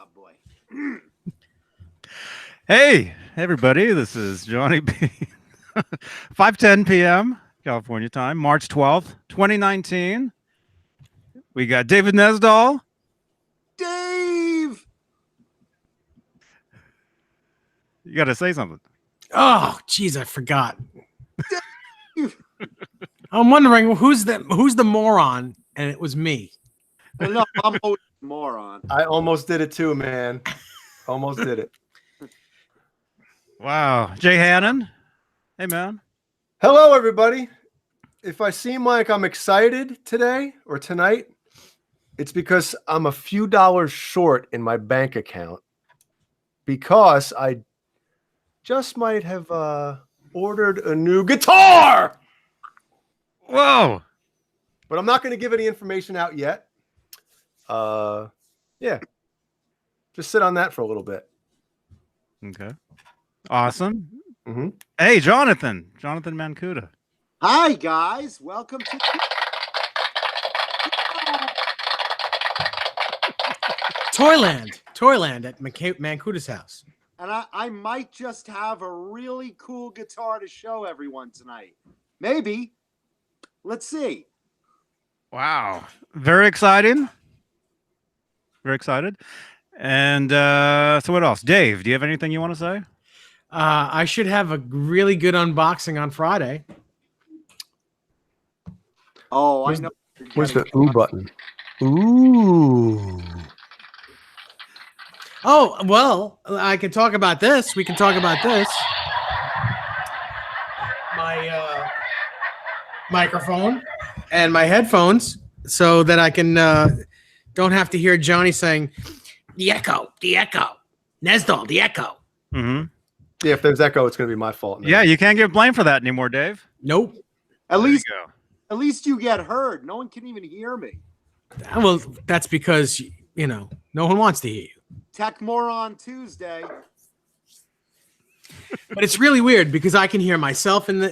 Oh, boy. Hey, everybody. This is Johnny Beane. 5:10 p.m. California time, March 12th, 2019. We got David Nesdahl. Dave! You got to say something. Oh, geez, I forgot. I'm wondering who's the moron, and it was me. Well, no, I'm always a moron. I almost did it too, man. Almost did it. Wow. Jay Hannon. Hey, man. Hello, everybody. If I seem like I'm excited today or tonight, it's because I'm a few dollars short in my bank account because I just might have ordered a new guitar. Whoa. But I'm not going to give any information out yet. Yeah. Just sit on that for a little bit. Okay. Awesome. Mm-hmm. Hey, Jonathan Mancuda. Hi, guys. Welcome to Toyland at Mancuda's house. And I might just have a really cool guitar to show everyone tonight. Maybe. Let's see. Wow. Very exciting. Very excited. And so what else? Dave, do you have anything you want to say? I should have a really good unboxing on Friday. Oh, I know. Where's the ooh button? Ooh. Oh, well, I can talk about this. We can talk about this. My microphone and my headphones so that I can don't have to hear Johnny saying, the echo, Nesdahl, the echo. Mm-hmm. Yeah, if there's echo, it's going to be my fault now. Yeah, you can't get blamed for that anymore, Dave. Nope. At least Go. you get heard. No one can even hear me. Well, that's because, no one wants to hear you. Tech Moron Tuesday. But it's really weird because I can hear myself and I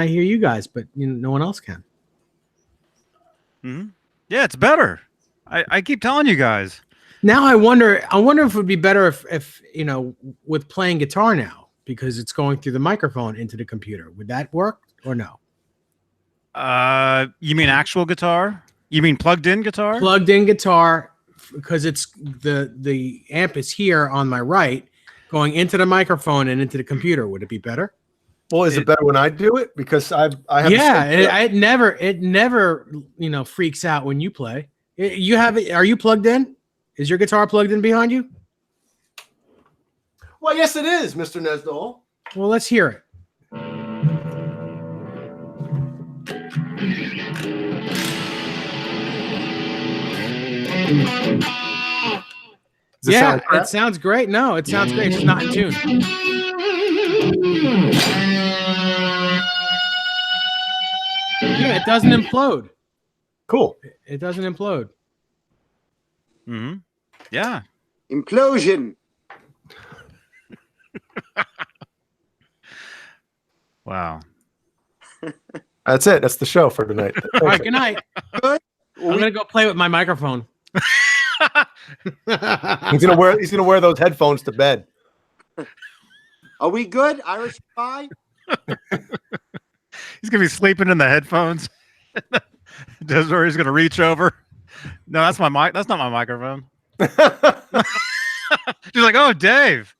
hear you guys, but no one else can. Mm-hmm. Yeah, it's better. I keep telling you guys. Now I wonder if it would be better if with playing guitar now because it's going through the microphone into the computer. Would that work or no? You mean actual guitar? You mean plugged in guitar? Plugged in guitar because it's the amp is here on my right going into the microphone and into the computer. Would it be better? Well, is it better when I do it? Because I have it never freaks out when you play. You have it. Are you plugged in? Is your guitar plugged in behind you? Well, yes, it is, Mr. Nesdahl. Well, let's hear it. Yeah, it sounds great. No, it sounds great. It's just not in tune. Yeah, it doesn't implode. Cool. It doesn't implode. Mm-hmm. Yeah. Implosion. Wow. That's it. That's the show for tonight. All right, good night. Good. I'm gonna go play with my microphone. He's gonna wear those headphones to bed. Are we good? Irish pie? He's gonna be sleeping in the headphones. Desiree is gonna reach over. No, that's my mic. That's not my microphone. She's like, "Oh, Dave,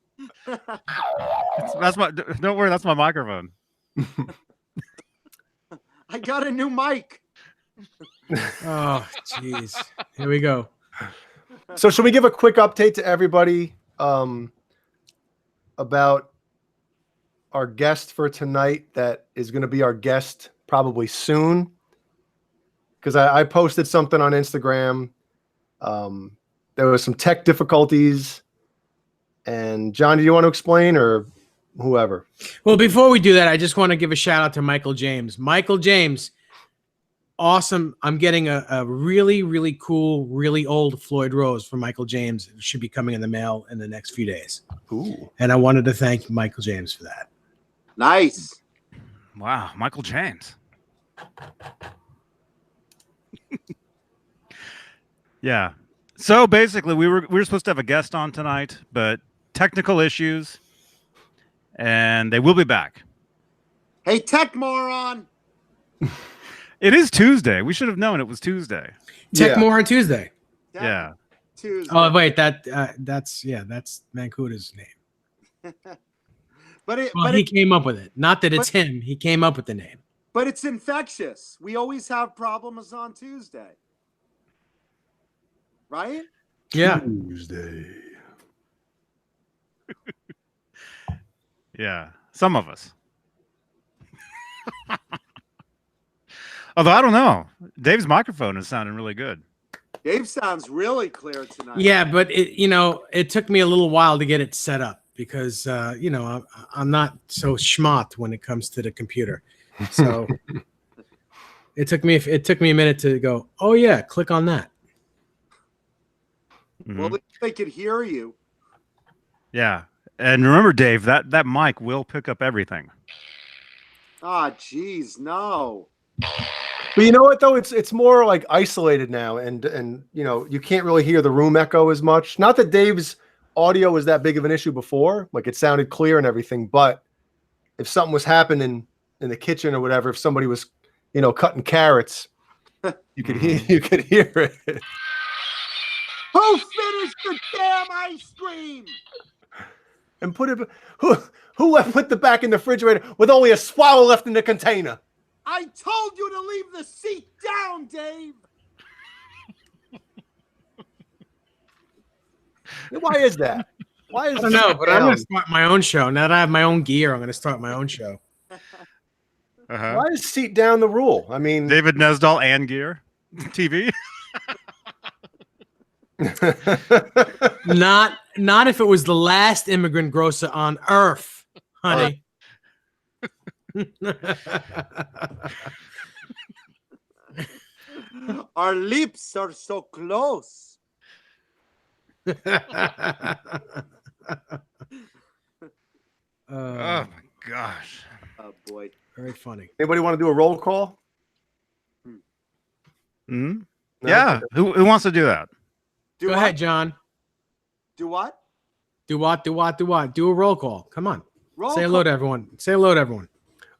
that's my. Don't worry, that's my microphone." I got a new mic. Oh, jeez. Here we go. So, should we give a quick update to everybody about our guest for tonight? That is going to be our guest probably soon. Because I posted something on Instagram. There was some tech difficulties. And John, do you want to explain or whoever? Well, before we do that, I just want to give a shout out to Michael James. Michael James, awesome. I'm getting a really, really cool, really old Floyd Rose from Michael James. It should be coming in the mail in the next few days. Ooh. And I wanted to thank Michael James for that. Nice. Wow, Michael James. Yeah. So basically, we were supposed to have a guest on tonight, but technical issues, and they will be back. Hey, tech moron. It is Tuesday. We should have known it was Tuesday. Tech more on Tuesday. Yeah. Tuesday. Oh wait, that's Mancuda's name. Well, he came up with it. Not that it's him. He came up with the name. But it's infectious. We always have problems on Tuesday. Right? Yeah. Tuesday. Yeah. Some of us. Although I don't know. Dave's microphone is sounding really good. Dave sounds really clear tonight. Yeah, but it took me a little while to get it set up because I'm not so schmott when it comes to the computer. So it took me a minute to go, oh yeah, click on that. Mhm. Well, they could hear you. Yeah. And remember, Dave, that mic will pick up everything. Ah, geez, no. But you know what though? It's more like isolated now, and you can't really hear the room echo as much. Not that Dave's audio was that big of an issue before, like it sounded clear and everything. But if something was happening in the kitchen or whatever, if somebody was cutting carrots, you could hear it. Who finished the damn ice cream? And put it who put the back in the refrigerator with only a swallow left in the container? I told you to leave the seat down, Dave. Why is that? Why is I don't know, but I'm going to start my own show. Now that I have my own gear, I'm going to start my own show. Uh-huh. Why is seat down the rule? I mean, David Nesdahl and Gear TV. Not if it was the last immigrant grocer on earth, honey. Our lips are so close. Oh my gosh. Oh boy. Very funny. Anybody want to do a roll call? Hmm? No? Yeah. Who wants to do that? Do Go what? ahead, John. Do what? Do what? Do a roll call. Come on. Roll Say hello call. to everyone. Say hello to everyone.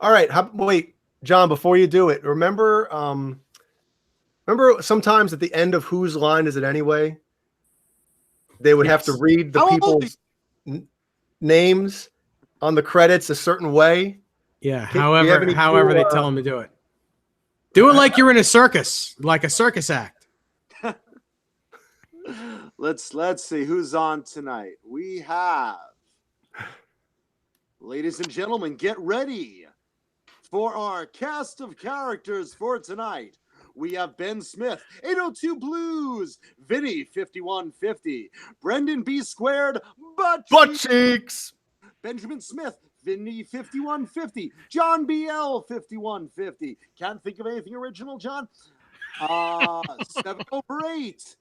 All right. Wait, John, before you do it, remember sometimes at the end of Whose Line Is It Anyway? They would have to read the How old people's names on the credits a certain way. Yeah. Do you have However any they cool, tell them to do it. Do it like you're in a circus, like a circus act. Let's see who's on tonight. We have, ladies and gentlemen, get ready for our cast of characters for tonight. We have Ben Smith, 802 Blues, Vinny, 5150, Brendan B Squared, Butt Cheeks. Benjamin Smith, Vinny, 5150, John BL, 5150. Can't think of anything original, John. 7/8.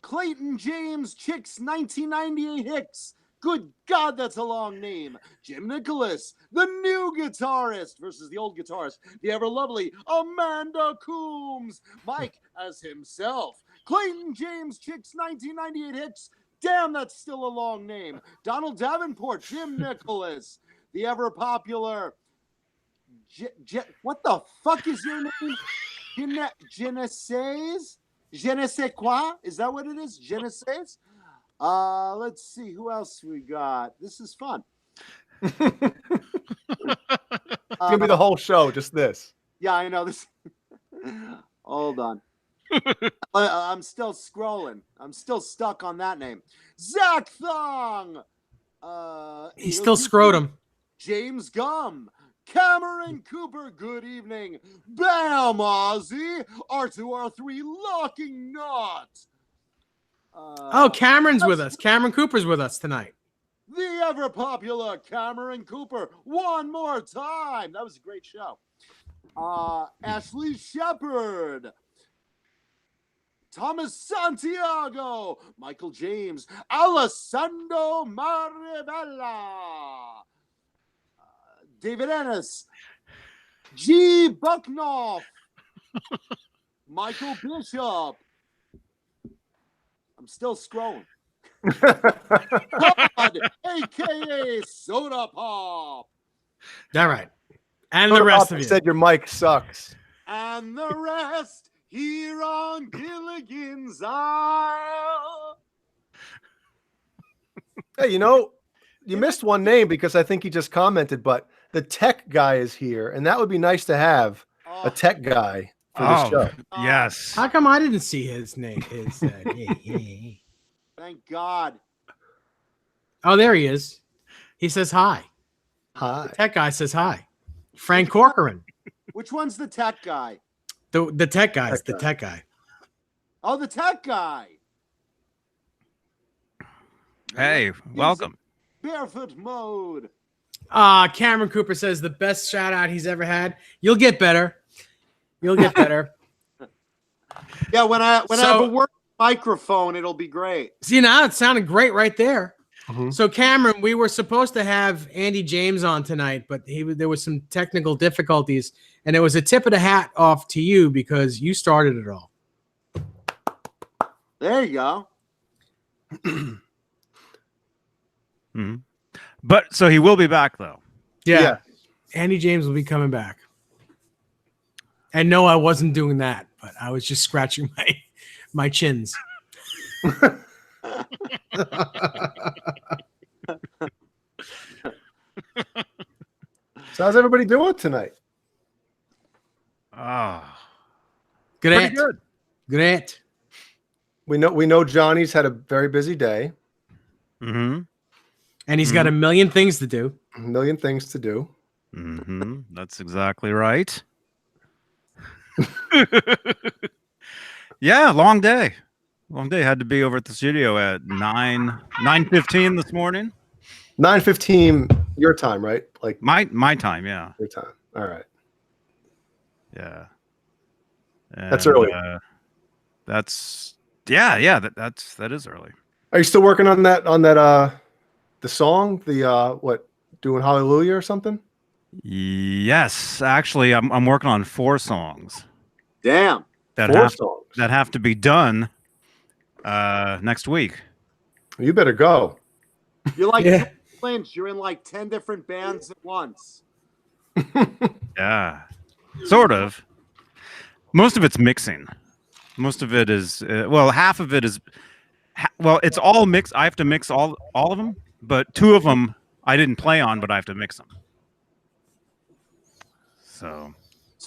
Clayton James Chicks 1998 Hicks. Good God, that's a long name. Jim Nicholas, the new guitarist versus the old guitarist, the ever lovely Amanda Coombs. Mike as himself. Clayton James Chicks 1998 Hicks. Damn, that's still a long name. Donald Davenport, Jim Nicholas, the ever popular. What the fuck is your name? Genesis? Je ne sais quoi? Is that what it is? Je ne sais? Let's see who else we got. This is fun. It's gonna be the whole show, just this. Yeah, I know this. Hold on. I'm still scrolling. I'm still stuck on that name. Zach Thong. He's still scrotum. James Gum. Cameron Cooper, good evening. Bam, Ozzy. R2R3 locking knot. Oh, Cameron's with us. Cameron Cooper's with us tonight. The ever popular Cameron Cooper. One more time. That was a great show. Ashley Shepard. Thomas Santiago. Michael James. Alessandro Maribella. David Ennis. G. Bucknoff. Michael Bishop. I'm still scrolling. Todd, aka Soda Pop. All right. And the rest of you. Said your mic sucks. And the rest here on Gilligan's Isle. Hey, you know, you missed one name because I think he just commented, but the tech guy is here, and that would be nice to have a tech guy for the show. Yes. How come I didn't see his name? Thank God. Oh, there he is. He says hi. Hi. Tech guy says hi. Frank Corcoran. Which one's the tech guy? The tech guy's the tech guy. Oh, the tech guy. Hey, welcome. Barefoot mode. Cameron Cooper says the best shout out he's ever had. You'll get better. You'll get better. Yeah, when I have a work microphone, it'll be great. See, now it sounded great right there. Mm-hmm. So, Cameron, we were supposed to have Andy James on tonight, but there was some technical difficulties, and it was a tip of the hat off to you because you started it all. There you go. Mhm. But so he will be back though. Yeah. Andy James will be coming back. And no, I wasn't doing that, but I was just scratching my chins. So how's everybody doing tonight? Great. Good. Great. We know Johnny's had a very busy day. Mm-hmm. And he's got a million things to do. A million things to do. Mm-hmm. That's exactly right. Yeah, long day. Long day. Had to be over at the studio at 9:15 this morning. 9:15 your time, right? Like My time, yeah. your time. All right. Yeah. That's And, early. That is early. Are you still working on that the song, doing Hallelujah or something? Yes, actually I'm working on 4 songs Damn. that 4 have songs. that have to be done next week. You better go. You're like Yeah. Lynch. You're in like 10 different bands at once. Yeah. Sort of. Most of it's mixing. Most of it is half of it is it's all mixed. I have to mix all of them, but 2 of them I didn't play on, but I have to mix them. So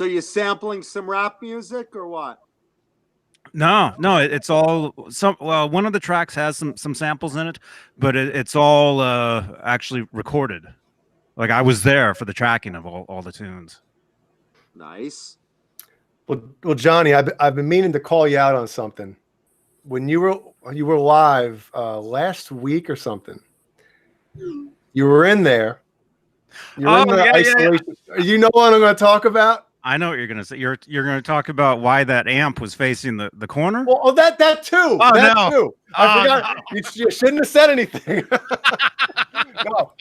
you're sampling some rap music or what? no, it's all one of the tracks has some samples in it, but it's all actually recorded. Like I was there for the tracking of all the tunes. Nice. Well, Johnny, I've been meaning to call you out on something. When you were live last week or something, you were in there. You're in the isolation. Yeah. You know what I'm going to talk about? I know what you're going to say. You're going to talk about why that amp was facing the corner. Well, that too. Oh, that no. too. I forgot. No. You shouldn't have said anything. No.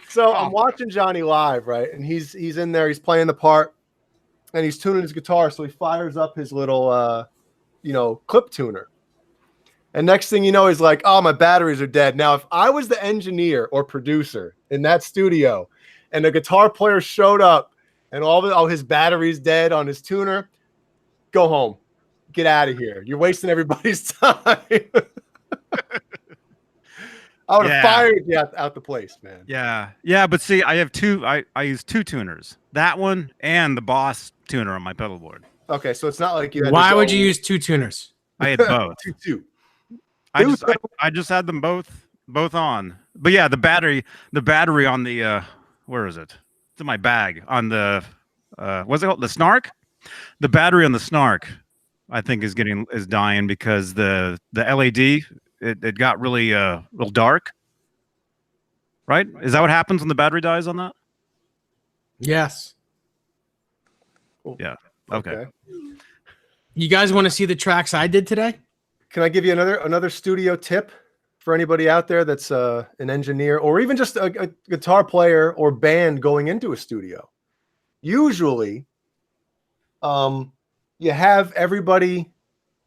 So I'm watching Johnny live, right? And he's in there. He's playing the part, and he's tuning his guitar. So he fires up his little, clip tuner. And next thing you know, he's like, "Oh, my batteries are dead." Now, if I was the engineer or producer in that studio, and the guitar player showed up, and all his batteries dead on his tuner, go home, get out of here. You're wasting everybody's time. I would have fired you out the place, man. Yeah. But see, I have 2. I use 2 tuners. That one and the Boss tuner on my pedal board. Okay, so it's not like you. Why would you use 2 tuners? I had both. two? I just had them both on. But yeah, the battery on the where is it? It's in my bag on the what's it called? The Snark? The battery on the Snark, I think is dying because the LED it got really real dark. Right? Is that what happens when the battery dies on that? Yes. Yeah. Okay. You guys want to see the tracks I did today? Can I give you another studio tip for anybody out there that's an engineer or even just a guitar player or band going into a studio? Usually, you have everybody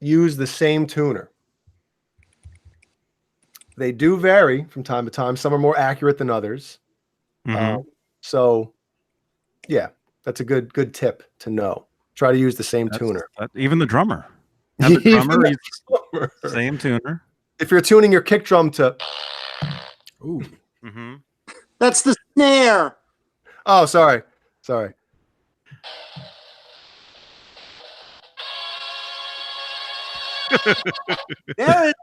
use the same tuner. They do vary from time to time. Some are more accurate than others. So, yeah, that's a good tip to know. Try to use the same tuner. Even the drummer. Have the drummer use the same tuner. If you're tuning your kick drum to... Ooh. That's the snare. Oh, sorry. There it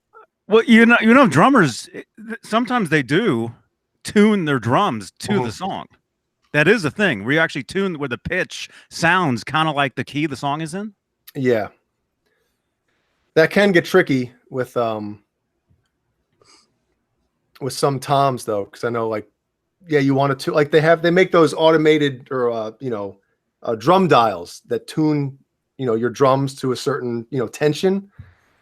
Well, you know, drummers sometimes they do tune their drums to the song. That is a thing. We actually tune where the pitch sounds kind of like the key the song is in. Yeah, that can get tricky with some toms though, because I know you want to like they make those automated or drum dials that tune your drums to a certain tension.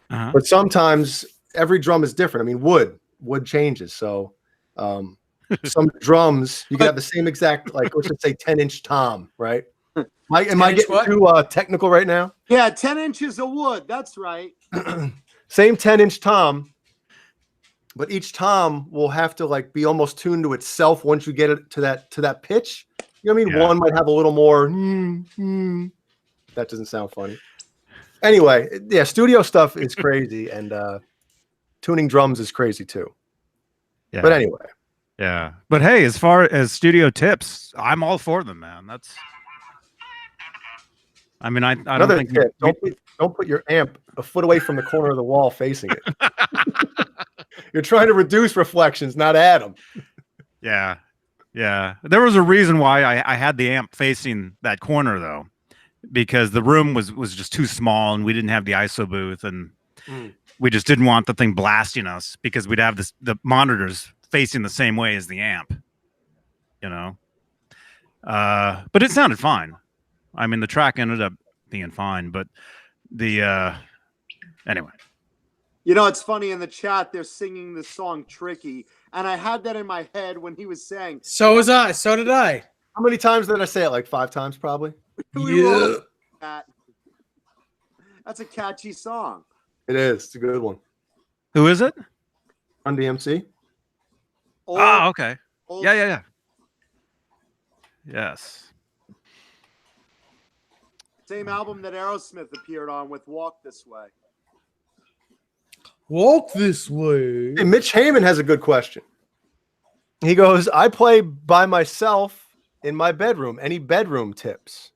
But sometimes every drum is different. I mean, wood changes. So some drums, you got the same exact, let's just say 10-inch tom, right? Am I getting too technical right now? Yeah, 10 inches of wood. That's right. Same 10-inch tom, but each tom will have to be almost tuned to itself once you get it to that pitch. You know what I mean? Yeah. One might have a little more. That doesn't sound funny. Anyway, yeah, studio stuff is crazy, and tuning drums is crazy too. Yeah. But anyway. Yeah. But hey, as far as studio tips, I'm all for them, man. I don't think tip. Don't put your amp a foot away from the corner of the wall facing it. You're trying to reduce reflections, not add them. Yeah. Yeah. There was a reason why I had the amp facing that corner though, because the room was just too small and we didn't have the ISO booth, and we just didn't want the thing blasting us because we'd have the monitors facing the same way as the amp, but it sounded fine. I mean, the track ended up being fine, but anyway. It's funny, in the chat they're singing the song Tricky, and I had that in my head when he was saying. So was I. So did I. How many times did I say it? 5 times probably. Yeah. That's a catchy song. It is. It's a good one. Who is it? Run DMC. Okay. Yeah. Yes. Same album that Aerosmith appeared on with Walk This Way. Walk This Way. Hey, Mitch Heyman has a good question. He goes, I play by myself in my bedroom. Any bedroom tips?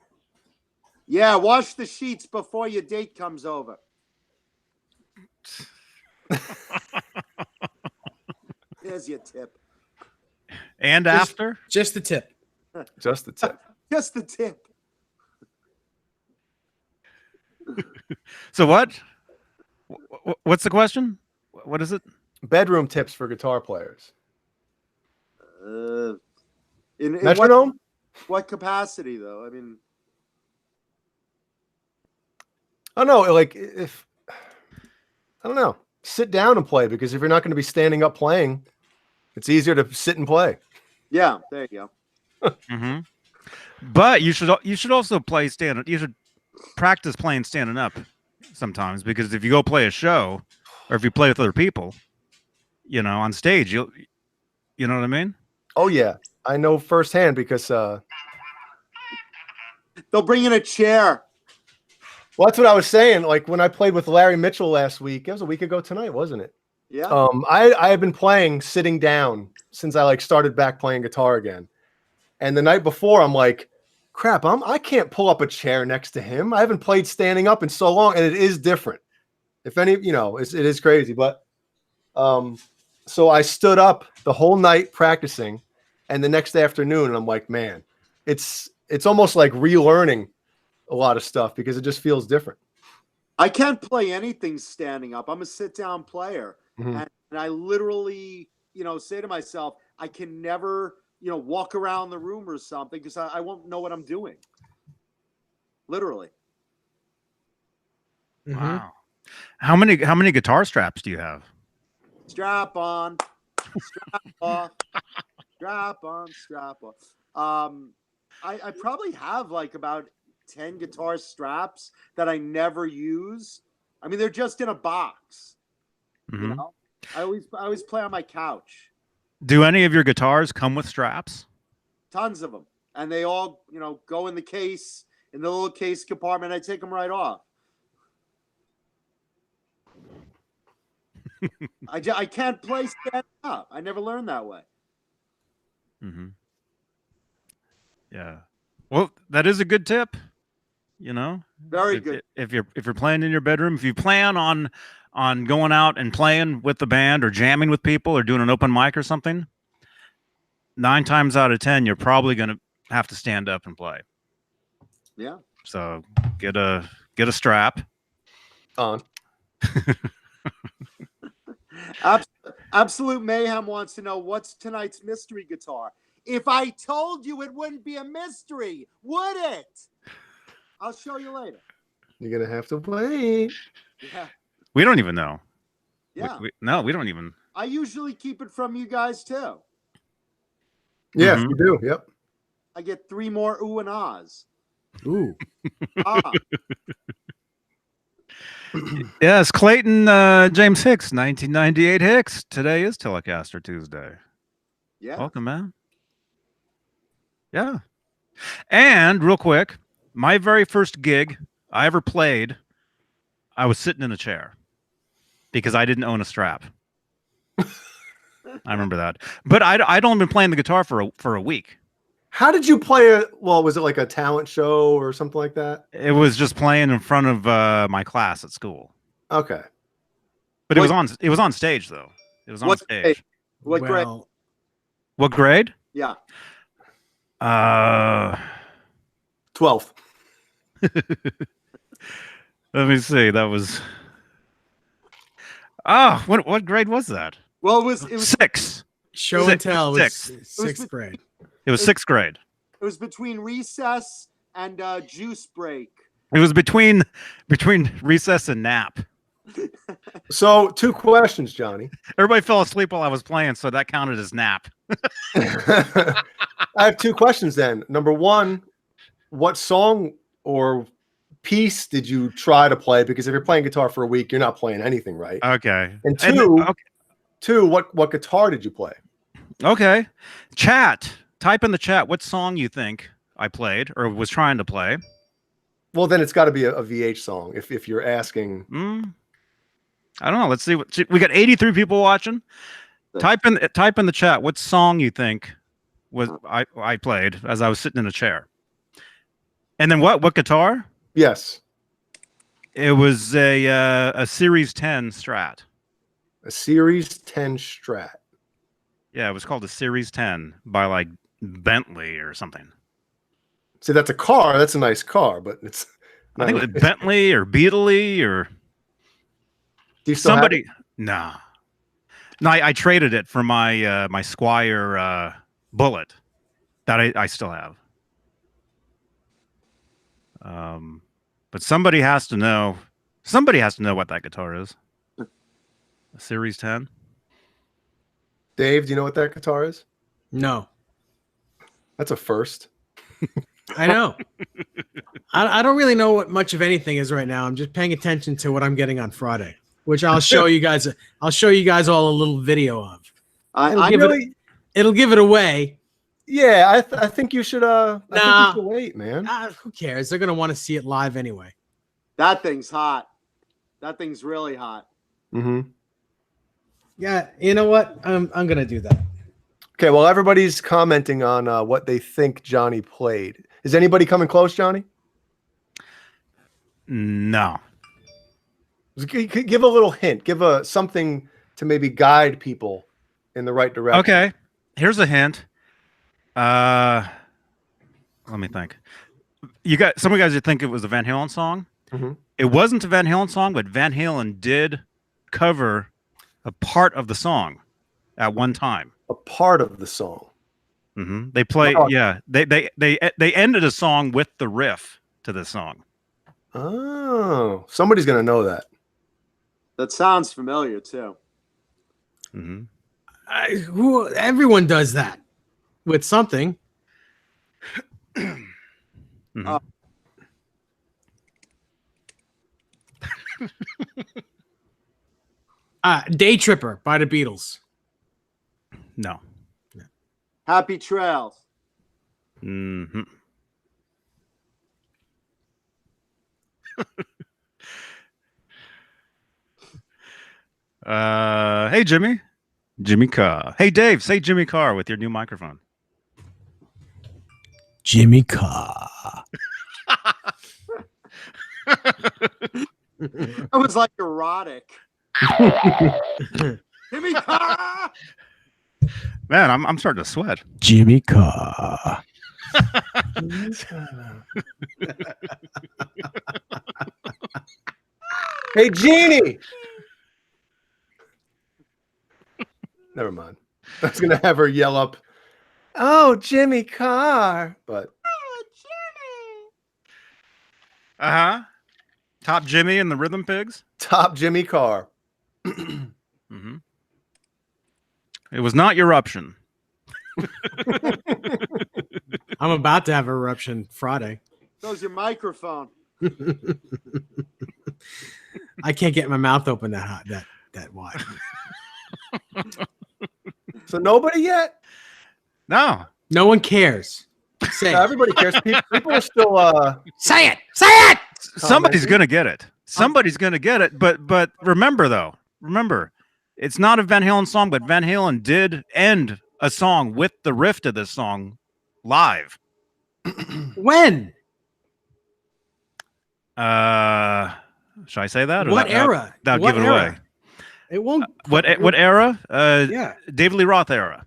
Yeah, wash the sheets before your date comes over. Here's your tip. And after? Just the tip. Just the tip. Just the tip. So what? What's the question? What is it? Bedroom tips for guitar players. In metronome? What capacity, though? I mean, I don't know. I don't know. Sit down and play, because if you're not going to be standing up playing, it's easier to sit and play. Yeah, there you go. But you should also play standing. You should practice playing standing up sometimes, because if you go play a show, or if you play with other people, on stage, you know what I mean? Oh yeah, I know firsthand, because they'll bring in a chair. Well, that's what I was saying. When I played with Larry Mitchell last week, it was a week ago tonight, wasn't it? Yeah. I have been playing sitting down since I started back playing guitar again. And the night before, I'm like, crap, I can't pull up a chair next to him. I haven't played standing up in so long, and it is different. If any, it is crazy. But so I stood up the whole night practicing, and the next afternoon, and I'm like, man, it's almost like relearning a lot of stuff, because it just feels different. I can't play anything standing up. I'm a sit-down player, and I literally, say to myself, I can never, walk around the room or something, because I won't know what I'm doing. Literally. Wow. How many guitar straps do you have? Strap on, strap off, strap on, strap off. I probably have about 10 guitar straps that I never use. I mean, they're just in a box. Mm-hmm. You know, I always play on my couch. Do any of your guitars come with straps? Tons of them, and they all, you know, go in the case, in the little case compartment. I take them right off. I can't play stand up. I never learned that way. Mm-hmm. Yeah. Well, that is a good tip. You know, Very good. If you're playing in your bedroom, if you plan on going out and playing with the band or jamming with people or doing an open mic or something, 9 times out of 10, you're probably going to have to stand up and play. Yeah. So get a strap on. Absolute Mayhem wants to know, what's tonight's mystery guitar? If I told you, it wouldn't be a mystery, would it? I'll show you later. You're gonna have to wait. Yeah. We don't even know. Yeah. No, we don't even. I usually keep it from you guys too. Yes, you do. Yep. I get 3 more ooh and ahs. Ooh. Ah. Yes, Clayton James Hicks, 1998 Hicks. Today is Telecaster Tuesday. Yeah. Welcome, man. Yeah. And real quick, my very first gig I ever played, I was sitting in a chair because I didn't own a strap. I remember that. But I'd only been playing the guitar for a week. How did you play it? Well, was it like a talent show or something like that? It was just playing in front of my class at school. Okay. But it was on stage though. It was on stage. What grade? What grade? Yeah. 12th. Let me see. That was what grade was that? Well, it was 6. Show and tell was Sixth. 6th grade. It was 6th grade. It was between recess and juice break. It was between recess and nap. So 2 questions, Johnny. Everybody fell asleep while I was playing, so that counted as nap. I have 2 questions then. Number 1, what song or piece did you try to play? Because if you're playing guitar for a week, you're not playing anything, right? Okay. And 2, what guitar did you play? Okay. Chat. Type in the chat what song you think I played or was trying to play. Well, then it's got to be a VH song if you're asking. I don't know. Let's see. We got 83 people watching. Type in the chat what song you think was I played as I was sitting in a chair. And then what guitar? Yes. It was a Series 10 Strat. A Series 10 Strat. Yeah, it was called a Series 10 by like Bentley or something. See, that's a car. That's a nice car, but it's. I think it was Bentley or Beatley or Do you still somebody. have it? Nah. No, I traded it for my my Squire Bullet that I still have. But somebody has to know. Somebody has to know what that guitar is. A Series 10. Dave, do you know what that guitar is? No. That's a first. I know. I don't really know what much of anything is right now. I'm just paying attention to what I'm getting on Friday, which I'll show you guys. I'll show you guys all a little video of. It'll give it away. Yeah, I think you should. I think you should wait, man. Who cares? They're gonna want to see it live anyway. That thing's hot. That thing's really hot. Mm-hmm. Yeah, you know what? I'm gonna do that. Okay, well, everybody's commenting on what they think Johnny played. Is anybody coming close, Johnny? No. Give a little hint. Give something to maybe guide people in the right direction. Okay. Here's a hint. Let me think. Some of you guys would think it was a Van Halen song. Mm-hmm. It wasn't a Van Halen song, but Van Halen did cover a part of the song at one time. A part of the song. Mm-hmm. They play, yeah. They ended a song with the riff to this song. Oh, somebody's gonna know that. That sounds familiar too. Mm-hmm. Everyone does that with something. Mm-hmm. Day Tripper by the Beatles. No. Happy Trails. Mm-hmm. Hey, Jimmy. Jimmy Carr. Hey, Dave, say Jimmy Carr with your new microphone. Jimmy Carr. That was like erotic. Jimmy Carr! Man, I'm starting to sweat. Jimmy Carr. Hey, Jeannie. Never mind. I was gonna have her yell up, "Oh, Jimmy Carr!" But Top Jimmy and the Rhythm Pigs. top Jimmy Carr. Mm-hmm. It was not Eruption. I'm about to have an eruption Friday. So's your microphone. I can't get my mouth open that wide. So nobody yet? No. No one cares. Say No, it. everybody cares. People are still. Say it. Say it. Somebody's gonna get it. Somebody's gonna get it. But remember, it's not a Van Halen song, but Van Halen did end a song with the riff to this song live. When? Should I say that? Or What that- era? That'll What give it era? away. It won't. What era? Yeah. David Lee Roth era.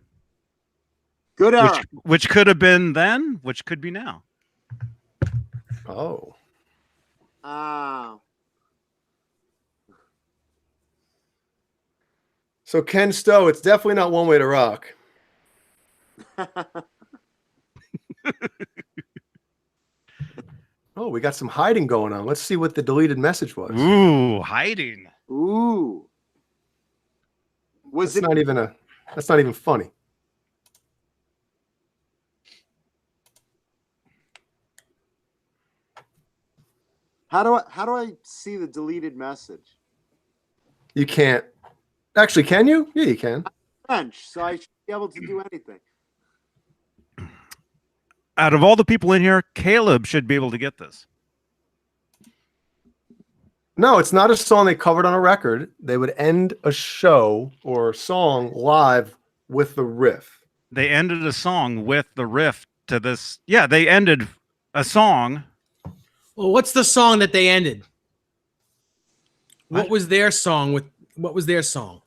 Good era. Which could have been then, which could be now. Oh. Ah. So Ken Stowe, it's definitely not One Way to Rock. Oh, we got some hiding going on. Let's see what the deleted message was. Ooh, hiding. Ooh. Was That's it not even that's not even funny. how do I see the deleted message? You can't. Actually, can you? Yeah, you can. French, so I should be able to do anything. Out of all the people in here, Caleb should be able to get this. No, it's not a song they covered on a record. They would end a show or song live with the riff. They ended a song with the riff to this. Yeah, they ended a song. Well, what's the song that they ended? What What? was their song with? What was their song?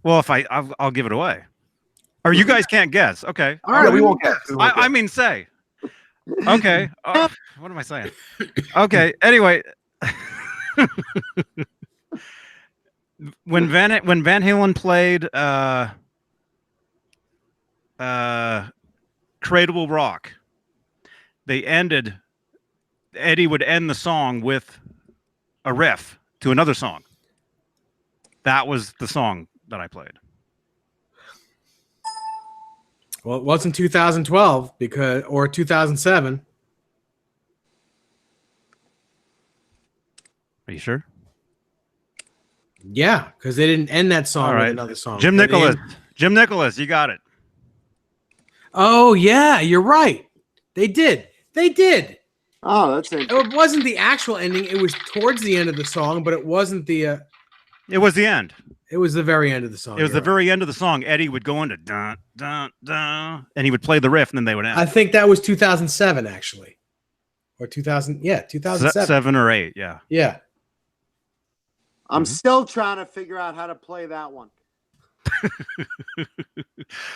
Well, if I'll give it away. Or you guys can't guess. Okay. All right, Yeah, we won't guess. We won't I guess. mean, say. Okay. What am I saying? Okay. Anyway, when Van Halen played Cradle Rock, Eddie would end the song with a riff to another song. That was the song that I played. Well, it wasn't 2012 or 2007. Are you sure? Yeah, because they didn't end that song All with right. another song. Jim They Nicholas. ended- Jim Nicholas, you got it. Oh yeah, you're right. They did. They did. Oh, that's it. It wasn't the actual ending. It was towards the end of the song, but it wasn't the. It was the end. It was the very end of the song. It was you're the very end of the song. Eddie would go into dun dun dun, and he would play the riff, and then they would end. I think that was 2007 actually, or 2000. Yeah, 2007. 7 or 8, yeah. Yeah. I'm still trying to figure out how to play that one.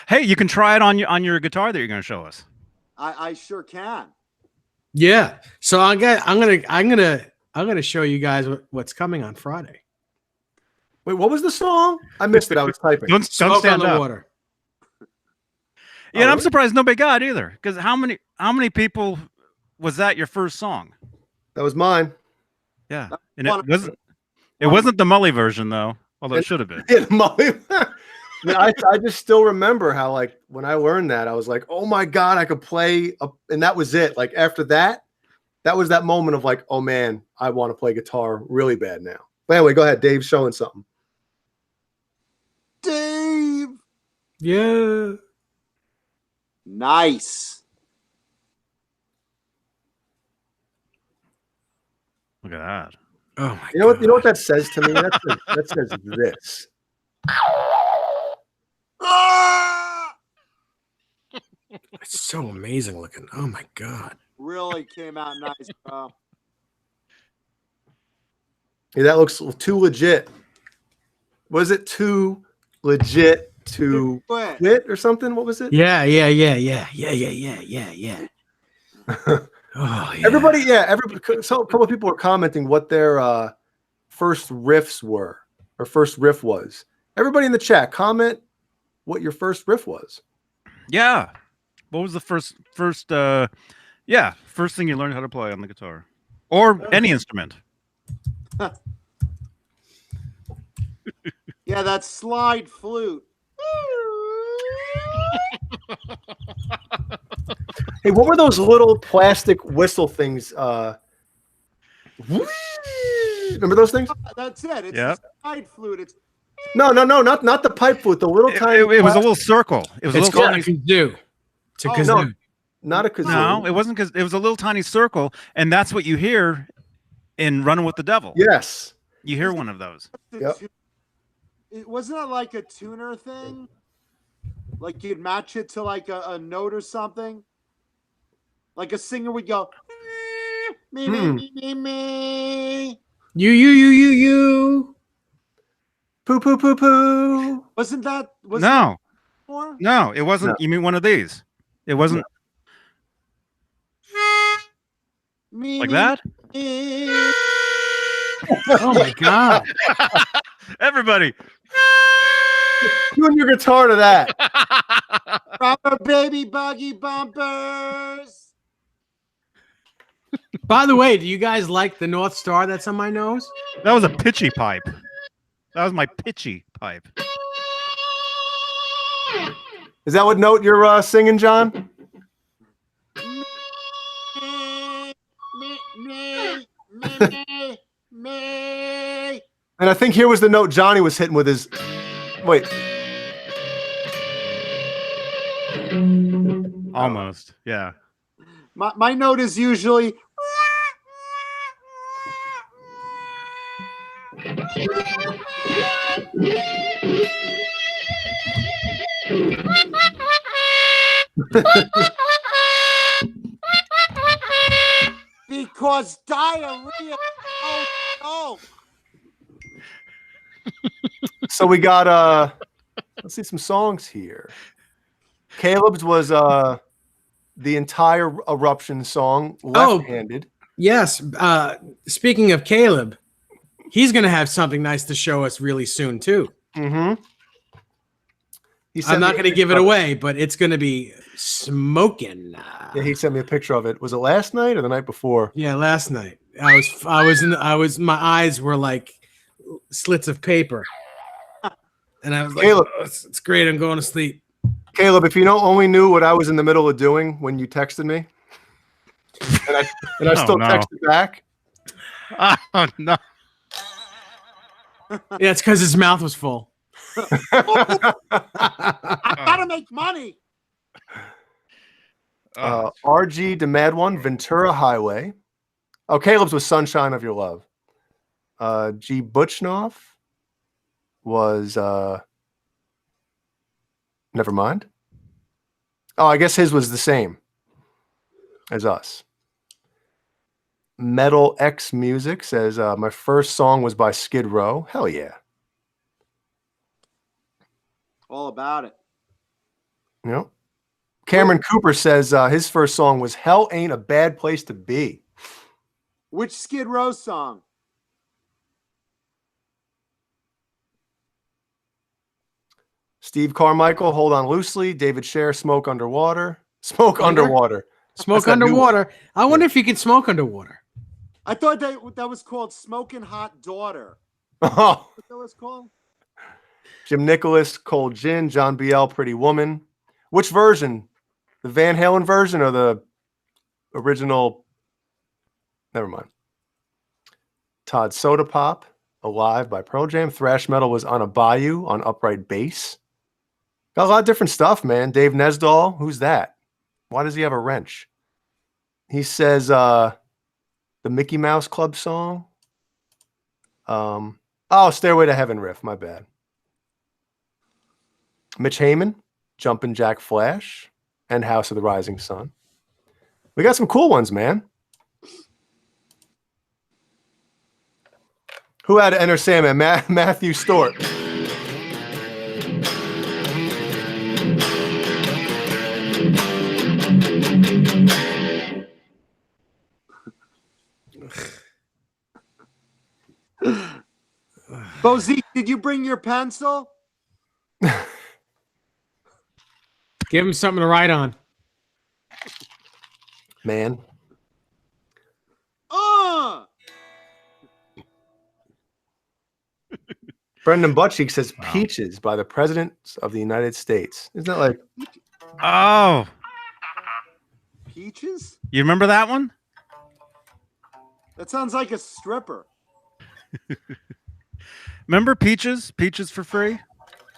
Hey, you can try it on your guitar that you're going to show us. I sure can. Yeah. So I'm gonna show you guys what's coming on Friday. Wait, what was the song? I missed it. I was typing. Don't Smoke stand on the up. water. Yeah, and I'm really? surprised nobody got either. Because how many people was that your first song? That was mine. Yeah, That's and one it of- wasn't. It wasn't the MULLY version though, although it should have been. Yeah, Molly. Man, I just still remember how, like, when I learned that, I was like, oh my God, I could play. And that was it. Like, after that, that was that moment of like, oh man, I want to play guitar really bad now. But anyway, go ahead. Dave's showing something. Dave. Yeah. Nice. Look at that. Oh my You know what that says to me? That says this. Ah! It's so amazing looking. Oh my God. Really came out nice, bro. Yeah, that looks too legit. Was it too legit to Quit. quit or something? What was it? Yeah. Oh, yeah. Everybody, so a couple of people were commenting what their first riffs were, or first riff was. Everybody in the chat, comment what your first riff was. Yeah. What was the first thing you learned how to play on the guitar? Or any instrument? Yeah, that slide flute. Hey, what were those little plastic whistle things? Remember those things? That's it. It's Yep. a slide flute. It's No, not the pipe flute. The little tiny. It was a plastic- little circle. It was a It's little called tiny. a kazoo. It's a Oh, kazoo. no. Not a kazoo. No, it wasn't, because it was a little tiny circle, and that's what you hear in Running with the Devil. Yes. You hear one of those. Yep. Wasn't it like a tuner thing? Like you'd match it to like a note or something? Like a singer would go, me, me. You. Poo poo poo poo. Wasn't that? Was No, More? no, it wasn't. No. You mean one of these? It wasn't Me, like me, that? me. Oh my God. Everybody. Tune your guitar to that. Rubber baby buggy bumpers. By the way, do you guys like the North Star that's on my nose? That was a pitchy pipe. That was my pitchy pipe. Is that what note you're singing, John? Me. And I think here was the note Johnny was hitting with his. Wait. Almost. Yeah. My note is usually because diarrhea. Oh no. So we got let's see some songs here. Caleb's was the entire Eruption song, left-handed. Yes. Speaking of Caleb, he's going to have something nice to show us really soon, too. Mm-hmm. I'm not going to give it away, but it's going to be smoking. Yeah, he sent me a picture of it. Was it last night or the night before? Yeah, last night. My eyes were like slits of paper. And I was like, Caleb. "Oh, it's great. I'm going to sleep." Caleb, if you only knew what I was in the middle of doing when you texted me, and I still no. texted back. Oh no. Yeah, it's because his mouth was full. I gotta make money. RG the Mad One, Ventura Highway. Oh, Caleb's was Sunshine of Your Love. G Butchnoff was never mind. Oh, I guess his was the same as us. Metal X Music says my first song was by Skid Row. Hell yeah. All about it. Yep. Cameron Cooper says his first song was Hell Ain't a Bad Place to Be. Which Skid Row song? Steve Carmichael, Hold On Loosely. David Scher, Smoke Underwater. Smoke Underwater. Smoke That's that new underwater. I wonder if you can smoke underwater. I thought that was called Smoking Hot Daughter. Oh, What that was called? Jim Nicholas, Cold Gin. John BL, Pretty Woman. Which version? The Van Halen version or the original Never mind. Todd Soda Pop, Alive by Pearl Jam. Thrash Metal was On a Bayou on upright bass. Got a lot of different stuff, man. Dave Nesdahl, who's that? Why does he have a wrench? He says the Mickey Mouse Club song. Oh, Stairway to Heaven riff, my bad. Mitch Heyman, Jumpin' Jack Flash, and House of the Rising Sun. We got some cool ones, man. Who had to enter Sandman? Matthew Stort. Bozy, did you bring your pencil? Give him something to write on. Man. Brendan Butchick says Peaches by the President of the United States. Isn't that like... Oh. Peaches? You remember that one? That sounds like a stripper. Remember Peaches? Peaches for free?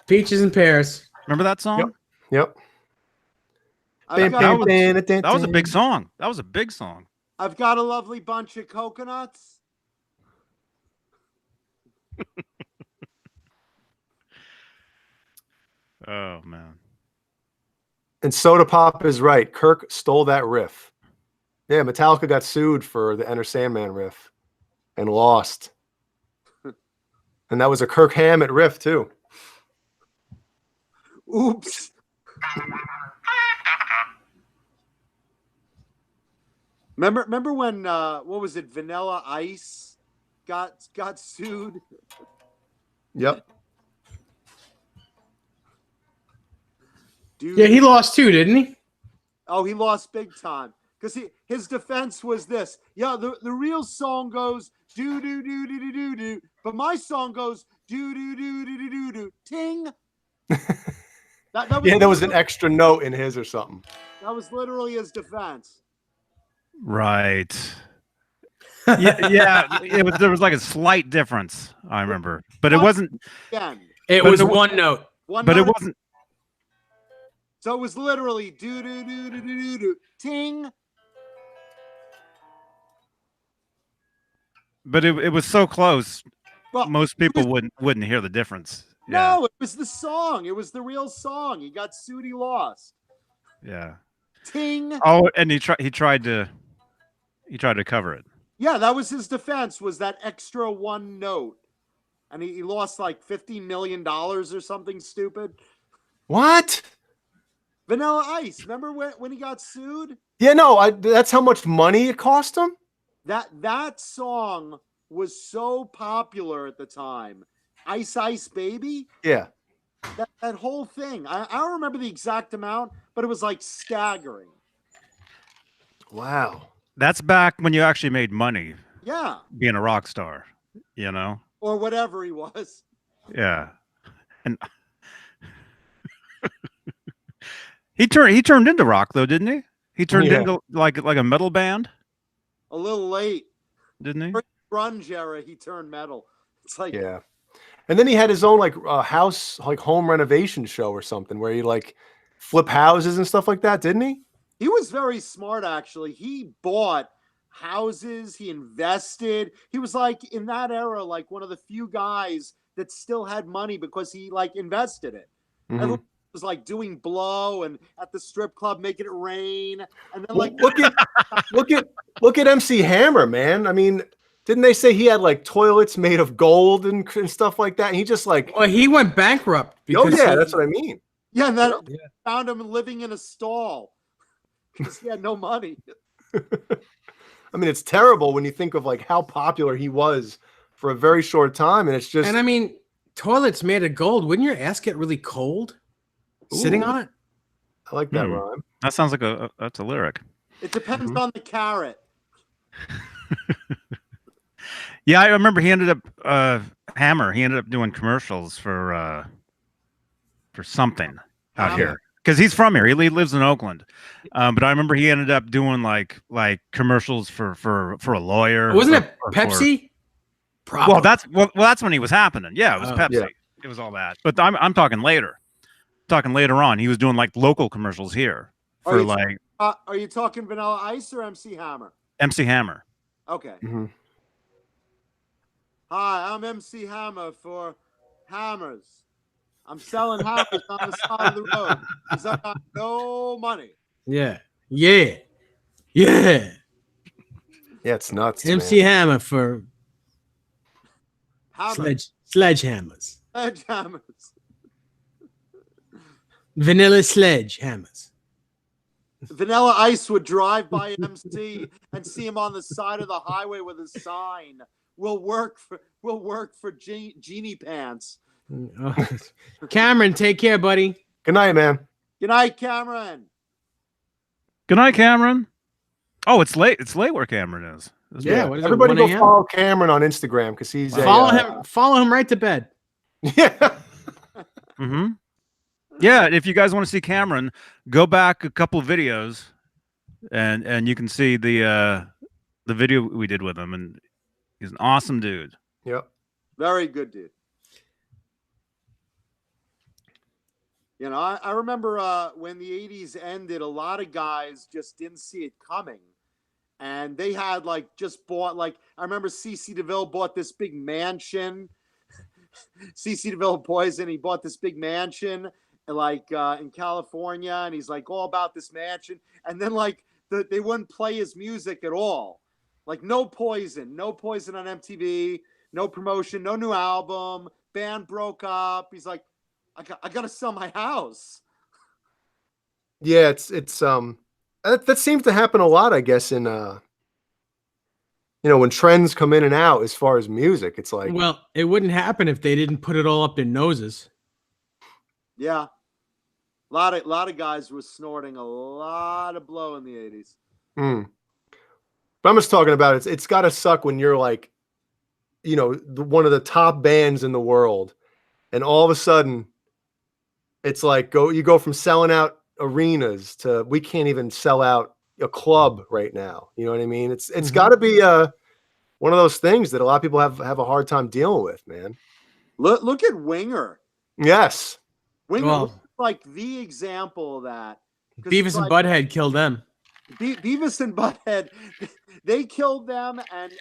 Peaches and pears. Remember that song? Yep. That was a big song. That was a big song. I've got a lovely bunch of coconuts. Oh, man. And Soda Pop is right. Kirk stole that riff. Yeah, Metallica got sued for the Enter Sandman riff and lost. And that was a Kirk Hammett riff, too. Oops. Remember when what was it? Vanilla Ice got sued. Yep. Dude. Yeah, he lost too, didn't he? Oh, he lost big time because his defense was this. Yeah, the real song goes do do do do do do do, but my song goes do do do do do do do ting. There was an extra note in his or something. That was literally his defense. Right. Yeah. There was like a slight difference. I remember, but it wasn't. It was one note. But it wasn't. So it was literally do do do do do do do ting. But it was so close. Well, most people wouldn't hear the difference. No, it was the song. It was the real song. He got sued. He lost. Yeah. Ting. Oh, and he tried to cover it. Yeah, that was his defense. Was that extra one note, and he lost like $50 million or something stupid. What? Vanilla Ice. Remember when he got sued? Yeah, no. That's how much money it cost him. That song was so popular at the time. Ice Ice Baby. Yeah. That whole thing. I don't remember the exact amount, but it was like staggering. Wow. That's back when you actually made money. Yeah. Being a rock star, you know? Or whatever he was. Yeah. And he turned into rock though, didn't he? He turned into like a metal band. A little late. Didn't he? Grunge era, he turned metal. It's like yeah. And then he had his own like house, like home renovation show or something where he like flip houses and stuff like that, didn't he? He was very smart, actually. He bought houses. He invested. He was like in that era, like one of the few guys that still had money because he like invested it. Mm-hmm. Everyone was like doing blow and at the strip club making it rain. And then like look at MC Hammer, man. I mean, didn't they say he had like toilets made of gold and stuff like that? And he just like, well, he went bankrupt. That's what I mean. Yeah, and then found him living in a stall because he had no money. I mean, it's terrible when you think of like how popular he was for a very short time, and it's just. And I mean, toilets made of gold. Wouldn't your ass get really cold sitting on it? I like that rhyme. That sounds like that's a lyric. It depends on the carrot. Yeah, I remember he ended up Hammer. He ended up doing commercials for something out here. because he's from here. He lives in Oakland, but I remember he ended up doing like commercials for a lawyer. Wasn't it or Pepsi? Well, that's when he was happening. Yeah, it was Pepsi. Yeah. It was all that. But I'm talking later. Talking later on, he was doing like local commercials here for like. Are you talking Vanilla Ice or MC Hammer? MC Hammer. Okay. Mm-hmm. Hi, I'm MC Hammer for Hammers. I'm selling hammers on the side of the road because I got no money. Yeah. Yeah. Yeah. Yeah, it's nuts. MC Hammer for sledgehammers. Sledgehammers. Vanilla sledgehammers. Vanilla Ice would drive by MC and see him on the side of the highway with a sign. We'll work for Genie Pants. Cameron, take care, buddy. Good night, man. Good night, Cameron. Good night, Cameron. Oh, it's late. It's late where Cameron is. Yeah, what is everybody it, go 1 a.m.? follow Cameron on Instagram because he's Follow him right to bed. Yeah. Mm-hmm. Yeah, if you guys want to see Cameron, go back a couple of videos, and you can see the video we did with him, and he's an awesome dude. Yep. Very good dude. You know, I remember when the 80s ended, a lot of guys just didn't see it coming. And they had like just bought like, I remember CC Deville bought this big mansion. CC Deville Poison, he bought this big mansion like in California, and he's like all about this mansion. And then like they wouldn't play his music at all. Like no Poison on MTV, no promotion, no new album, band broke up. He's like, I gotta sell my house. Yeah, it's that seems to happen a lot, I guess, in when trends come in and out as far as music. It's like, well, it wouldn't happen if they didn't put it all up their noses. Yeah. A lot of guys were snorting a lot of blow in the 80s. But I'm just talking about it's got to suck when you're like, one of the top bands in the world, and all of a sudden it's like you go from selling out arenas to we can't even sell out a club right now. You know what I mean? It's got to be one of those things that a lot of people have a hard time dealing with, man. Look at Winger. Yes. Winger was like the example of that. Beavis and Butthead killed them. Beavis and Butthead, they killed them, and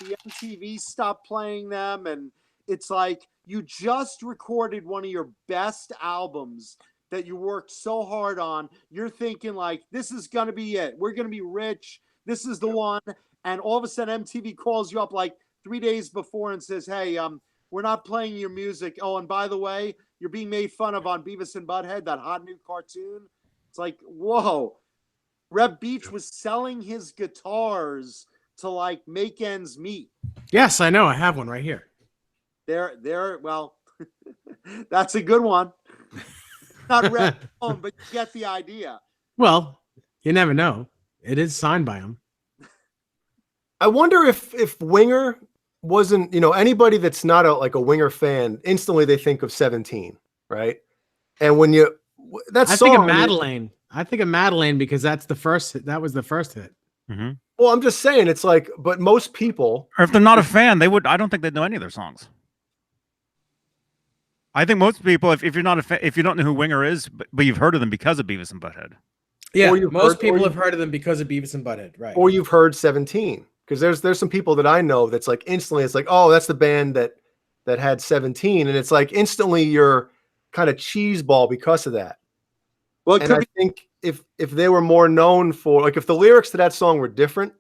the MTV stopped playing them, and it's like you just recorded one of your best albums that you worked so hard on. You're thinking like, this is gonna be it. We're gonna be rich. This is the one. And all of a sudden, MTV calls you up like 3 days before and says, "Hey, we're not playing your music. Oh, and by the way, you're being made fun of on Beavis and Butthead, that hot new cartoon." It's like, whoa. Reb Beach was selling his guitars to like make ends meet. Yes, I know. I have one right here. Well, that's a good one. Not Red Bone, but you get the idea. Well, you never know. It is signed by him. I wonder if Winger wasn't, anybody that's not a Winger fan, instantly they think of 17, right? And when I think of Madeleine. I think of Madeleine because that was the first hit. Mm-hmm. Well, I'm just saying, it's like, but most people, or if they're not a fan, I don't think they'd know any of their songs. I think most people, if you're not a fan, if you don't know who Winger is, but you've heard of them because of Beavis and Butthead. Yeah, most people have heard of them because of Beavis and Butthead, right? Or you've heard 17, because there's some people that I know that's like instantly, it's like, oh, that's the band that had 17, and it's like instantly you're kind of cheeseball because of that. Well, and I think if they were more known for, like, if the lyrics to that song were different,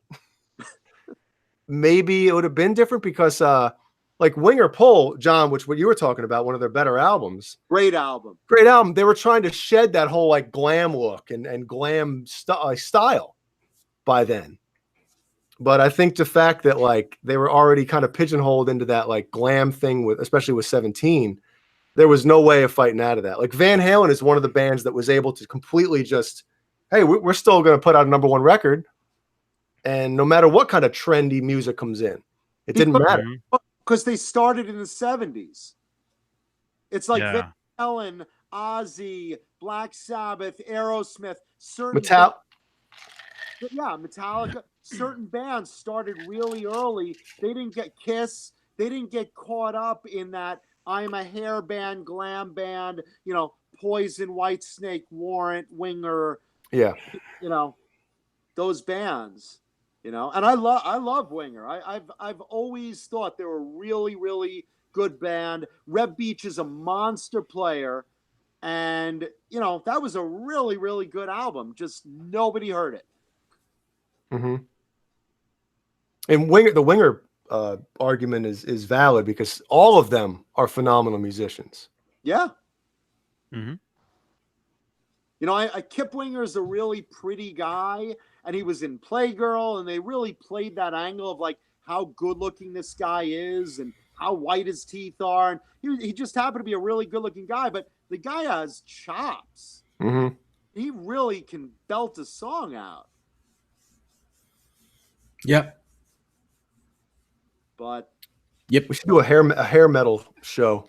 maybe it would have been different, because like Winger Pull, John, which what you were talking about, one of their better albums. Great album. They were trying to shed that whole like glam look and glam style by then. But I think the fact that like they were already kind of pigeonholed into that like glam thing especially with 17, there was no way of fighting out of that. Like Van Halen is one of the bands that was able to completely just, hey, we're still going to put out a #1 record. And no matter what kind of trendy music comes in, it didn't matter. Because they started in the 70s. It's like Van Halen Ozzy, Black Sabbath, Aerosmith, Metallica. Certain bands started really early. They didn't get Kiss. They didn't get caught up in that I'm a hair band, glam band, Poison, Whitesnake, Warrant, Winger. Yeah. Those bands. And I love Winger. I've always thought they were a really, really good band. Reb Beach is a monster player. And, that was a really, really good album. Just nobody heard it. Mm-hmm. And the Winger argument is valid because all of them are phenomenal musicians. Yeah. Mm-hmm. Kip Winger is a really pretty guy, and he was in Playgirl, and they really played that angle of like how good looking this guy is and how white his teeth are. And he just happened to be a really good looking guy, but the guy has chops. Mm-hmm. He really can belt a song out. Yep. But we should do a hair metal show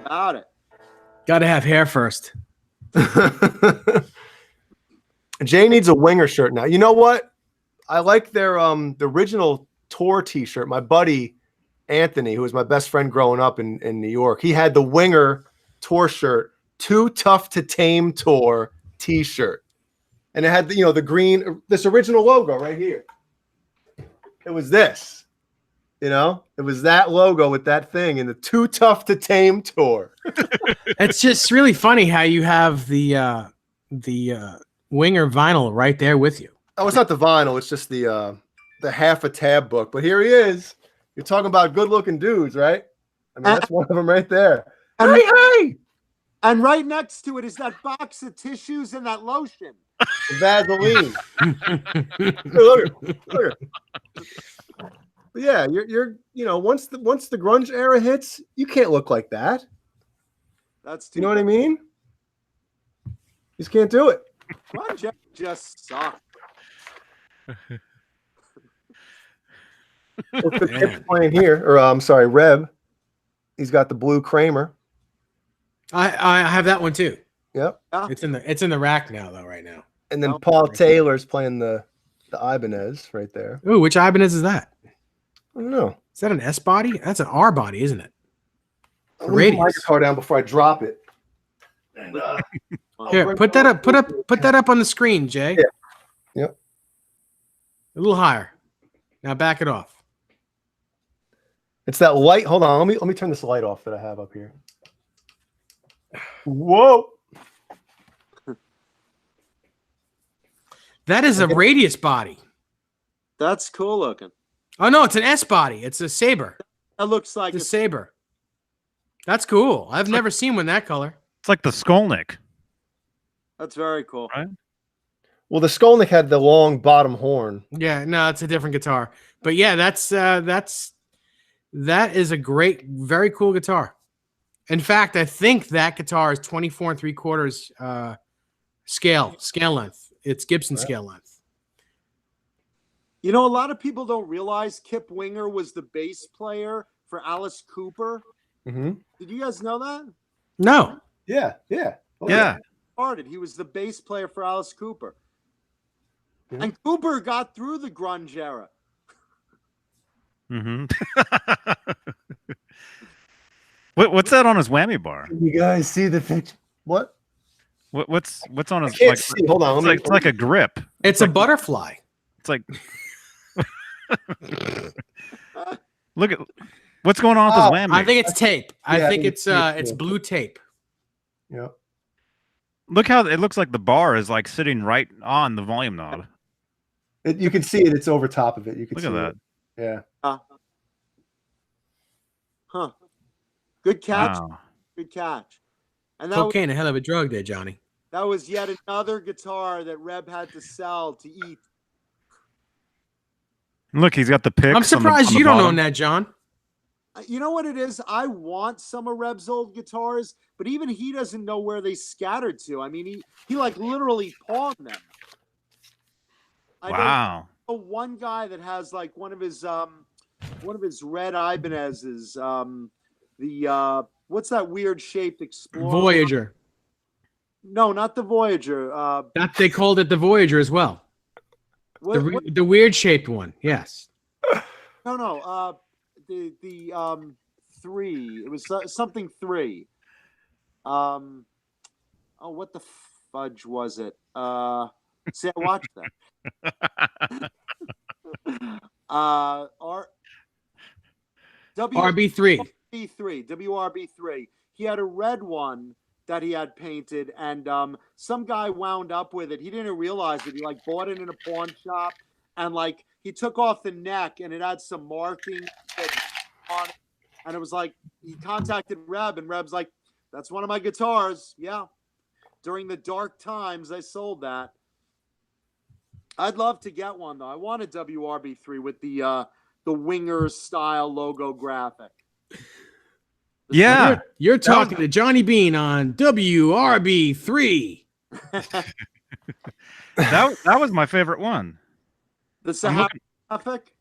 about it. Got to have hair first. Jay needs a Winger shirt now. You know what? I like their the original tour T-shirt. My buddy Anthony, who was my best friend growing up in New York, he had the Winger tour shirt, Too Tough to Tame tour T-shirt, and it had the green, this original logo right here. It was this. It was that logo with that thing in the Too Tough to Tame tour. It's just really funny how you have the Winger vinyl right there with you. Oh, it's not the vinyl. It's just the half a tab book. But here he is. You're talking about good-looking dudes, right? I mean, that's one of them right there. Hey! And right next to it is that box of tissues and that lotion. Vaseline. Look at. But yeah, you're once the grunge era hits, you can't look like that. That's you know what I mean? You just can't do it. Grunge just sucked. Kip's playing here, or I'm sorry, Reb. He's got the blue Kramer. I have that one too. Yep. It's in the rack now though, right now. And then Paul Taylor's playing the Ibanez right there. Ooh, which Ibanez is that? I don't know. Is that an S body? That's an R body, isn't it? Let me put my guitar down before I drop it. And, here, put that up on the screen, Jay. Yeah. Yep. A little higher. Now back it off. It's that light. Hold on. Let me turn this light off that I have up here. Whoa. That is a radius body. That's cool looking. Oh no, it's an S body. It's a Saber. That looks like a Saber. That's cool. I've never seen one that color. It's like the Skolnick. That's very cool. Right? Well, the Skolnick had the long bottom horn. Yeah, no, it's a different guitar. But yeah, that is a great, very cool guitar. In fact, I think that guitar is 24 3/4 scale length. It's Gibson scale length. A lot of people don't realize Kip Winger was the bass player for Alice Cooper. Mm-hmm. Did you guys know that? No. Yeah. Yeah. Oh, yeah. He was the bass player for Alice Cooper. Mm-hmm. And Cooper got through the grunge era. Mm-hmm. What's that on his whammy bar? You guys see the picture? What? What's on his? I can't see. Hold on. It's like a grip. It's a butterfly. It's like. Look at what's going on with his whammy. I think it's tape. I think it's blue tape. Yeah. Look how it looks like the bar is like sitting right on the volume knob. You can see it. It's over top of it. You can look see at that. Yeah. Huh. Good catch. Wow. Good catch. And that cocaine, a hell of a drug there, Johnny. That was yet another guitar that Reb had to sell to eat. Look, he's got the picks. I'm surprised you don't own that, John. You know what it is? I want some of Reb's old guitars, but even he doesn't know where they scattered to. I mean, he like literally pawned them. Wow. I know one guy that has like one of his red Ibanez's, the what's that weird shaped Explorer? Voyager. No, not the Voyager. That they called it the Voyager as well. The weird shaped one. Yes. No. The 3. It was something 3. Oh, what the fudge was it? See, I watched that. RB3. WRB3. He had a red one that he had painted, and some guy wound up with it. He didn't realize it. He like bought it in a pawn shop, and like he took off the neck, and it had some marking on it. And it was like he contacted Reb, and Reb's like, "That's one of my guitars." Yeah, during the dark times, I sold that. I'd love to get one though. I want a WRB3 with the Wingers style logo graphic. Yeah, you're talking to Johnny Beane on WRB3. that was my favorite one. The Sahara graphic.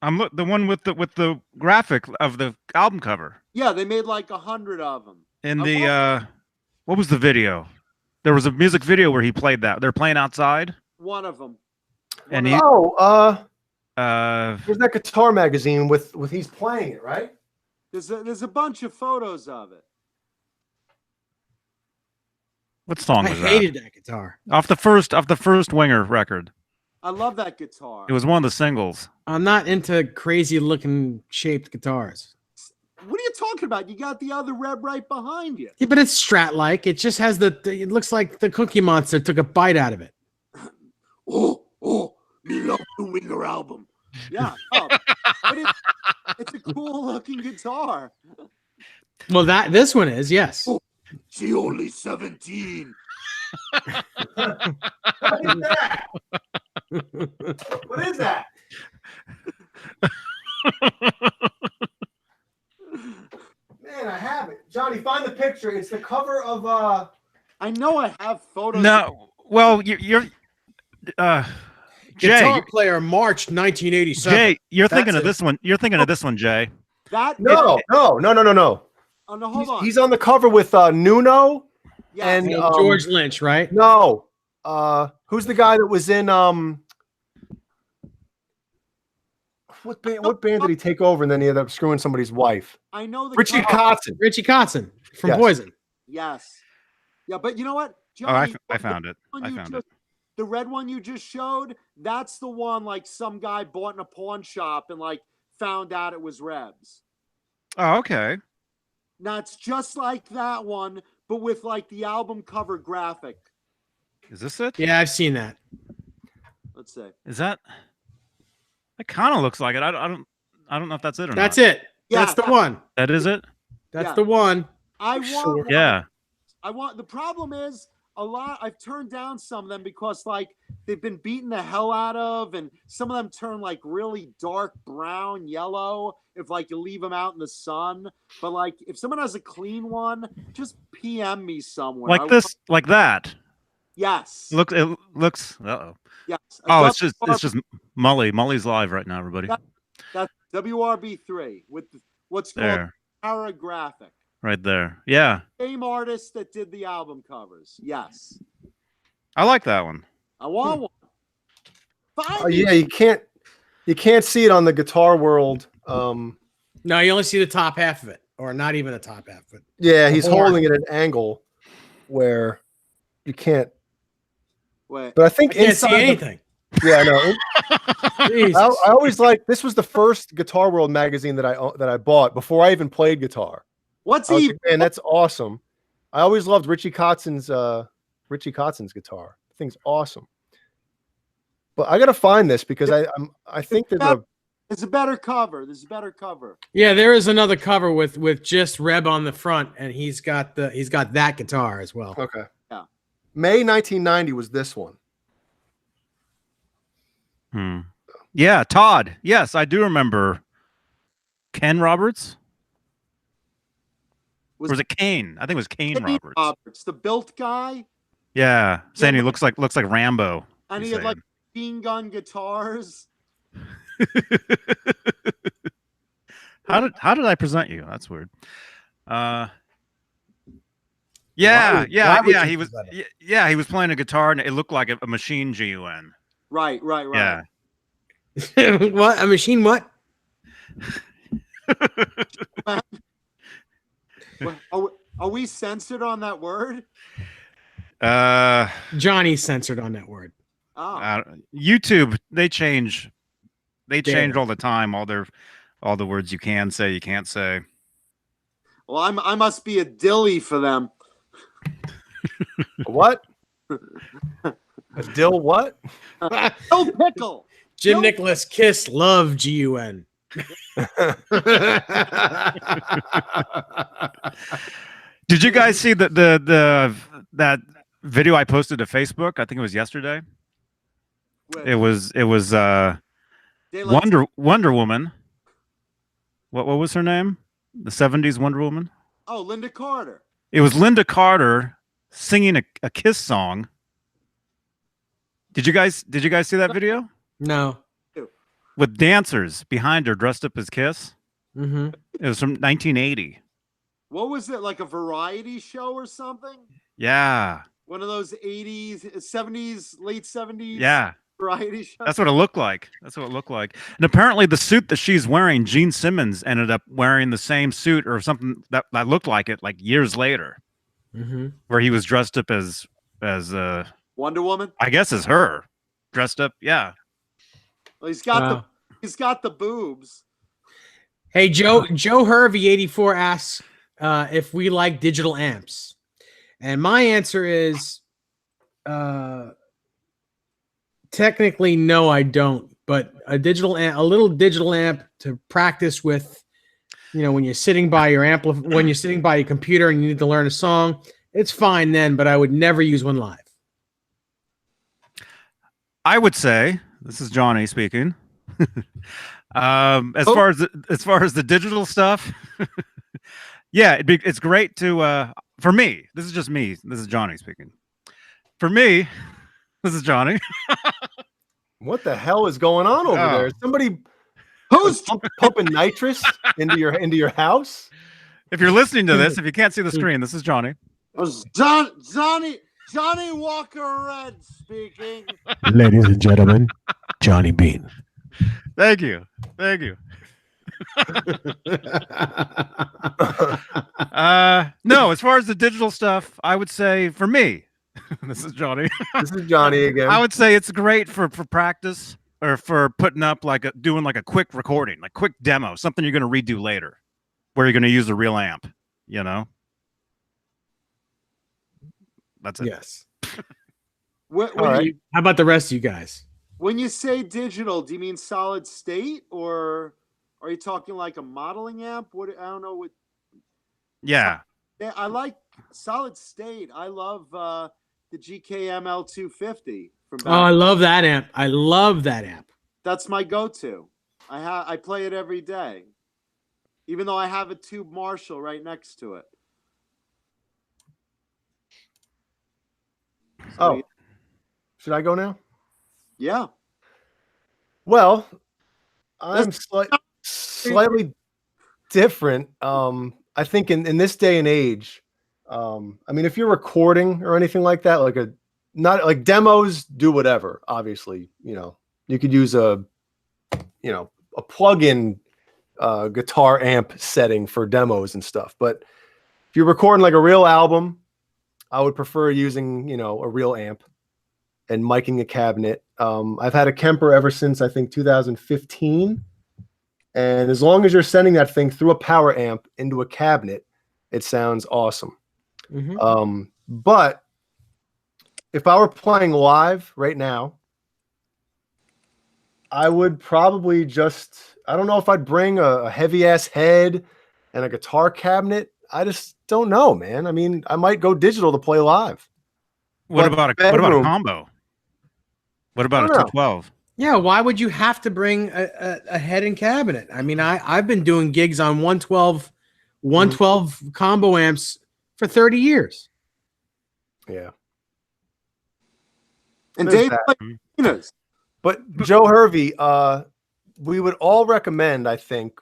The one with the graphic of the album cover. Yeah, they made like 100 of them. In the what was the video? There was a music video where he played that. They're playing outside. One of them. And there's that guitar magazine with he's playing it, right? There's a bunch of photos of it. What song was that? I hated that guitar. Off the first Winger record. I love that guitar. It was one of the singles. I'm not into crazy looking shaped guitars. What are you talking about? You got the other Reb right behind you. Yeah, but it's Strat-like. It just has it looks like the Cookie Monster took a bite out of it. Me love the Winger album. Yeah. Oh, but it's a cool looking guitar. Well, this one is, yes. She only 17. What is that? What is that? Man, I have it. Johnny, find the picture. It's the cover of I know I have photos. No, well, you're Guitar Jay, Player, March 1987. Jay, you're thinking of this one. You're thinking of this one, Jay. That No. Oh no, hold on. He's on the cover with Nuno Yeah, and George Lynch, right? No. Who's the guy that was in what band did he take over and then he ended up screwing somebody's wife? I know the Richie cover. Kotzen. Richie Kotzen from Yes. Poison. Yes. Yeah, but you know what? Oh, I Johnny, found it. I found it. The red one you just showed, that's the one like some guy bought in a pawn shop and like found out it was Reb's. Oh, okay. Now it's just like that one, but with like the album cover graphic. Is this it? Yeah, I've seen that. Let's see. Is that? It kind of looks like it. I don't know if that's it or That's not. it. That's the one. That is it. That's Yeah. the one. I want one. Yeah. The problem is I've turned down some of them because like they've been beaten the hell out of, and some of them turn like really dark brown, yellow if like you leave them out in the sun. But like if someone has a clean one, just PM me somewhere. Like this, like that. Yes. It looks. Uh-oh. Yes. Oh, it's just Mully. Mully's live right now, everybody. That's WRB3 with what's called There, paragraphic. right there. Yeah, Same artist that did the album covers. Yes. I like that one. I want one. Oh yeah, you can't see it on the Guitar World. No, you only see the top half of it, or not even the top half of it. Yeah, he's holding it at an angle where you can't. Wait. But I think I can't inside see anything. Yeah, I know. Jesus. I always like this was the first Guitar World magazine that I bought before I even played guitar. What's I was he? like, man, that's awesome. I always loved Richie Kotzen's guitar. The thing's awesome. But I gotta find this because I think that There's a better cover. There's a better cover. Yeah, there is another cover with just Reb on the front, and he's got that guitar as well. okay. Yeah. May 1990 was this one. Yeah, Todd. Yes, I do remember. Ken Roberts. Or was it Kane? I think it was Kane Roberts. The built guy, Yeah, saying he looks like Rambo. and he's he had like saying. machine gun guitars. How did I present you? That's weird. Yeah, why would you he use was. that amp? Yeah, he was playing a guitar, and it looked like a machine GUN. Right. Yeah. What? A machine? What? Are we censored on that word? Johnny's censored on that word. Oh, YouTube, they change Daily. all the time. All the words you can say, you can't say. well, I must be a dilly for them. What? A dill what? Oh, pickle. Jim Nope. Nicholas Kiss love GUN. Did you guys see that video I posted to Facebook? I think it was yesterday. It was Daylight- Wonder Woman. What was her name? The 70s Wonder Woman? Oh, Linda Carter. It was Linda Carter singing a Kiss song. Did you guys see that video? No. With dancers behind her dressed up as Kiss? Mm-hmm. It was from 1980. What was it, like a variety show or something? Yeah. One of those 80s, 70s, late 70s Yeah. variety shows? That's what it looked like. And apparently the suit that she's wearing, Gene Simmons ended up wearing the same suit or something that looked like it like years later, Mm-hmm. where he was dressed up as Wonder Woman? I guess as her. Dressed up, yeah. Well, he's got Wow. the boobs. Hey, Joe Hervey 84 asks if we like digital amps, and my answer is technically no, I don't. But a little digital amp to practice with, when you're sitting by your when you're sitting by your computer and you need to learn a song, it's fine then. But I would never use one live. I would say, this is Johnny speaking. As far as the digital stuff, yeah, it's great to for me. This is just me. This is Johnny speaking. For me, this is Johnny. What the hell is going on over Oh. there? Somebody Who's pumping nitrous into your house? If you're listening to this, if you can't see the screen, this is Johnny. Johnny Walker Red speaking? Ladies and gentlemen, Johnny Beane. Thank you. No, as far as the digital stuff, I would say for me, this is Johnny. This is Johnny again. I would say it's great for practice or for putting up doing a quick recording, like quick demo, something you're going to redo later, where you're going to use a real amp. That's it. Yes. When All right. How about the rest of you guys? when you say digital, do you mean solid state, or are you talking like a modeling amp? I don't know what. Yeah. Yeah, I like solid state. I love the GKM L250 from back. Oh, I love that amp. I love that amp. That's my go-to. I play it every day, even though I have a tube Marshall right next to it. Oh, should I go now? Yeah. Well, I'm slightly different. I think in this day and age, I mean, if you're recording or anything like that, not like demos, do whatever. Obviously, you could use a plug-in guitar amp setting for demos and stuff. But if you're recording like a real album, I would prefer using, a real amp and miking a cabinet. I've had a Kemper ever since, I think, 2015. And as long as you're sending that thing through a power amp into a cabinet, it sounds awesome. Mm-hmm. But if I were playing live right now, I would probably I don't know if I'd bring a heavy ass head and a guitar cabinet. I just don't know, man. I mean, I might go digital to play live. What about a combo? What about a I don't know. 212? Yeah, why would you have to bring a head and cabinet? I mean, I've been doing gigs on 112 combo amps for 30 years. Yeah. And There's Dave that. played Ibanez. But Joe Hervey, we would all recommend, I think,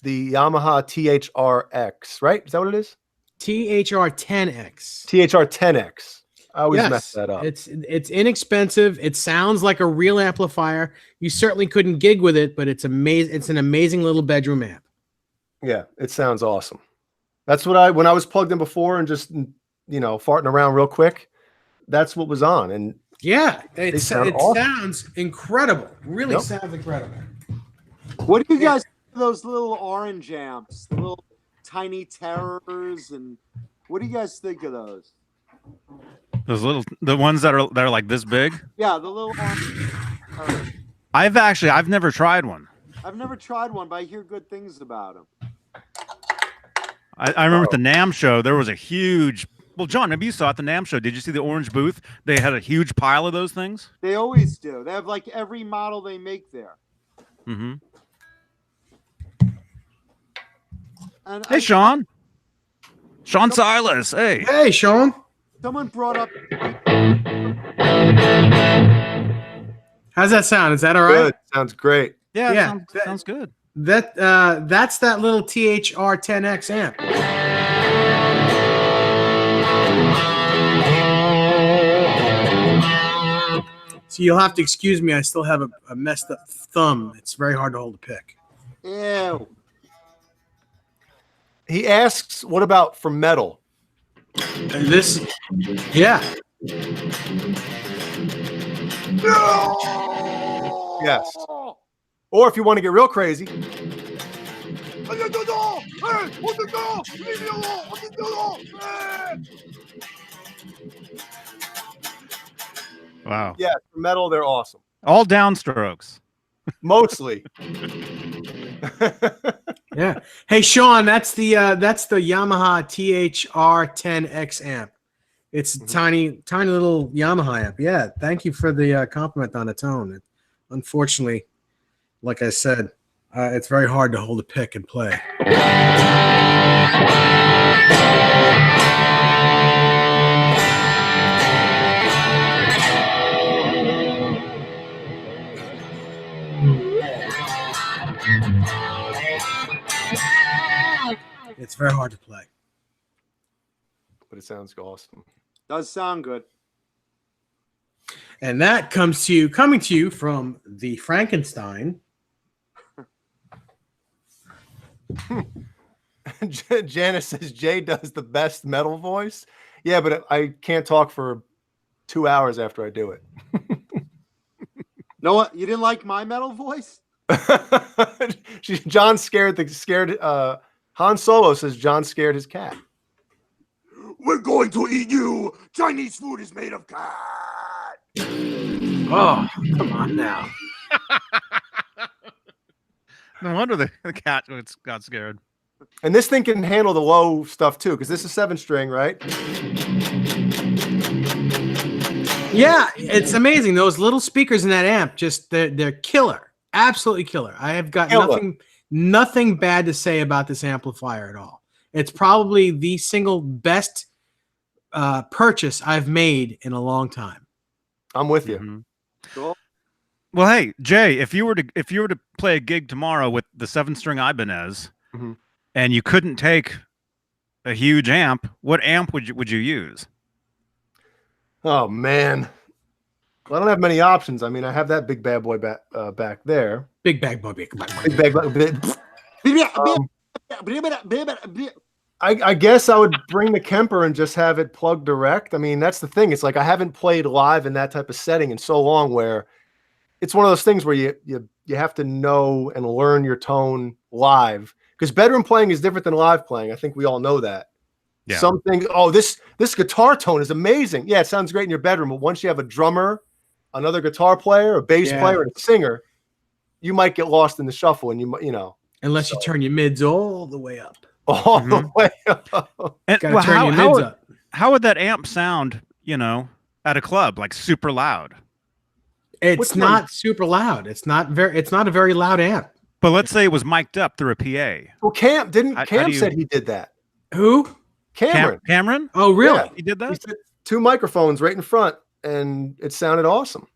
the Yamaha THRX, right? Is that what it is? THR10X. THR10X. I always mess that up. It's inexpensive. It sounds like a real amplifier. You certainly couldn't gig with it, but it's amazing. It's an amazing little bedroom amp. Yeah, it sounds awesome. That's what when I was plugged in before and just, you know, farting around real quick, that's what was on. And yeah, it awesome. sounds incredible. Really sounds incredible. What do you guys think of those little orange amps, the little tiny terrors, and what do you guys think of those? The ones that are like this big? Yeah, the little orange. I've never tried one. I've never tried one, but I hear good things about them. I remember at the NAMM show, there was a huge... Well, John, maybe you saw at the NAMM show. Did you see the orange booth? They had a huge pile of those things. They always do. They have like every model they make there. Mm-hmm. And hey, Sean. Sean Silas. Hey. Hey, Sean. Someone brought up... How's that sound? Is that all right? Good. Sounds great. Yeah, sounds good. That's that little THR10X amp. So you'll have to excuse me. I still have a messed up thumb. It's very hard to hold a pick. Ew. He asks, what about for metal? This, yeah. Yes. Or if you want to get real crazy. Wow. Yeah, for metal, they're awesome. All downstrokes. Mostly. Yeah. Hey, Sean, that's the Yamaha THR10X amp. It's a tiny little Yamaha amp. Yeah. Thank you for the compliment on the tone. Unfortunately, like I said, it's very hard to hold a pick and play. It's very hard to play. But it sounds awesome. Does sound good. And that coming to you from the Frankenstein. Janice says Jay does the best metal voice. Yeah, but I can't talk for 2 hours after I do it. Know what? You didn't like my metal voice? John scared Han Solo says John scared his cat. We're going to eat you. Chinese food is made of cat. Oh, come on now. No wonder the cat got scared. And this thing can handle the low stuff too, because this is 7-string, right? Yeah, it's amazing. Those little speakers in that amp, just they're killer. Absolutely killer. I have got nothing bad to say about this amplifier at all. It's probably the single best purchase I've made in a long time. I'm with you. Mm-hmm. Cool. Well, hey, Jay, if you were to play a gig tomorrow with the 7-string Ibanez, mm-hmm. and you couldn't take a huge amp, what amp would you use? Oh man, well, I don't have many options. I mean, I have that big bad boy back there. Big bag boy, big I guess I would bring the Kemper and just have it plugged direct. I mean, that's the thing. It's like I haven't played live in that type of setting in so long, where it's one of those things where you have to know and learn your tone live, because bedroom playing is different than live playing. I think we all know that. Yeah. Something, this guitar tone is amazing. Yeah, it sounds great in your bedroom, but once you have a drummer, another guitar player, a bass player, and a singer, you might get lost in the shuffle, and you know. Unless you turn your mids all the way up. All the way up. And how would that amp sound, at a club, like super loud? It's not super loud. It's not a very loud amp. But let's say it was mic'd up through a PA. Well, Cam said he did that. Who? Cameron. Oh, really? Yeah, he did that? He said 2 microphones right in front, and it sounded awesome.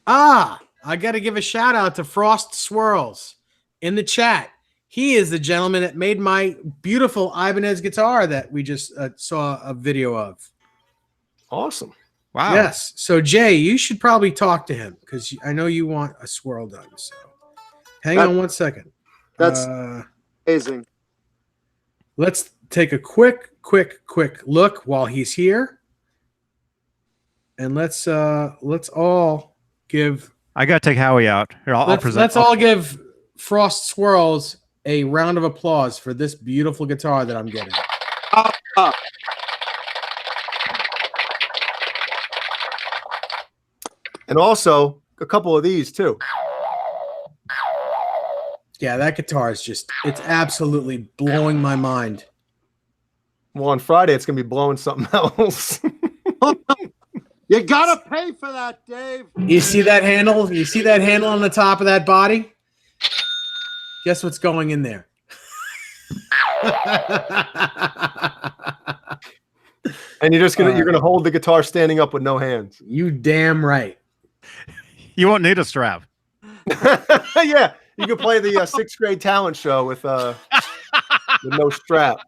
I got to give a shout out to Frost Swirls in the chat. He is the gentleman that made my beautiful Ibanez guitar that we just saw a video of. Awesome. Wow. Yes. So Jay, you should probably talk to him because I know you want a swirl done. So hang on 1 second. That's amazing. Let's take a quick look while he's here. And let's all give. I gotta take Howie out. Here, I'll present. Let's all give Frost Swirls a round of applause for this beautiful guitar that I'm getting. And also a couple of these too. Yeah, that guitar is just—it's absolutely blowing my mind. Well, on Friday it's gonna be blowing something else. You gotta pay for that, Dave. You see that handle? You see that handle on the top of that body? Guess what's going in there? And you're gonna hold the guitar standing up with no hands. You damn right. You won't need a strap. Yeah, you can play the 6th grade talent show with no strap.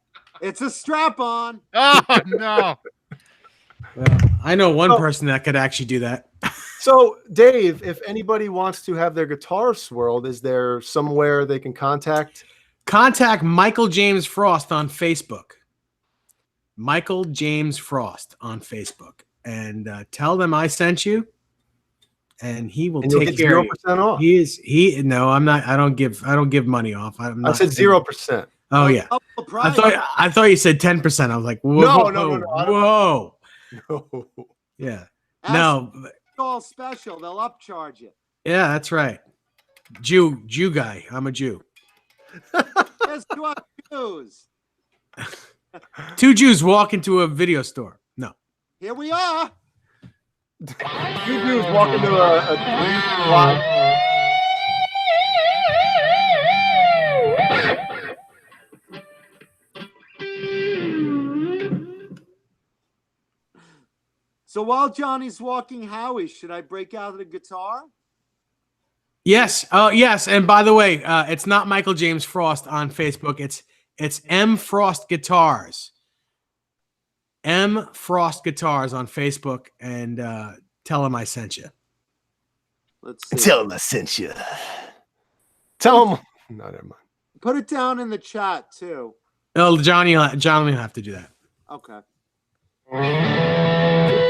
It's a strap on. Oh no. Well, I know one person that could actually do that. So, Dave, if anybody wants to have their guitar swirled, is there somewhere they can contact? Contact Michael James Frost on Facebook. Michael James Frost on Facebook, and tell them I sent you, and he will take care of you. 0% off. No, I'm not. I don't give money off. I'm not. I said 0%. Oh yeah. I thought you said 10%. I was like, whoa, whoa. No. Yeah. Ask No. all special. They'll upcharge you. Yeah, that's right. Jew guy. I'm a Jew. There's 2 Jews. 2 Jews walk into a video store. No. Here we are. 2 Jews walk into a lot. So while Johnny's walking Howie, should I break out the guitar? Yes. Oh, yes. And by the way, it's not Michael James Frost on Facebook. It's M Frost Guitars. M Frost Guitars on Facebook, and tell him I sent you. Let's see. Tell him I sent you. Tell him. No, never mind. Put it down in the chat too. Oh, Johnny will have to do that. Okay.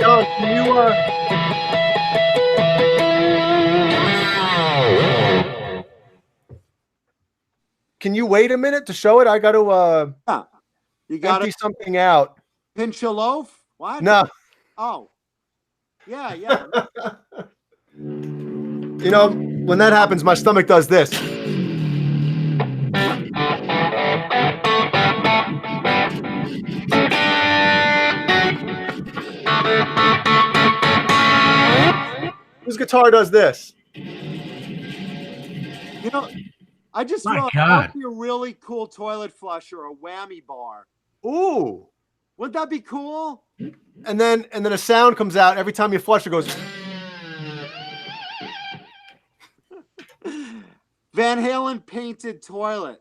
John, can you wait a minute to show it? I got to You got empty to something out. pinch a loaf? What? No. Oh. Yeah. You know, when that happens, my stomach does this. Whose guitar does this? You know, I just My thought God. that would be a really cool toilet flusher, a whammy bar. Ooh. Wouldn't that be cool? And then a sound comes out every time you flush. It goes. Van Halen painted toilet.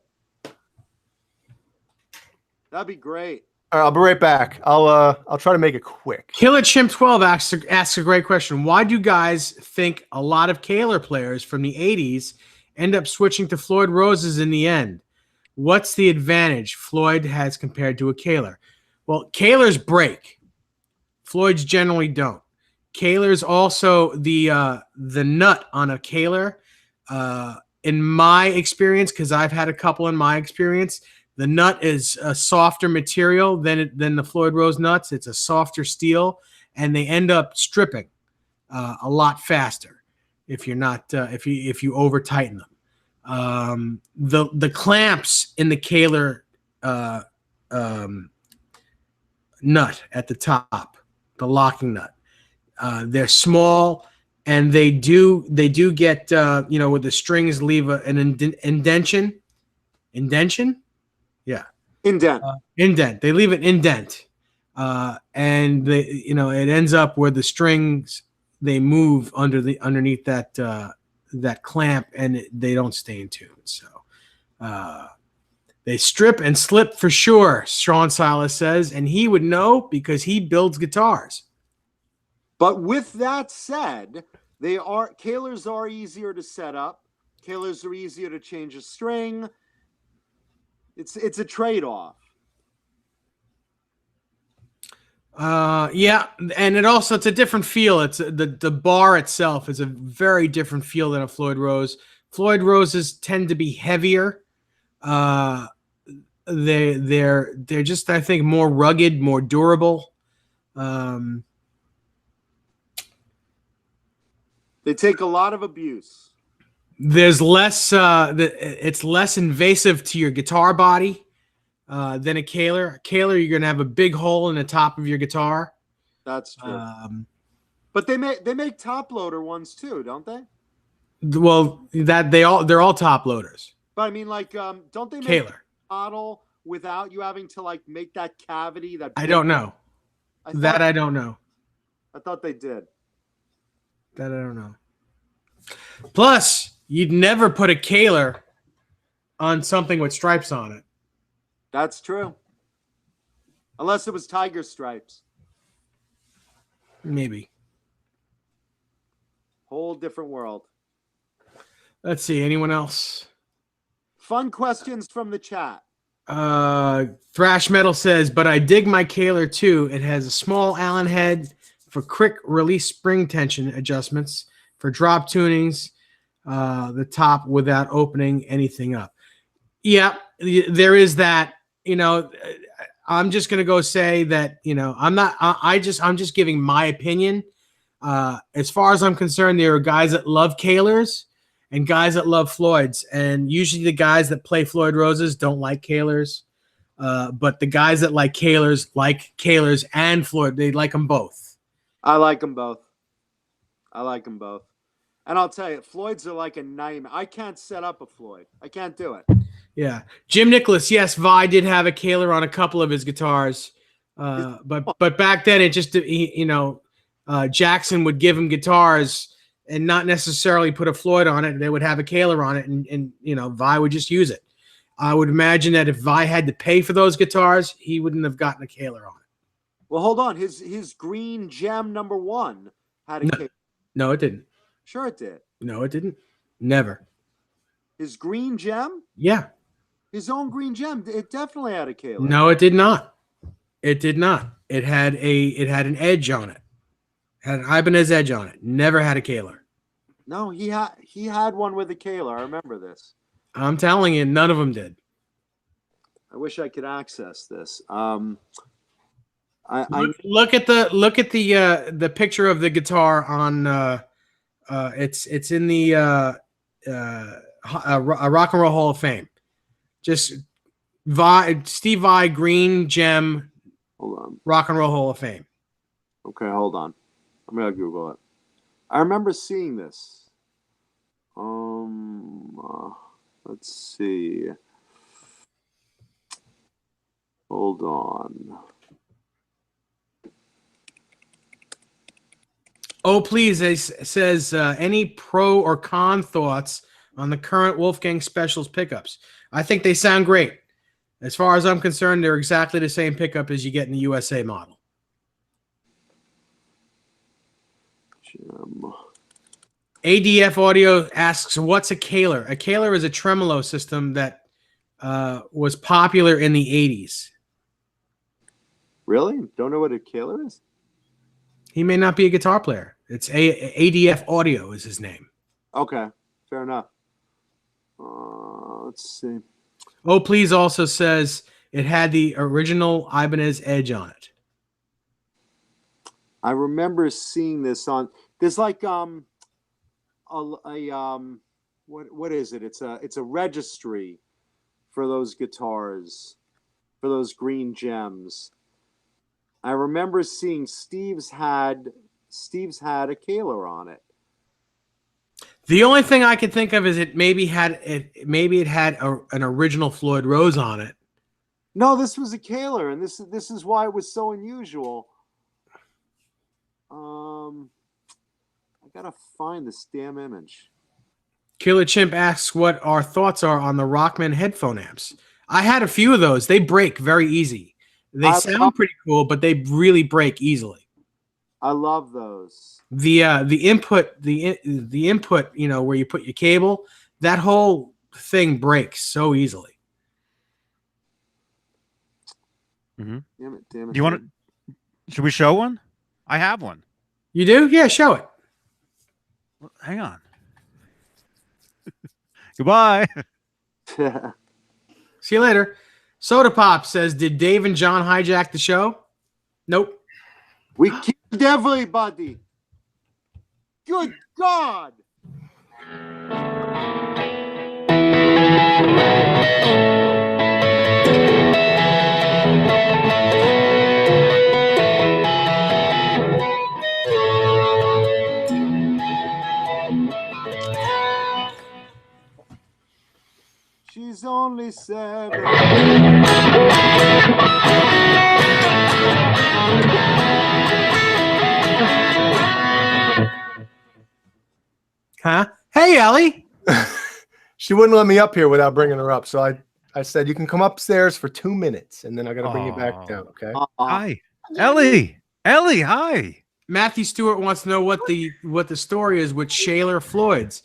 That'd be great. All right, I'll be right back. I'll try to make it quick. Killer Chimp 12 asks a great question. Why do you guys think a lot of Kahler players from the 80s end up switching to Floyd Roses in the end? What's the advantage Floyd has compared to a Kahler? Well, Kahlers break. Floyd's generally don't. Kahler's also the nut on a Kahler. In my experience, because I've had a couple in my experience, the nut is a softer material than the Floyd Rose nuts. It's a softer steel, and they end up stripping a lot faster if you're not if you over tighten them. The clamps in the Kahler nut at the top, the locking nut, they're small, and they do get where the strings leave an indentation. Yeah. Indent. Indent. They leave an indent. And it ends up where the strings, they move underneath that clamp, and they don't stay in tune. So They strip and slip for sure, Sean Silas says, and he would know because he builds guitars. But with that said, Kahlers are easier to set up. Kahlers are easier to change a string. It's a trade-off. Yeah, and it's a different feel. It's the bar itself is a very different feel than a Floyd Rose. Floyd Roses tend to be heavier. They're just, I think, more rugged, more durable. They take a lot of abuse. There's less. It's less invasive to your guitar body than a Kahler. A Kahler, you're gonna have a big hole in the top of your guitar. That's true. But they make top loader ones too, don't they? Well, they're all top loaders. But I mean, like, don't they make Kahler a model without you having to like make that cavity? I don't know. I don't know. I thought they did. That I don't know. Plus, you'd never put a Kahler on something with stripes on it. That's true. Unless it was tiger stripes. Maybe. Whole different world. Let's see. Anyone else? Fun questions from the chat. Thrash Metal says, but I dig my Kahler too. It has a small Allen head for quick release spring tension adjustments, for drop tunings, the top without opening anything up. Yeah, there is that. You know, I'm just gonna go say that. You know, I'm just giving my opinion. As far as I'm concerned, there are guys that love Kahlers and guys that love Floyds, and usually the guys that play Floyd Roses don't like Kahlers, but the guys that like Kahlers and Floyd. They like them both. I like them both. And I'll tell you, Floyds are like a nightmare. I can't set up a Floyd. I can't do it. Yeah. Jim Nicholas, yes, Vi did have a Kahler on a couple of his guitars. But back then it just, Jackson would give him guitars and not necessarily put a Floyd on it. They would have a Kahler on it and Vi would just use it. I would imagine that if Vi had to pay for those guitars, he wouldn't have gotten a Kahler on it. Well, hold on. His green Jem #1 had a Kahler. No, it didn't. Sure it did. No, it didn't. Never. His green Jem? Yeah. His own green Jem. It definitely had a Kahler. No, it did not. It did not. It had an edge on it. Had an Ibanez edge on it. Never had a Kahler. No, he had one with a Kahler. I remember this. I'm telling you, none of them did. I wish I could access this. Look at the picture of the guitar on it's in the Rock and Roll Hall of Fame. Just Steve Vai green Jem. Hold on. Rock and Roll Hall of Fame. Okay, hold on. I'm gonna Google it. I remember seeing this. Let's see. Hold on. Oh, please, it says any pro or con thoughts on the current Wolfgang Specials pickups? I think they sound great. As far as I'm concerned, they're exactly the same pickup as you get in the USA model. ADF Audio asks, what's a Kahler? A Kahler is a tremolo system that was popular in the 80s. Really? Don't know what a Kahler is? He may not be a guitar player. It's ADF Audio is his name. Okay, fair enough. Let's see. Oh, please also says it had the original Ibanez edge on it. I remember seeing this on. There's like what is it? It's a registry for those guitars, for those green Jems. I remember seeing Steve's had a Kahler on it. The only thing I could think of is it had an original Floyd Rose on it. No, this was a Kahler, and this is why it was so unusual. I gotta find this damn image. Killer Chimp asks what our thoughts are on the Rockman headphone amps. I had a few of those. They break very easy. They sound pretty cool, but they really break easily. I love those. The input, the input, you know, where you put your cable, that whole thing breaks so easily. Mm-hmm. Damn it, damn it. Do you want to? Should we show one? I have one. You do? Yeah, show it. Hang on. Goodbye. See you later. Soda Pop says, did Dave and John hijack the show? Nope. We killed everybody. Good God. She's only 7. Huh? Hey, Ellie. She wouldn't let me up here without bringing her up. So I said, you can come upstairs for 2 minutes and then I got to bring you back down. Okay. Hi, Ellie. Ellie, hi. Matthew Stewart wants to know what the story is with Shaler Floyd's.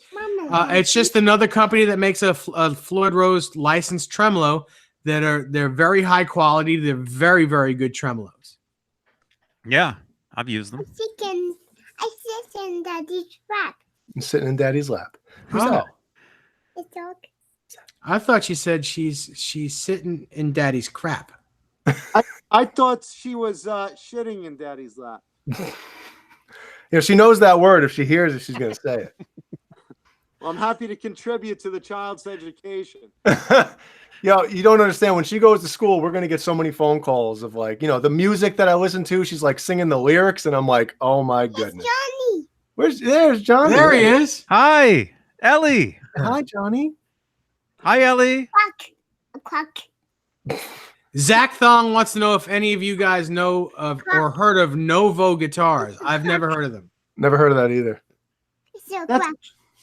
It's just another company that makes a Floyd Rose licensed tremolo they're very high quality. They're very, very good tremolos. Yeah, I've used them. I sit in Daddy's lap. I'm sitting in Daddy's lap. Who's Oh. that? It's okay. I thought she said she's sitting in Daddy's crap. I thought she was shitting in Daddy's lap. You know, she knows that word. If she hears it, she's going to say it. Well, I'm happy to contribute to the child's education. Yo, you don't understand. When she goes to school, we're going to get so many phone calls of like, you know, the music that I listen to, she's like singing the lyrics. And I'm like, oh my goodness. Johnny. There's Johnny. There he is. Hi, Ellie. Hi, Johnny. Hi, Ellie. Quack. Zach Thong wants to know if any of you guys know of or heard of Novo guitars. I've never heard of them. Never heard of that either. So That's quack.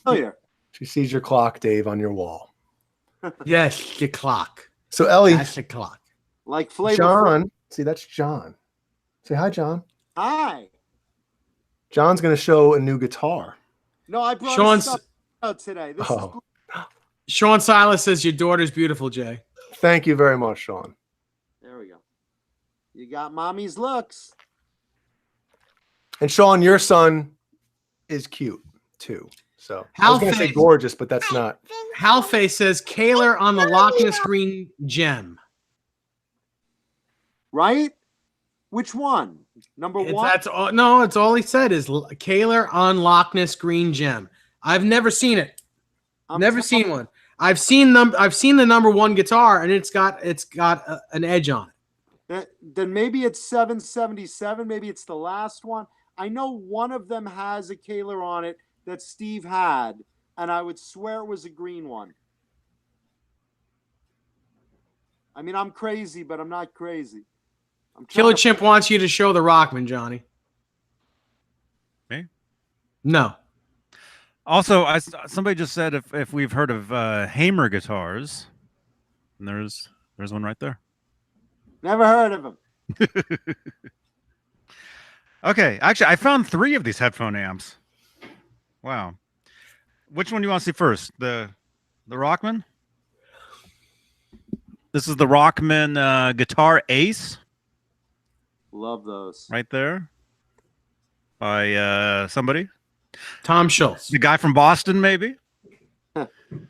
familiar. She sees your clock, Dave, on your wall. Yes, the clock. So Ellie, That's the clock. Like Flavor John. See, that's John. Say hi, John. Hi. John's going to show a new guitar. No, I brought Sean's- stuff out today. This is Oh, Sean Silas says your daughter's beautiful, Jay. thank you very much, Sean. There we go. You got mommy's looks. And Sean, your son is cute too. So I was going to say Halface. gorgeous, but that's not. Halface says Kahler on the Loch Ness Green Gem. Right? Which one? Number one? That's all. No, it's all he said is Kahler on Loch Ness Green Gem. I've never seen it. I'm Never telling- seen one. I've seen the number one guitar, and it's got an edge on it. Then maybe it's 777. Maybe it's the last one. I know one of them has a Kahler on it that Steve had, and I would swear it was a green one. I mean, I'm crazy, but I'm not crazy. I'm trying Killer to- Chimp wants you to show the Rockman, Johnny. Me? No. Also, somebody just said if we've heard of Hamer guitars, and there's one right there. Never heard of him. Okay, actually, I found 3 of these headphone amps. Wow. Which one do you want to see first? The Rockman? This is the Rockman Guitar Ace Love those. right there by somebody. Tom Schultz. The guy from Boston, maybe?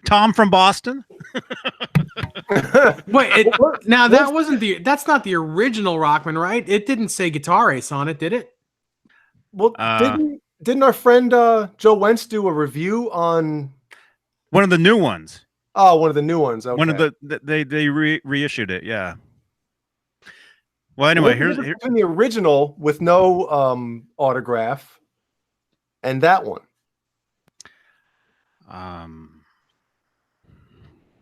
Tom from Boston? Wait, now that's not the original Rockman, right? It didn't say Guitar Ace on it, did it? Well, didn't our friend Joe Wentz do a review on One of the new ones. one of the new ones? Okay. One of they reissued it, yeah. Well, anyway, What was here's the difference between the original with no autograph and that one.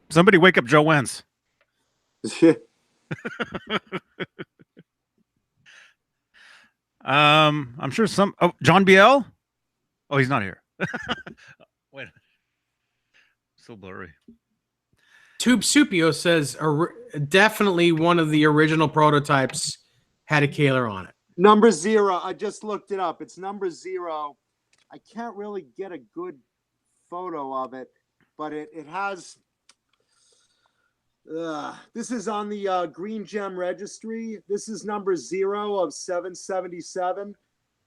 Somebody wake up Joe Wentz. I'm sure John Biel. Oh, he's not here. Wait, so blurry. Tube Supio says definitely one of the original prototypes had a Kahler on it. Number 0. I just looked it up. It's number 0. I can't really get a good photo of it, but it has. This is on the Green Gem registry. This is number 0 of 777,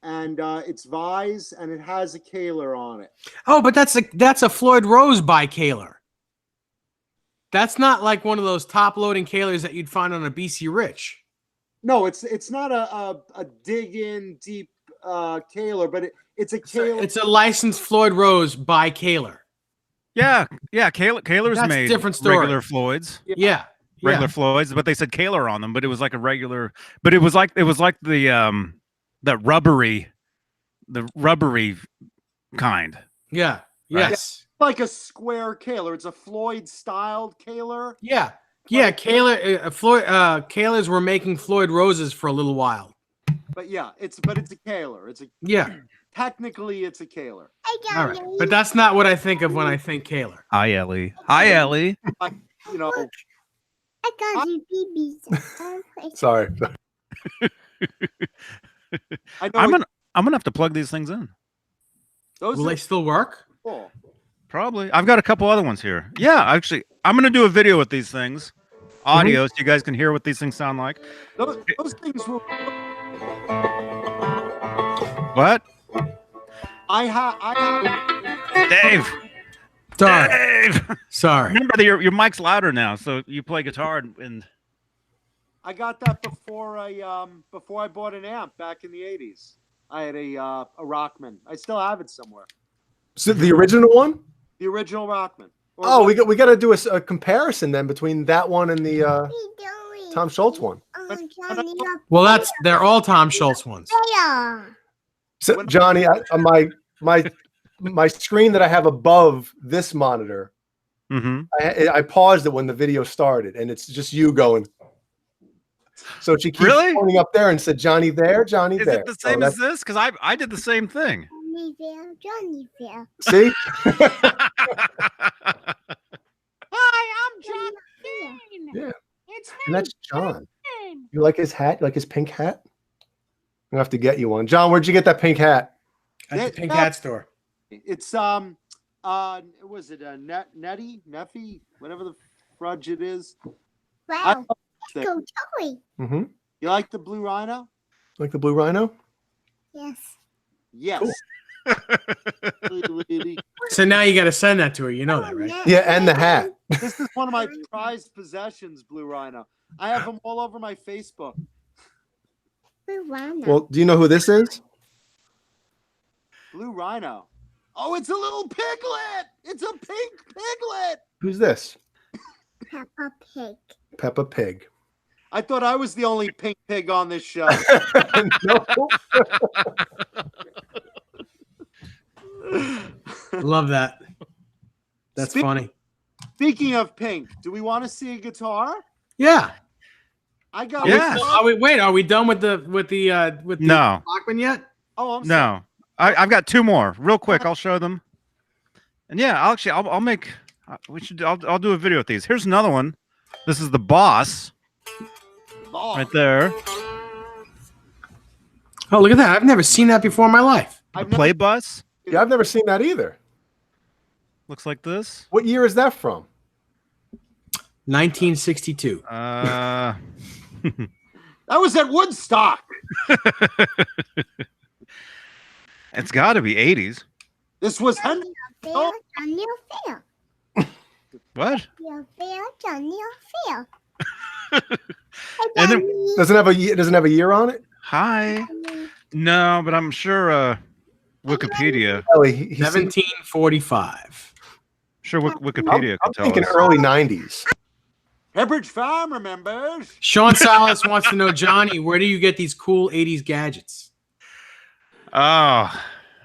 and it's Vise, and it has a Kahler on it. Oh, but that's a Floyd Rose by Kahler. That's not like one of those top-loading Kahlers that you'd find on a BC Rich. No, it's not a dig in deep Kahler, but it's a Kahler. It's a licensed Floyd Rose by Kahler. Yeah. Kahler's That's a made different story. regular Floyds. Yeah. Regular Floyds, but they said Kahler on them, but it was like a regular, but it was like the rubbery kind. Yeah. Right. Yes. Like a square Kahler. It's a Floyd styled Kahler. Yeah. Yeah. Kahlers were making Floyd Roses for a little while. But yeah, it's a Kahler. Yeah. Technically it's a Kahler. All right. But that's not what I think of when I think Kahler. Hi, Ellie. Hi, Ellie. You know, I got you, BB. Sorry. I know I'm gonna have to plug these things in. those Will are they still work? cool. Probably. I've got a couple other ones here. Yeah, actually, I'm gonna do a video with these things, audio, so you guys can hear what these things sound like. Those things were. What? I have. Dave. Sorry. Dave. Sorry. Remember that your mic's louder now, so you play guitar and I got that before I bought an amp back in the 80s. I had a Rockman. I still have it somewhere. So the original one? The original Rockman. Or Oh, we got to do a comparison then between that one and the Tom Schultz one. Well, they're all Tom Schultz ones. So, Johnny, my screen that I have above this monitor, I paused it when the video started, and it's just you going. So she keeps pointing up there and said, "Johnny there, Johnny Is there." it the same as this? Because I did the same thing. Johnny Bean. See? Hi, I'm John Beane. Yeah. It's And that's John. You like his hat? You like his pink hat? I'm gonna have to get you one. John, where'd you get that pink hat? At the Pink Hat store. It's was it a Neffy, whatever the fudge it is. Wow. Let's go, Joey. Mm-hmm. You like the Blue Rhino? Like the Blue Rhino? Yes. Yes. Cool. So now you got to send that to her. You know that, right? Yeah, and the hat. This is one of my prized possessions, Blue Rhino. I have them all over my Facebook. Blue Rhino. Well, do you know who this is? Blue Rhino. Oh, it's a little piglet. It's a pink piglet. Who's this? Peppa Pig. Peppa Pig. I thought I was the only pink pig on this show. No. Love that. That's funny. Speaking of pink, do we want to see a guitar? Yeah. I got. Yeah. Are we done with the No. Bachman yet? Oh, I'm sorry. No. I've got two more. Real quick, I'll show them. And yeah, I'll make. I'll do a video with these. Here's another one. This is the Boss. Oh, Right there. Oh, look at that. I've never seen that before in my life. The Play Bus. Yeah, I've never seen that either. Looks like this. What year is that from? 1962. That was at Woodstock. It's got to be 80s. This was Henry. Fair, Johnny Fair. What? Fair, Johnny Fair. And then- Doesn't have a year on it? Hi. No, but I'm sure Wikipedia. Ellie, he's 1745. Sure, Wikipedia I'm could tell thinking us. early 90s. Pepperidge Farm remembers. Sean Salas wants to know, Johnny, where do you get these cool 80s gadgets? Oh,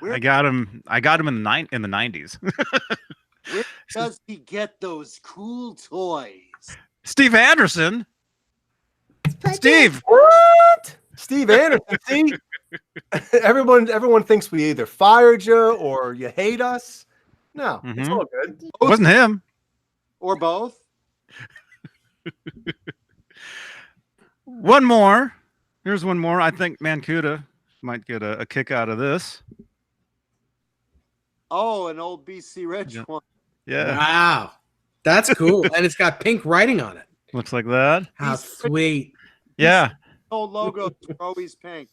Where- I got him in the 90s. Where does he get those cool toys? Steve Anderson. Steve. What? Steve Anderson. See? Everyone thinks we either fired you or you hate us. No, it's Mhm. all good. It wasn't him. Or both? One more. Here's one more. I think Mancuda might get a kick out of this. Oh, an old BC Rich Yeah. one. Yeah. Wow. That's cool. And it's got pink writing on it. Looks like that. How sweet. Yeah. Old logos are always pink.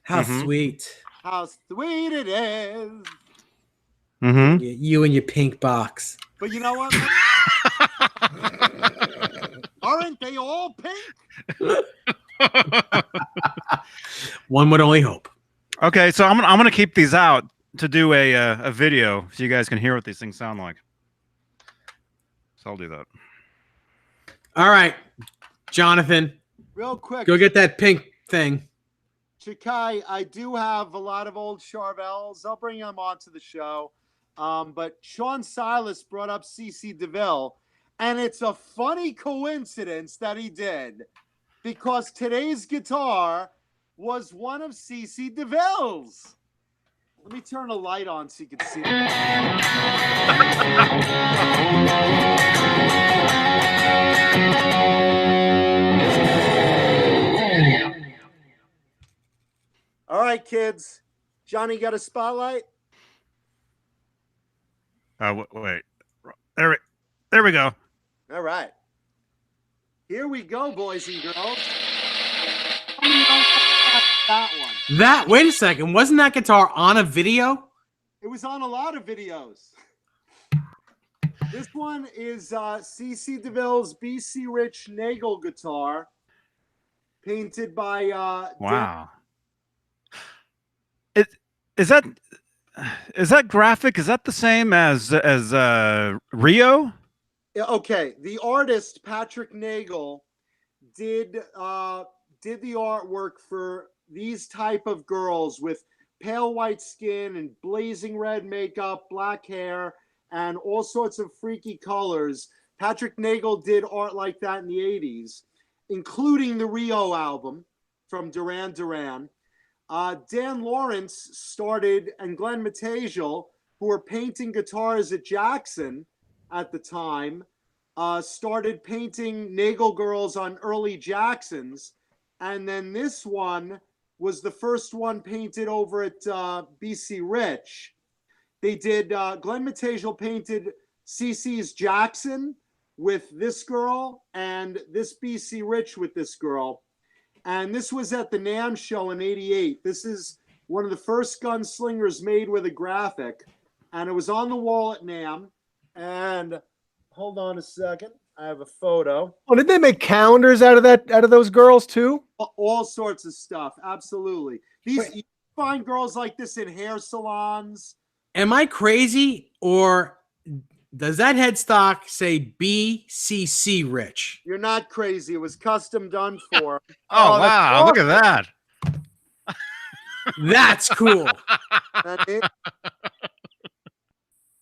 How Mhm. sweet. How sweet it is. Mm-hmm. You and your pink box. But you know what? Aren't they all pink? One would only hope. Okay, so I'm gonna keep these out to do a video so you guys can hear what these things sound like. So I'll do that. All right, Jonathan, Real quick. go get that pink thing. Chikai, I do have a lot of old Charvels. I'll bring them onto the show. But Sean Silas brought up CC Deville, and it's a funny coincidence that he did, because today's guitar was one of CC Deville's. Let me turn a light on so you can see it. All right, kids. Johnny got a spotlight? Wait. There we go. All right. Here we go, boys and girls. That one. Wait a second. Wasn't that guitar on a video? It was on a lot of videos. This one is CC Deville's BC Rich Nagel guitar, painted by Wow. Is that graphic? Is that the same as Rio? Okay, the artist Patrick Nagel did the artwork for these type of girls with pale white skin and blazing red makeup, black hair, and all sorts of freaky colors. Patrick Nagel did art like that in the 80s, including the Rio album from Duran Duran. Dan Lawrence started, and Glenn Matasiel, who were painting guitars at Jackson at the time, started painting Nagel girls on early Jacksons. And then this one was the first one painted over at BC Rich. They did, Glenn Matasiel painted CC's Jackson with this girl and this BC Rich with this girl. And this was at the NAMM show in '88. This is one of the first gunslingers made with a graphic. And it was on the wall at NAMM. And hold on a second. I have a photo. Oh, did they make calendars out of those girls too? All sorts of stuff. Absolutely. You find girls like this in hair salons. Am I crazy, or does that headstock say BCC Rich? You're not crazy. It was custom done for. Oh wow! Look at that. That's cool.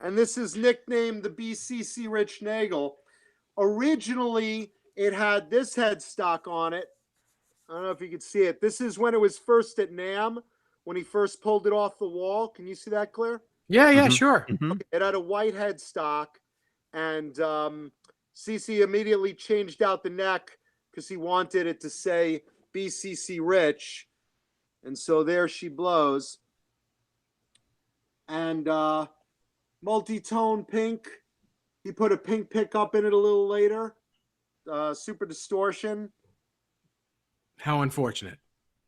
And this is nicknamed the BCC Rich Nagel. Originally, it had this headstock on it. I don't know if you can see it. This is when it was first at NAMM, when he first pulled it off the wall. Can you see that, Claire? Yeah, sure. Mhm. It had a white headstock, and CC immediately changed out the neck because he wanted it to say BCC Rich. And so there she blows. And multi-tone pink. He put a pink pickup in it a little later. Super distortion. How unfortunate.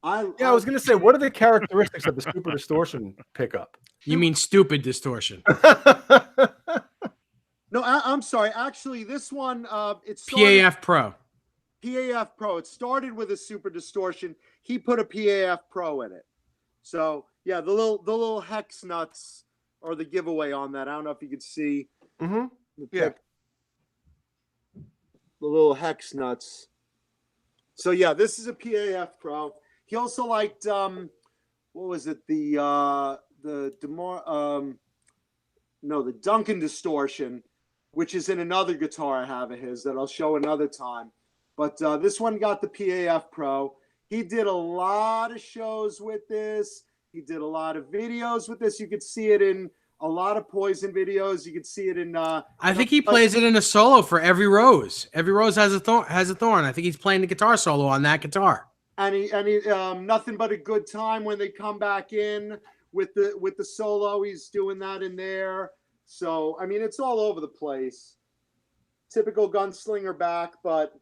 I was going to say, what are the characteristics of the super distortion pickup? You mean stupid distortion? No, I'm sorry. Actually, this one, it started PAF Pro. PAF Pro. It started with a super distortion. He put a PAF Pro in it. So yeah, the little hex nuts are the giveaway on that. I don't know if you could see. Mm-hmm. The little hex nuts. So yeah, this is a PAF Pro. He also liked what was it? The Duncan distortion, which is in another guitar I have of his that I'll show another time. But this one got the PAF Pro. He did a lot of shows with this. He did a lot of videos with this. You could see it in a lot of Poison videos. You can see it in. I think he plays it in a solo for every rose. Every rose has a thorn. I think he's playing the guitar solo on that guitar. And he Nothing But a Good Time, when they come back in with the solo, he's doing that in there. So I mean, it's all over the place. Typical gunslinger back, but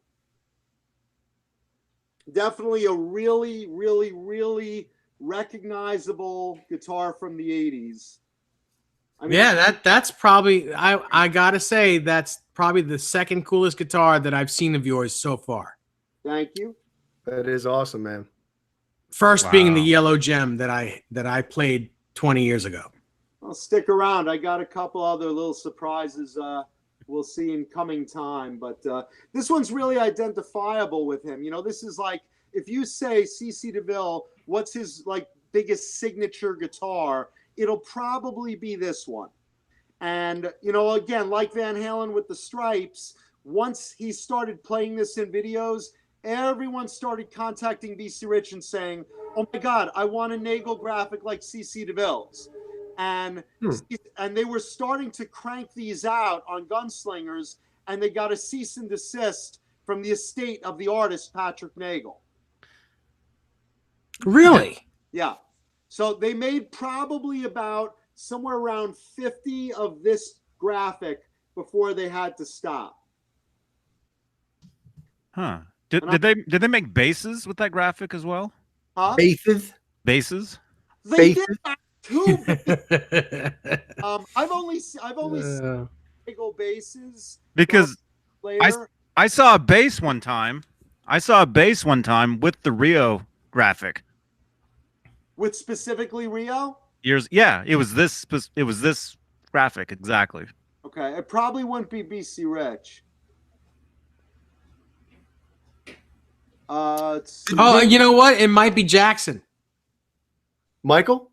definitely a really, really, really recognizable guitar from the 80s. I mean, yeah, that's probably, I gotta say, that's probably the second coolest guitar that I've seen of yours so far. Thank you. That is awesome, man. First being the yellow gem that I played 20 years ago. Well, stick around. I got a couple other little surprises we'll see in coming time, but this one's really identifiable with him. You know, this is like, if you say CC Deville, what's his like biggest signature guitar, it'll probably be this one. And, you know, again, like Van Halen with the Stripes, once he started playing this in videos, everyone started contacting BC Rich and saying, oh my God, I want a Nagel graphic like CC Deville's. And they were starting to crank these out on Gunslingers, and they got a cease and desist from the estate of the artist Patrick Nagel. Really? Yeah. So they made probably about somewhere around 50 of this graphic before they had to stop. Huh. Did they make basses with that graphic as well? Huh? Basses? Basses? They Basses? did that too. I've only seen Nagel basses Because later. I saw a bass one time. With the Rio graphic. With specifically Rio? It was this graphic exactly. Okay, it probably wouldn't be BC Rich. You know what? It might be Jackson. Michael?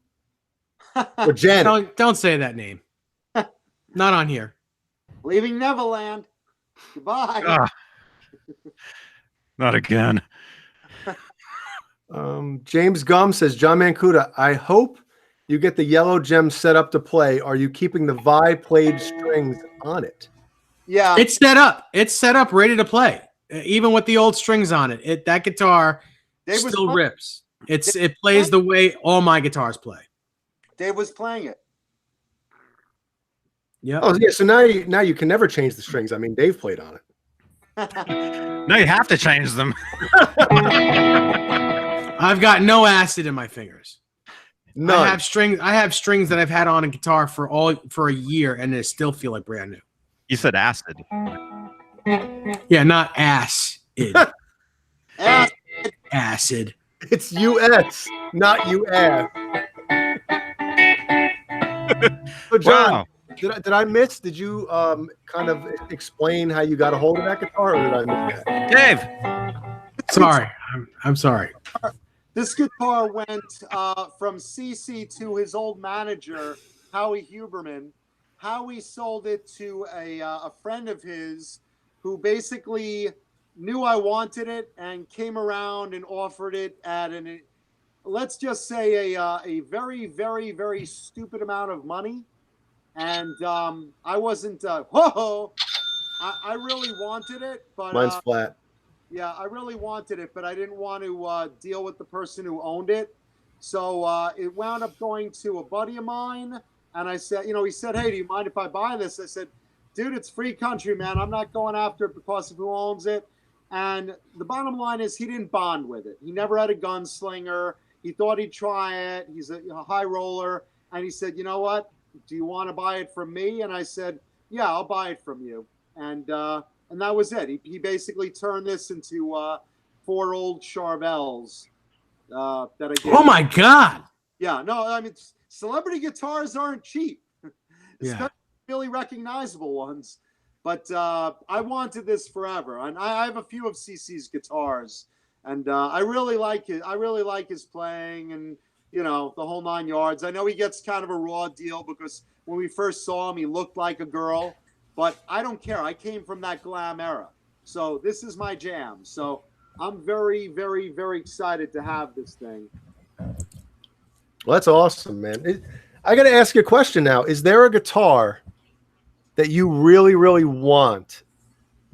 Or Janet? Don't say that name. Not on here. Leaving Neverland. Goodbye. Ah. Not again. James Gum says, John Mancuda, I hope you get the yellow gem set up to play. Are you keeping the Vi played strings on it? Yeah. It's set up. It's set up, ready to play. Even with the old strings on it. That guitar still rips. It plays the way all my guitars play. Dave was playing it. Yeah. Oh yeah. So now you can never change the strings. I mean, Dave played on it. No, you have to change them. I've got no acid in my fingers. None. I have strings that I've had on a guitar for a year, and they still feel like brand new. You said acid. Yeah, not ass. Acid. It's US, not US. So John, Wow. did I miss? Did you kind of explain how you got a hold of that guitar, or did I miss that? Dave. Sorry, I'm sorry. This guitar went from CC to his old manager, Howie Huberman. Howie sold it to a friend of his who basically knew I wanted it and came around and offered it at let's just say a very, very, very stupid amount of money. And I wasn't, I really wanted it, but Mine's flat. yeah, I really wanted it, but I didn't want to deal with the person who owned it. So it wound up going to a buddy of mine. And I said, he said, hey, do you mind if I buy this? I said, dude, it's free country, man. I'm not going after it because of who owns it. And the bottom line is he didn't bond with it. He never had a gunslinger. He thought he'd try it. He's a high roller. And he said, you know what? Do you want to buy it from me? And I said, yeah, I'll buy it from you. And that was it. He basically turned this into 4 old Charvels that I gave. Oh my God. Yeah, no, I mean, celebrity guitars aren't cheap. Especially Yeah. really recognizable ones. But I wanted this forever. And I have a few of CC's guitars. And I really like it. I really like his playing and, the whole 9 yards. I know he gets kind of a raw deal because when we first saw him, he looked like a girl. But I don't care. I came from that glam era. So this is my jam. So I'm very, very, very excited to have this thing. Well, that's awesome, man. I got to ask you a question now. Is there a guitar that you really, really want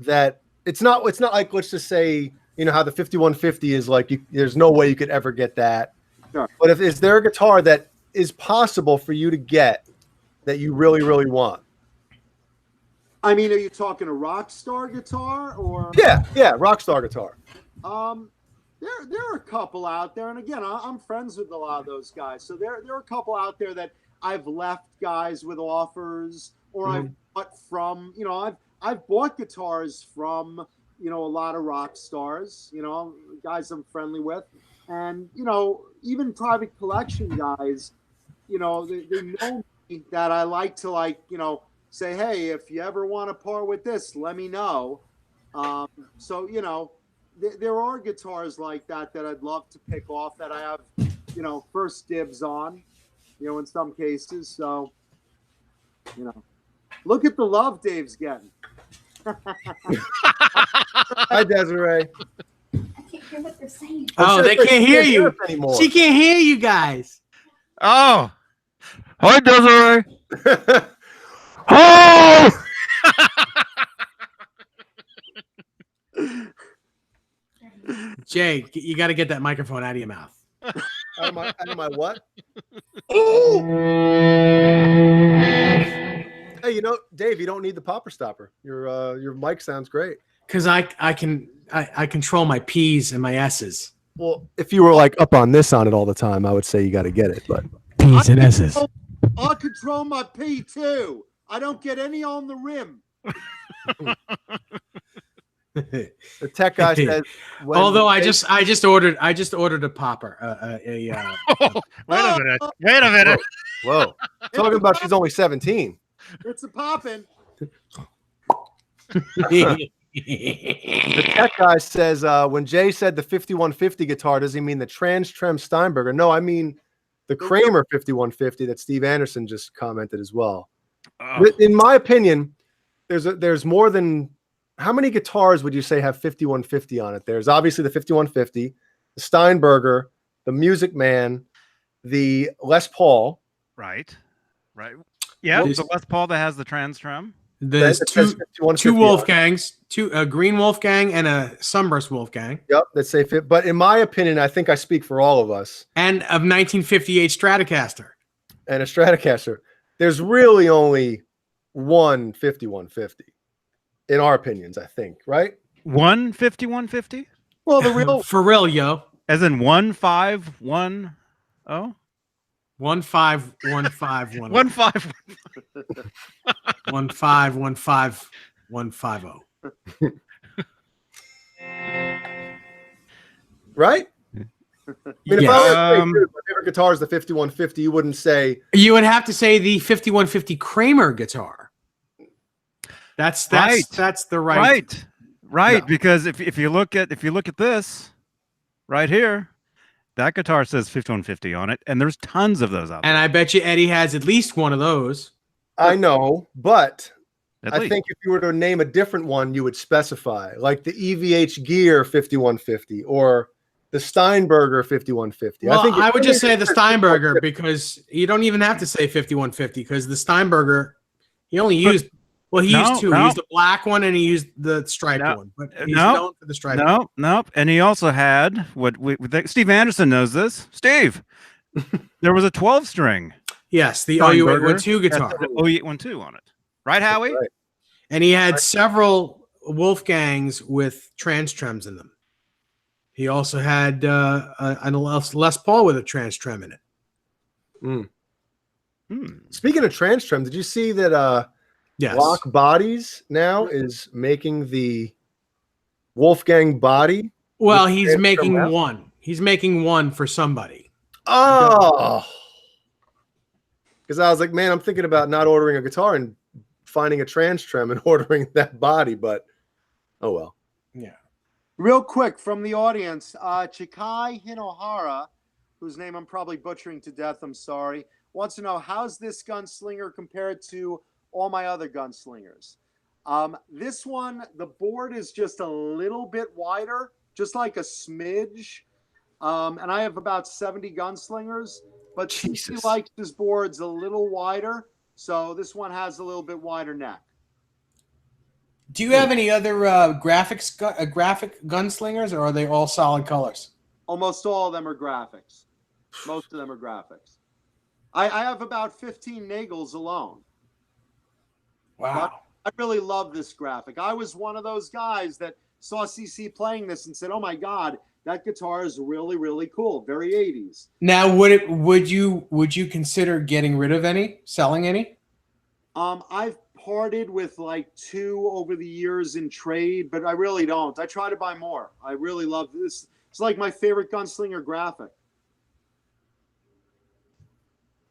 that it's not like, let's just say, you know, how the 5150 is like, there's no way you could ever get that. Sure. But is there a guitar that is possible for you to get that you really, really want? I mean, are you talking a Rockstar guitar or? Yeah, Rockstar guitar. There are a couple out there, and again, I'm friends with a lot of those guys. So there are a couple out there that I've left guys with offers, or I've bought from. You know, I've bought guitars from, you know, a lot of rock stars, you know, guys I'm friendly with, and you know, even private collection guys, you know, they know me that I like to, like, you know, say, hey, if you ever want to par with this, let me know. So you know. There are guitars like that I'd love to pick off that I have, you know, first dibs on, you know, in some cases. So, you know, look at the love Dave's getting. Hi, Desiree. I can't hear what they're saying. Oh, they can't hear you. Anymore. She can't hear you guys. Oh, hi, Desiree. Oh! Jay, you got to get that microphone out of your mouth. Out of my what? Hey, you know, Dave, you don't need the popper stopper. Your mic sounds great. Because I control my P's and my S's. Well, if you were like up on this on it all the time, I would say you got to get it. But P's and S's. I control my P too. I don't get any on the rim. the tech guy says, Although I just ordered a popper. Wait a minute. Whoa. Talking about she's only 17. It's a poppin'. The tech guy says, when Jay said the 5150 guitar, does he mean the Trans-Trem Steinberger? No, I mean the Kramer 5150 that Steve Anderson just commented as well. In my opinion, there's more than, how many guitars would you say have 5150 on it? There's obviously the 5150, the Steinberger, the Music Man, the Les Paul. Right. Yeah, the Les Paul that has the Trans-Trem. There's two Wolfgangs, a Green Wolfgang and a Sunburst Wolfgang. Yep, that's safe. But in my opinion, I think I speak for all of us. And of 1958 Stratocaster. And a Stratocaster. There's really only one 5150. In our opinions, I think, right? 150. Well, the real for real, yo. As in 1510? 151510. 15151550. Right? I mean, if I were to say, my favorite guitar is the 5150, you wouldn't say. You would have to say the 5150 Kramer guitar. That's the right. Yeah. Because if you look at this right here, that guitar says 5150 on it, and there's tons of those out there. And I bet you Eddie has at least one of those. I know, but At I least. think if you were to name a different one, you would specify, like the EVH GEAR 5150 or the Steinberger 5150. Well, I would just say the Steinberger because you don't even have to say 5150 because the Steinberger, he only used. Well, he used two. He used the black one and he used the striped one. But he's known for the striped one. Nope. And he also had Steve Anderson knows this. Steve, there was a 12-string. Yes, the OU812 guitar. OU812 on it. Right, Howie? Right. And he had several Wolfgangs with Trans-Trems in them. He also had a Les Paul with a Trans-Trem in it. Speaking of Trans-Trem, did you see that Yes. Lock Bodies now is making the Wolfgang body? Well, he's making one. He's making one for somebody. Oh. Because I was like, man, I'm thinking about not ordering a guitar and finding a Trans-Trem and ordering that body, but oh well. Yeah. real quick from the audience, Chikai Hinohara, whose name I'm probably butchering to death, I'm sorry, wants to know, how's this gunslinger compared to all my other gunslingers? This one, the board is just a little bit wider, just like a smidge. And I have about 70 gunslingers. but CC Jesus. likes his boards a little wider, so this one has a little bit wider neck. Do you have any other graphic gunslingers, or are they all solid colors? Almost all of them are graphics. Most of them are graphics. I have about 15 Nagels alone. Wow. I really love this graphic. I was one of those guys that saw CC playing this and said, "Oh my God, that guitar is really, really cool. Very 80s." Now, would you consider getting rid of any, selling any? I've parted with like 2 over the years in trade, but I really don't. I try to buy more. I really love this. It's like my favorite gunslinger graphic.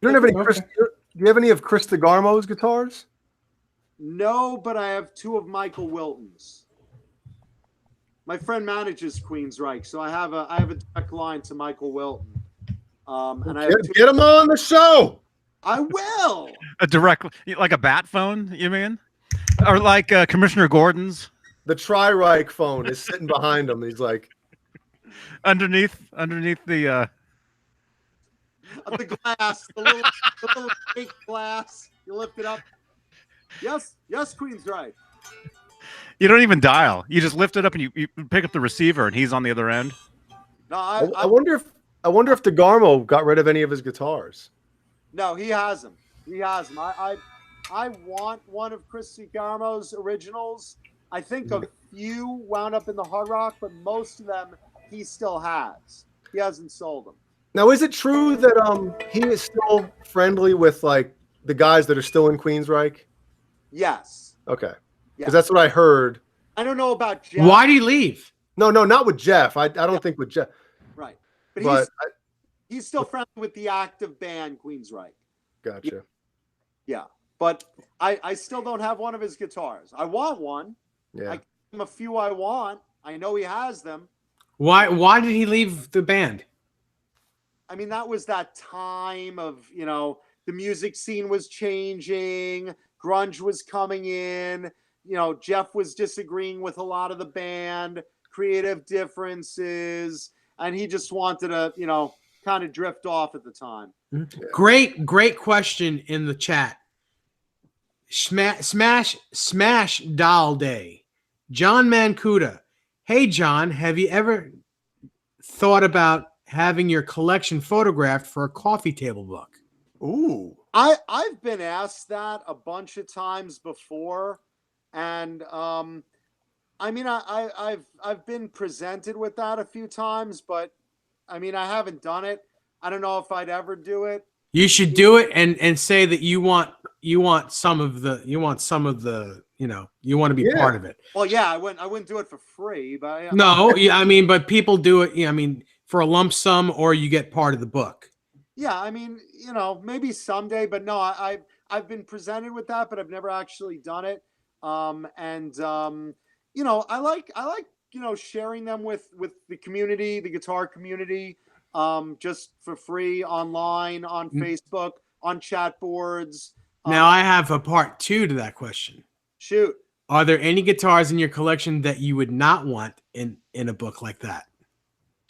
You don't have any. Okay. Do you have any of Chris DeGarmo's guitars? No, but I have 2 of Michael Wilton's. My friend manages Queensryche, so I have a direct line to Michael Wilton. And I have Get him on the show. I will. A direct, like a bat phone, you mean? Or like Commissioner Gordon's? The Tri-Reich phone is sitting behind him. He's like, Underneath the The glass, the little fake glass. You lift it up. Yes, Queensryche. you don't even dial. You just lift it up and you pick up the receiver and he's on the other end. No, I wonder if DeGarmo got rid of any of his guitars. No, he has them. He has them. I want one of Chris DeGarmo's originals. I think a few wound up in the Hard Rock, but most of them he still has. He hasn't sold them. Now, is it true that he is still friendly with like the guys that are still in Queensryche? Yes. Okay, because Yeah. that's what I heard. I don't know about Jeff. Why do you leave? No, not with Jeff. I don't think with Jeff. Right. But But he's still friendly with the active band Queensryche. gotcha. Yeah. But I still don't have one of his guitars. I want one. Yeah. I give him a few I want. I know he has them. Why did he leave the band? I mean, that was that time of, the music scene was changing, grunge was coming in, Jeff was disagreeing with a lot of the band, creative differences, and he just wanted to, kind of drift off at the time. Yeah. Great question in the chat. Smash Doll Day. John Mancuda. Hey, John, have you ever thought about having your collection photographed for a coffee table book? Ooh. I've been asked that a bunch of times before, and I mean I've been presented with that a few times, but I mean I haven't done it. I don't know if I'd ever do it. You should do it and say that you want some of the you want to be part of it. Well, yeah, I wouldn't do it for free, but No, yeah, I mean, but people do it. I mean, for a lump sum, or you get part of the book. yeah, I mean, maybe someday, but no, I've been presented with that, but I've never actually done it. I like sharing them with the community, the guitar community, just for free online, on Facebook, on chat boards. Now, I have a part 2 to that question. Shoot. Are there any guitars in your collection that you would not want in a book like that?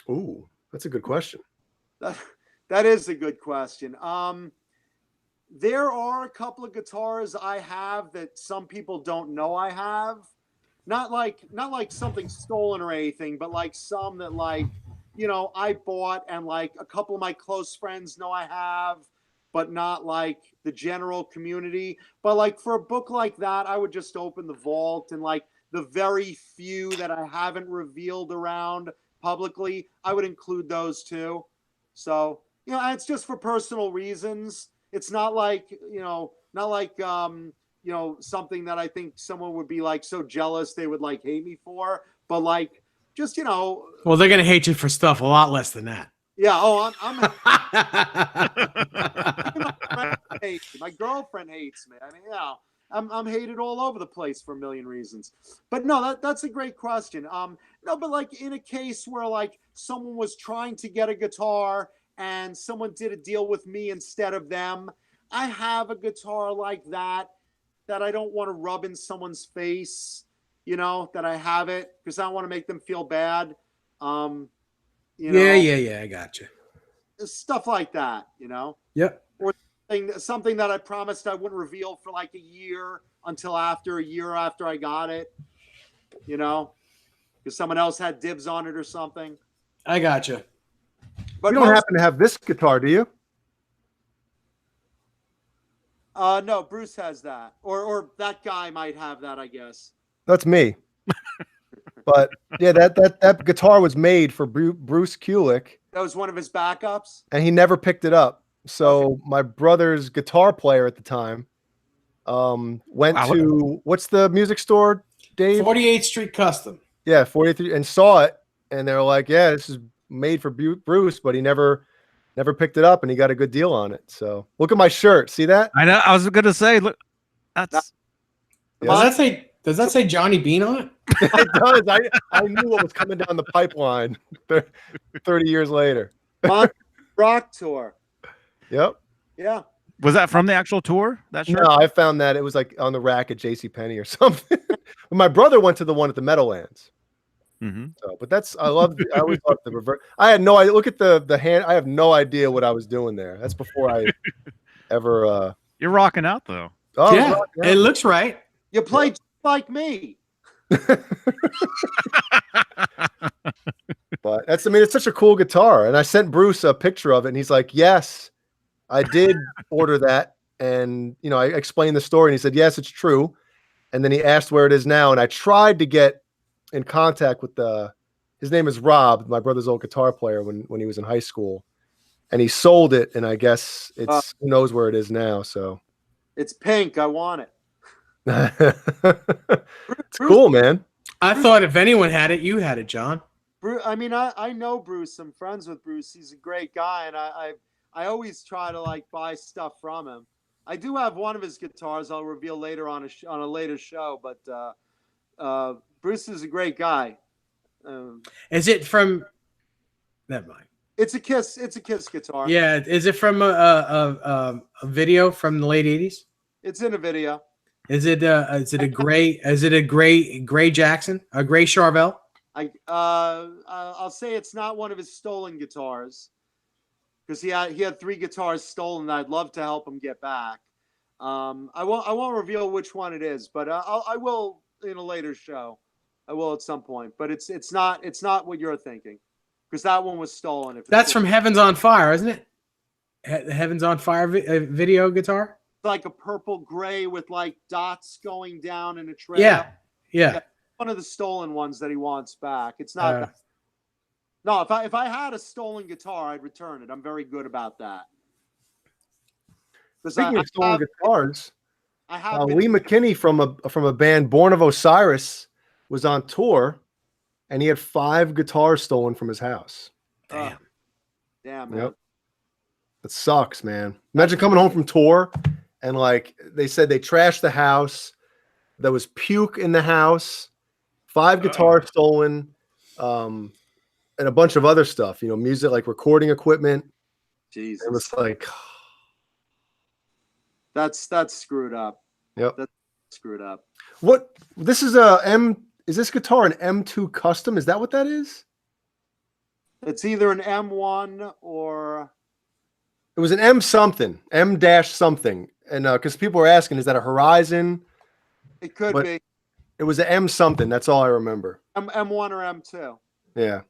Ooh, that's a good question. That is a good question. There are a couple of guitars I have that some people don't know I have. Not like something stolen or anything, but like some that I bought and like a couple of my close friends know I have, but not like the general community. But like for a book like that, I would just open the vault, and like the very few that I haven't revealed around publicly, I would include those too. So, it's just for personal reasons. It's not like, something that I think someone would be like so jealous they would like hate me for, but like just, Well, they're going to hate you for stuff a lot less than that. yeah. Oh, my girlfriend hates me. I mean, I'm hated all over the place for a million reasons. But no, that's a great question. No, but like in a case where like someone was trying to get a guitar and someone did a deal with me instead of them, I have a guitar like that I don't want to rub in someone's face, that I have it, because I don't want to make them feel bad. Yeah, I got you. stuff like that, you know. Yep. Or something that I promised I wouldn't reveal for like a year until after I got it, you know, because someone else had dibs on it or something. I gotcha. But You don't happen to have this guitar, do you? no, Bruce has that, or that guy might have that, I guess. That's me. But yeah, that guitar was made for Bruce Kulick. That was one of his backups, and he never picked it up. So my brother's guitar player at the time went to what's the music store, Dave? 48th Street Custom. Yeah, 43, and saw it, and they were like, "Yeah, this is made for Bruce," but he never picked it up, and he got a good deal on it. So look at my shirt. See that? I know. I was gonna say, look, that's. Does that say Johnny Beane on it? It does. I knew what was coming down the pipeline 30 years later. Rock tour. Yep. Yeah. Was that from the actual tour? That shirt? No, I found that it was like on the rack at JCPenney or something. But my brother went to the one at the Meadowlands. Mm-hmm. So, but I always loved the reverse. I had no idea. Look at the hand. I have no idea what I was doing there. That's before I ever. You're rocking out though. Oh, yeah, right, it looks right. You play just like me. But it's such a cool guitar. And I sent Bruce a picture of it, and he's like, "Yes, I did order that." And I explained the story, and he said, "Yes, it's true." And then he asked where it is now, and I tried to get in contact with his name is Rob, my brother's old guitar player when he was in high school, and he sold it, and I guess it's who knows where it is now. So it's pink. I want it. It's cool, man. I thought if anyone had it, you had it, John. Bruce, I mean, I know Bruce. I'm friends with Bruce. He's a great guy, and I always try to like buy stuff from him. I do have one of his guitars. I'll reveal later on a later show. But Bruce is a great guy. Is it from? Never mind. It's a Kiss. It's a Kiss guitar. Yeah. Is it from a video from the late 80s? It's in a video. Is it a gray? Is it a gray Jackson? A gray Charvel? I'll say it's not one of his stolen guitars, because he had 3 guitars stolen that I'd love to help him get back. I won't reveal which one it is, but I will in a later show. I will at some point, but it's not what you're thinking, because that one was stolen. That's from Heavens on Fire, isn't it? Heavens on Fire video guitar. It's like a purple gray with like dots going down in a trail. Yeah. One of the stolen ones that he wants back. It's not. No, if I had a stolen guitar, I'd return it. I'm very good about that. Speaking of stolen guitars, I have Lee McKinney from a band Born of Osiris was on tour, and he had 5 guitars stolen from his house. Damn, man. Yep. It sucks, man. Imagine coming home from tour, and like they said, they trashed the house. There was puke in the house, 5 guitars stolen, and a bunch of other stuff. Music, like recording equipment. Jesus, it was like that's screwed up. Yep, that's screwed up. What? This is Is this guitar an M2 custom? Is that what that is? It's either an M1 or it was an M something, M dash something, and because people were asking, is that a Horizon? It could be. It was an M something. That's all I remember. M1 or M2. Yeah.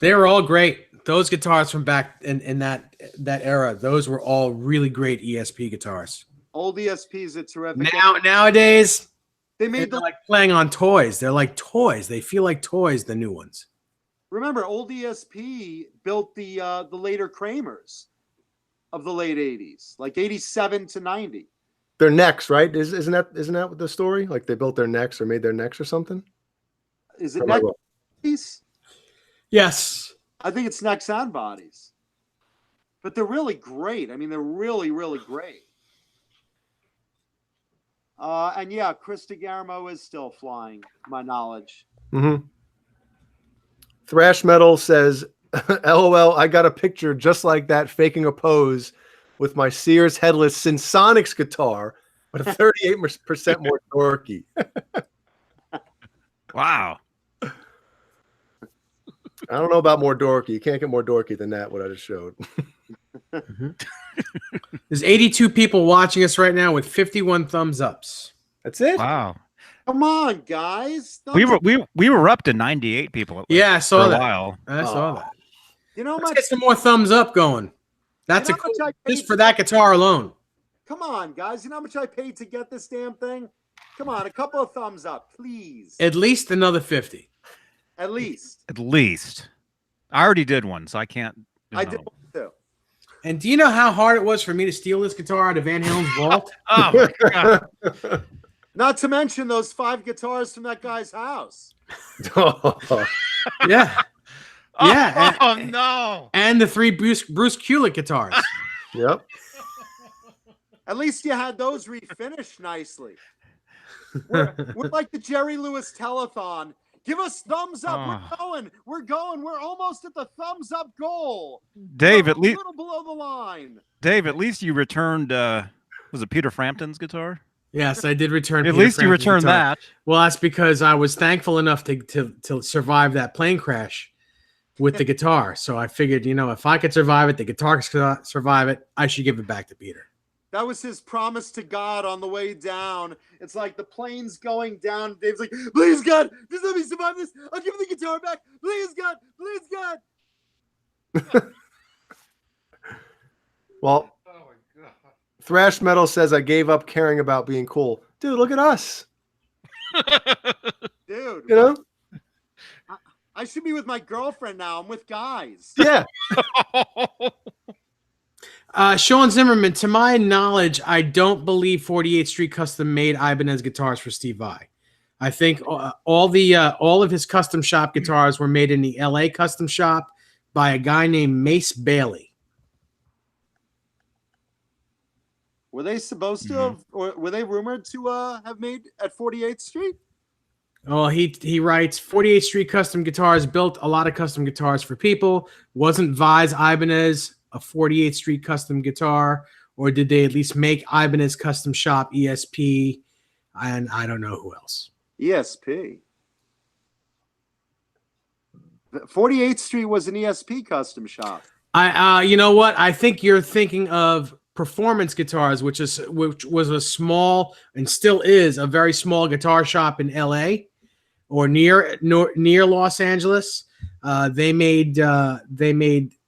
They were all great. Those guitars from back in that era, those were all really great ESP guitars. Old ESPs are terrific. Nowadays, they're like playing on toys. They're like toys. They feel like toys, the new ones. Remember, old ESP built the later Kramers of the late 80s, like 87 to 90. Their necks, right? Isn't that the story? Like they built their necks or made their necks or something? Is it neck bodies? Yes. I think it's necks and bodies. But they're really great. I mean, they're really, really great. And yeah, Chris DeGarmo is still flying, to my knowledge. Mm-hmm. Thrash Metal says, LOL, I got a picture just like that, faking a pose with my Sears headless Synsonics guitar, but a 38% more torquey. Wow. I don't know about more dorky. You can't get more dorky than that, what I just showed. There's 82 people watching us right now with 51 thumbs ups. That's it? Wow. Come on, guys. We were up to 98 people. Yeah, I saw for a that. while. I saw that. You know how Let's much? get some more thumbs up going. That's You a know how cool, much I just paid for that guitar alone. Come on, guys. You know how much I paid to get this damn thing? Come on, a couple of thumbs up, please. At least another 50. At least. At least. I already did one, so I can't. I did one too. And do you know how hard it was for me to steal this guitar out of Van Halen's vault? Oh my god. Not to mention those 5 guitars from that guy's house. Yeah. Yeah. Oh no. And the 3 Bruce Kulick guitars. Yep. At least you had those refinished nicely. We're like the Jerry Lewis telethon. Give us thumbs up. We're going. We're almost at the thumbs up goal. Dave, We're at least a little below the line. Dave, at least you returned was it Peter Frampton's guitar? Yes, I did return. At Peter least you Frampton's returned guitar. that. Well, that's because I was thankful enough to survive that plane crash with the guitar. So I figured, if I could survive it, the guitar could survive it. I should give it back to Peter. That was his promise to God on the way down. It's like the plane's going down. Dave's like, please, God, just let me survive this. I'll give the guitar back. Please, God. Please, God. Well, Thrash Metal says I gave up caring about being cool. Dude, look at us. Dude. You know? I should be with my girlfriend now. I'm with guys. Yeah. Sean Zimmerman, to my knowledge, I don't believe 48th Street Custom made Ibanez guitars for Steve Vai. I think all of his custom shop guitars were made in the LA custom shop by a guy named Mace Bailey. Were they supposed to have, or were they rumored to have made at 48th Street? Oh, he writes 48th Street Custom Guitars built a lot of custom guitars for people. Wasn't Vai's Ibanez a 48th Street custom guitar, or did they at least make Ibanez Custom Shop ESP? And I don't know who else. ESP. 48th Street was an ESP custom shop. You know what? I think you're thinking of Performance Guitars, which was a small and still is a very small guitar shop in LA or near Los Angeles. They made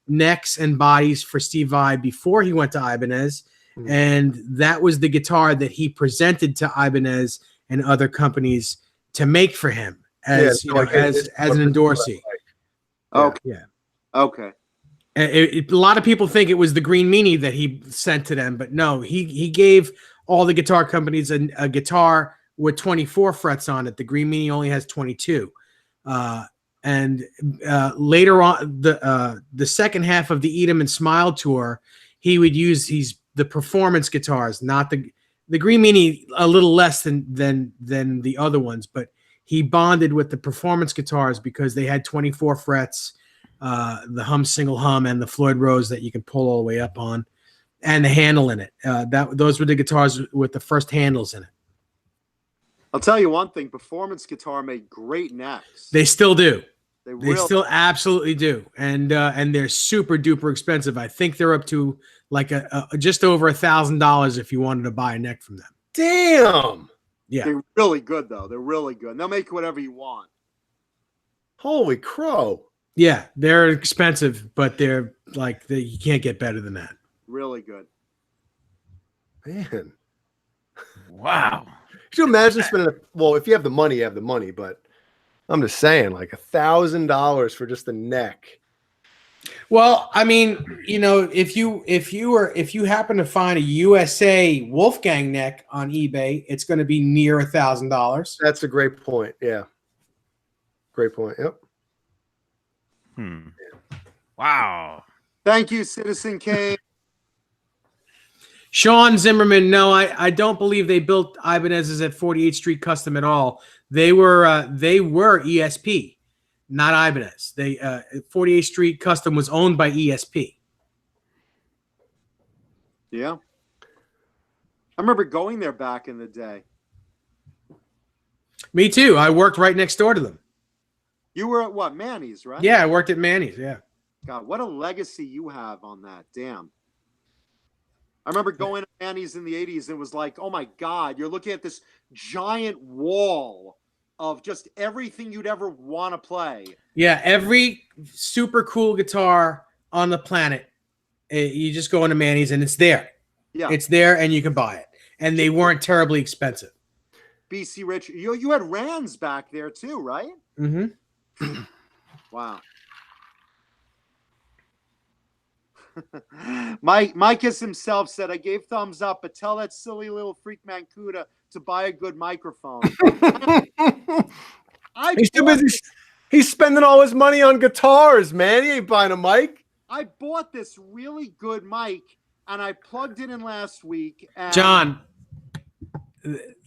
necks and bodies for Steve Vai before he went to Ibanez, and that was the guitar that he presented to Ibanez and other companies to make for him as as an endorsee. Okay. Yeah. Okay. A lot of people think it was the Green Meanie that he sent to them, but no, he gave all the guitar companies a guitar with 24 frets on it. The Green Meanie only has 22. And later on, the second half of the Eat 'Em and Smile tour, he would use the performance guitars, not the Green Meanie, a little less than the other ones, but he bonded with the performance guitars because they had 24 frets. The hum single hum and the Floyd Rose that you can pull all the way up on, and the handle in it. Those were the guitars with the first handles in it. I'll tell you one thing: performance guitar made great necks. They still do. They Still absolutely do, and they're super duper expensive. I think they're up to like a just over $1,000 if you wanted to buy a neck from them. Damn. Yeah, They're really good though. They're really good. And they'll make whatever you want. Holy crow. yeah, they're expensive, but they're like you can't get better than that. Really good. Man. Wow. Could you imagine spending if you have the money, you have the money, but I'm just saying, like $1,000 for just a neck. Well, I mean, if you happen to find a USA Wolfgang neck on eBay, it's going to be near $1,000. That's a great point. Yeah. Great point. Yep. Wow. Thank you, Citizen Kane. Sean Zimmerman, no, I don't believe they built Ibanez's at 48th Street Custom at all. They were ESP, not Ibanez. 48th Street Custom was owned by ESP. Yeah. I remember going there back in the day. Me too. I worked right next door to them. You were at what, Manny's, right? Yeah, I worked at Manny's. Yeah. God, what a legacy you have on that. Damn. I remember going to Manny's in the 80s and it was like, oh my God, you're looking at this giant wall of just everything you'd ever want to play. Yeah, every super cool guitar on the planet, you just go into Manny's and it's there. Yeah. It's there and you can buy it. And they weren't terribly expensive. BC Rich, you had Rands back there too, right? Mm-hmm. Wow. Micus himself said, I gave thumbs up, but tell that silly little freak Mancuda to buy a good microphone. He's too busy. He's spending all his money on guitars, man. He ain't buying a mic. I bought this really good mic and I plugged it in last week. And John,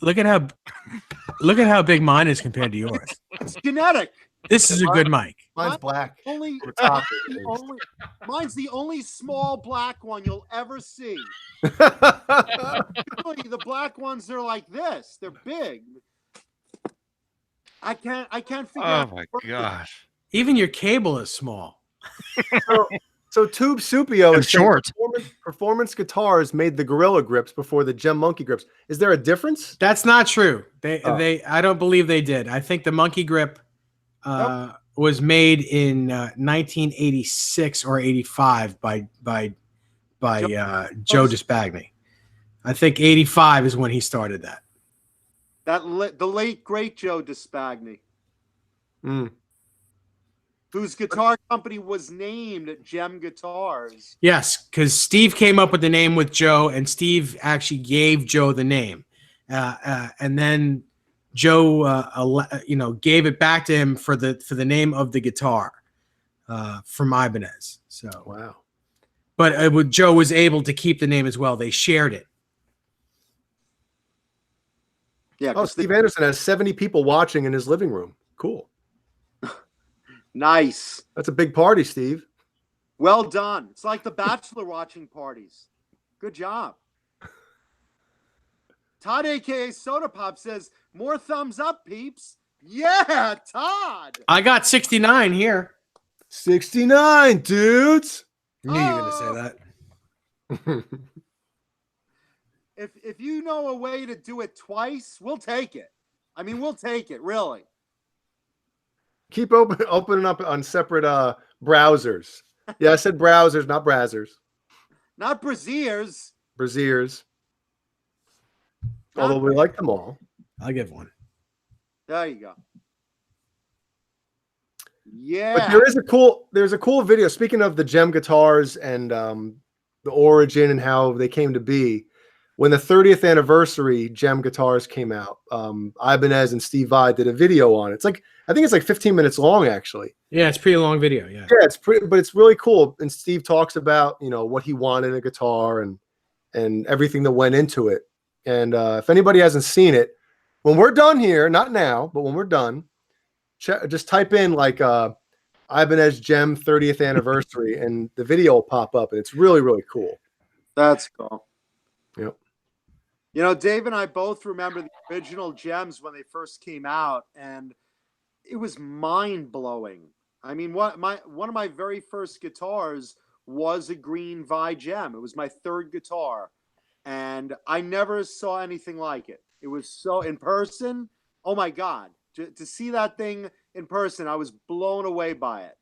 look at how big mine is compared to yours. it's genetic. This is a good mic. Mine's black. Only, mine's the only small black one you'll ever see. Really, the black ones are like this. They're big. I can't figure out. Oh my gosh. Even your cable is small. So Tube Supio is short. Performance guitars made the Gorilla grips before the Jem Monkey grips. Is there a difference? That's not true. I don't believe they did. I think the Monkey grip was made in 1986 or 85 by Joe Dispagni. I think 85 is when he started that. The late great Joe Dispagni, Mm. whose guitar company was named Jem Guitars. Yes, because Steve came up with the name with Joe, and Steve actually gave Joe the name, and then Joe, gave it back to him for the name of the guitar from Ibanez. So Wow. but Joe was able to keep the name as well. They shared it. Yeah. Oh, Steve Anderson has 70 people watching in his living room. Cool. Nice. That's a big party, Steve. Well done. It's like the Bachelor watching parties. Good job. Todd, aka Soda Pop, says, more thumbs up, peeps. Yeah, Todd. I got 69 here. 69, dudes. I knew you were going to say that. If you know a way to do it twice, we'll take it. I mean, we'll take it, really. Keep opening up on separate browsers. Yeah, I said browsers, not browsers. Not braziers. Braziers. Not Although we like them all. I'll give one. There you go. Yeah. But there's a cool video. Speaking of the Jem guitars and the origin and how they came to be, when the 30th anniversary Jem guitars came out, Ibanez and Steve Vai did a video on it. I think it's like 15 minutes long, actually. Yeah, it's a pretty long video. Yeah. Yeah, but it's really cool. And Steve talks about, what he wanted in a guitar and everything that went into it. And if anybody hasn't seen it, when we're done here, not now, but when we're done, just type in like Ibanez Jem 30th anniversary and the video will pop up. And it's really, really cool. That's cool. Yep. Dave and I both remember the original Jems when they first came out, and it was mind-blowing. I mean, one of my very first guitars was a green Vai Jem. It was my third guitar, and I never saw anything like it. It was so in person. Oh my God, to see that thing in person, I was blown away by it.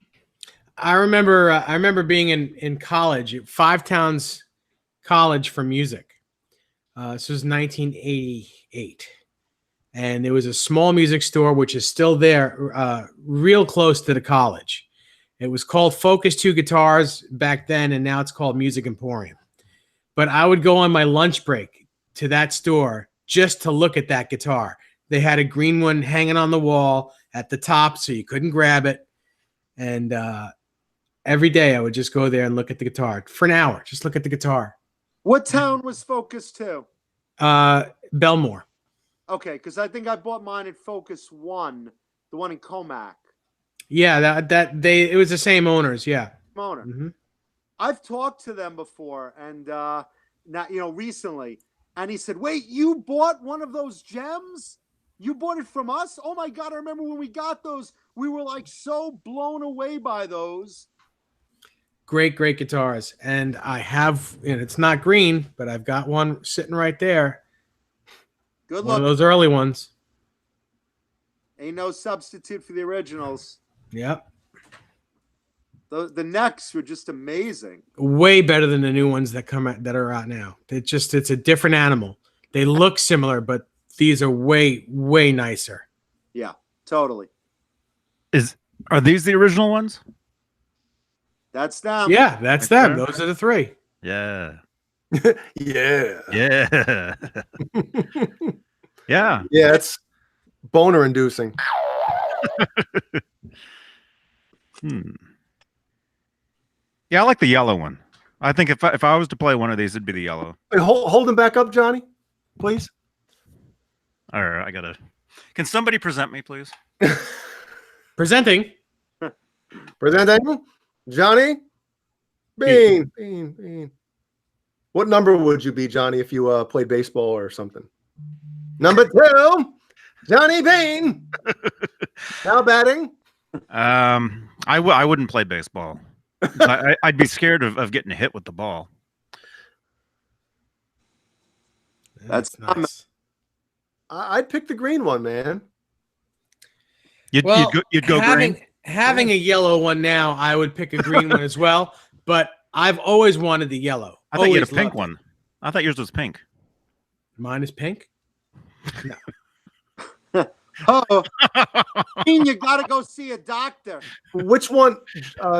I remember being in college at Five Towns College for Music. This was 1988. And there was a small music store, which is still there, real close to the college. It was called Focus 2 Guitars back then, and now it's called Music Emporium. But I would go on my lunch break to that store just to look at that guitar. They had a green one hanging on the wall at the top, so you couldn't grab it. And every day I would just go there and look at the guitar for an hour. Just look at the guitar. What town was Focus 2? Belmore. Okay, because I think I bought mine at Focus 1, the one in Comac. Yeah, it was the same owners. Yeah. Owner. Mm-hmm. I've talked to them before, and now recently, and he said, "Wait, you bought one of those Jems? You bought it from us? Oh my God, I remember when we got those. We were like so blown away by those. Great guitars. And I have, and it's not green, but I've got one sitting right there. Good One luck. of those early ones. Ain't no substitute for the originals. Yep. The necks were just amazing. Way better than the new ones that come out that are out now. It's a different animal. They look similar, but these are way nicer. Yeah, totally. Are these the original ones? That's them. Yeah, that's them. Those are the three. Yeah. Yeah. Yeah. Yeah. Yeah, it's boner inducing. Yeah, I like the yellow one. I think if I was to play one of these, it'd be the yellow. Wait, hold him back up, Johnny, please. All right, I gotta. Can somebody present me, please? Presenting. Presenting Johnny Beane. Beane. What number would you be, Johnny, if you played baseball or something? Number 2, Johnny Beane. Now batting. I wouldn't play baseball. I'd be scared of getting hit with the ball. That's nice. I'd pick the green one, man. You'd go green. Having a yellow one now, I would pick a green one as well. But I've always wanted the yellow. I thought you had a Always pink loved it. one. I thought yours was pink. Mine is pink. Oh, you gotta go see a doctor. Which one,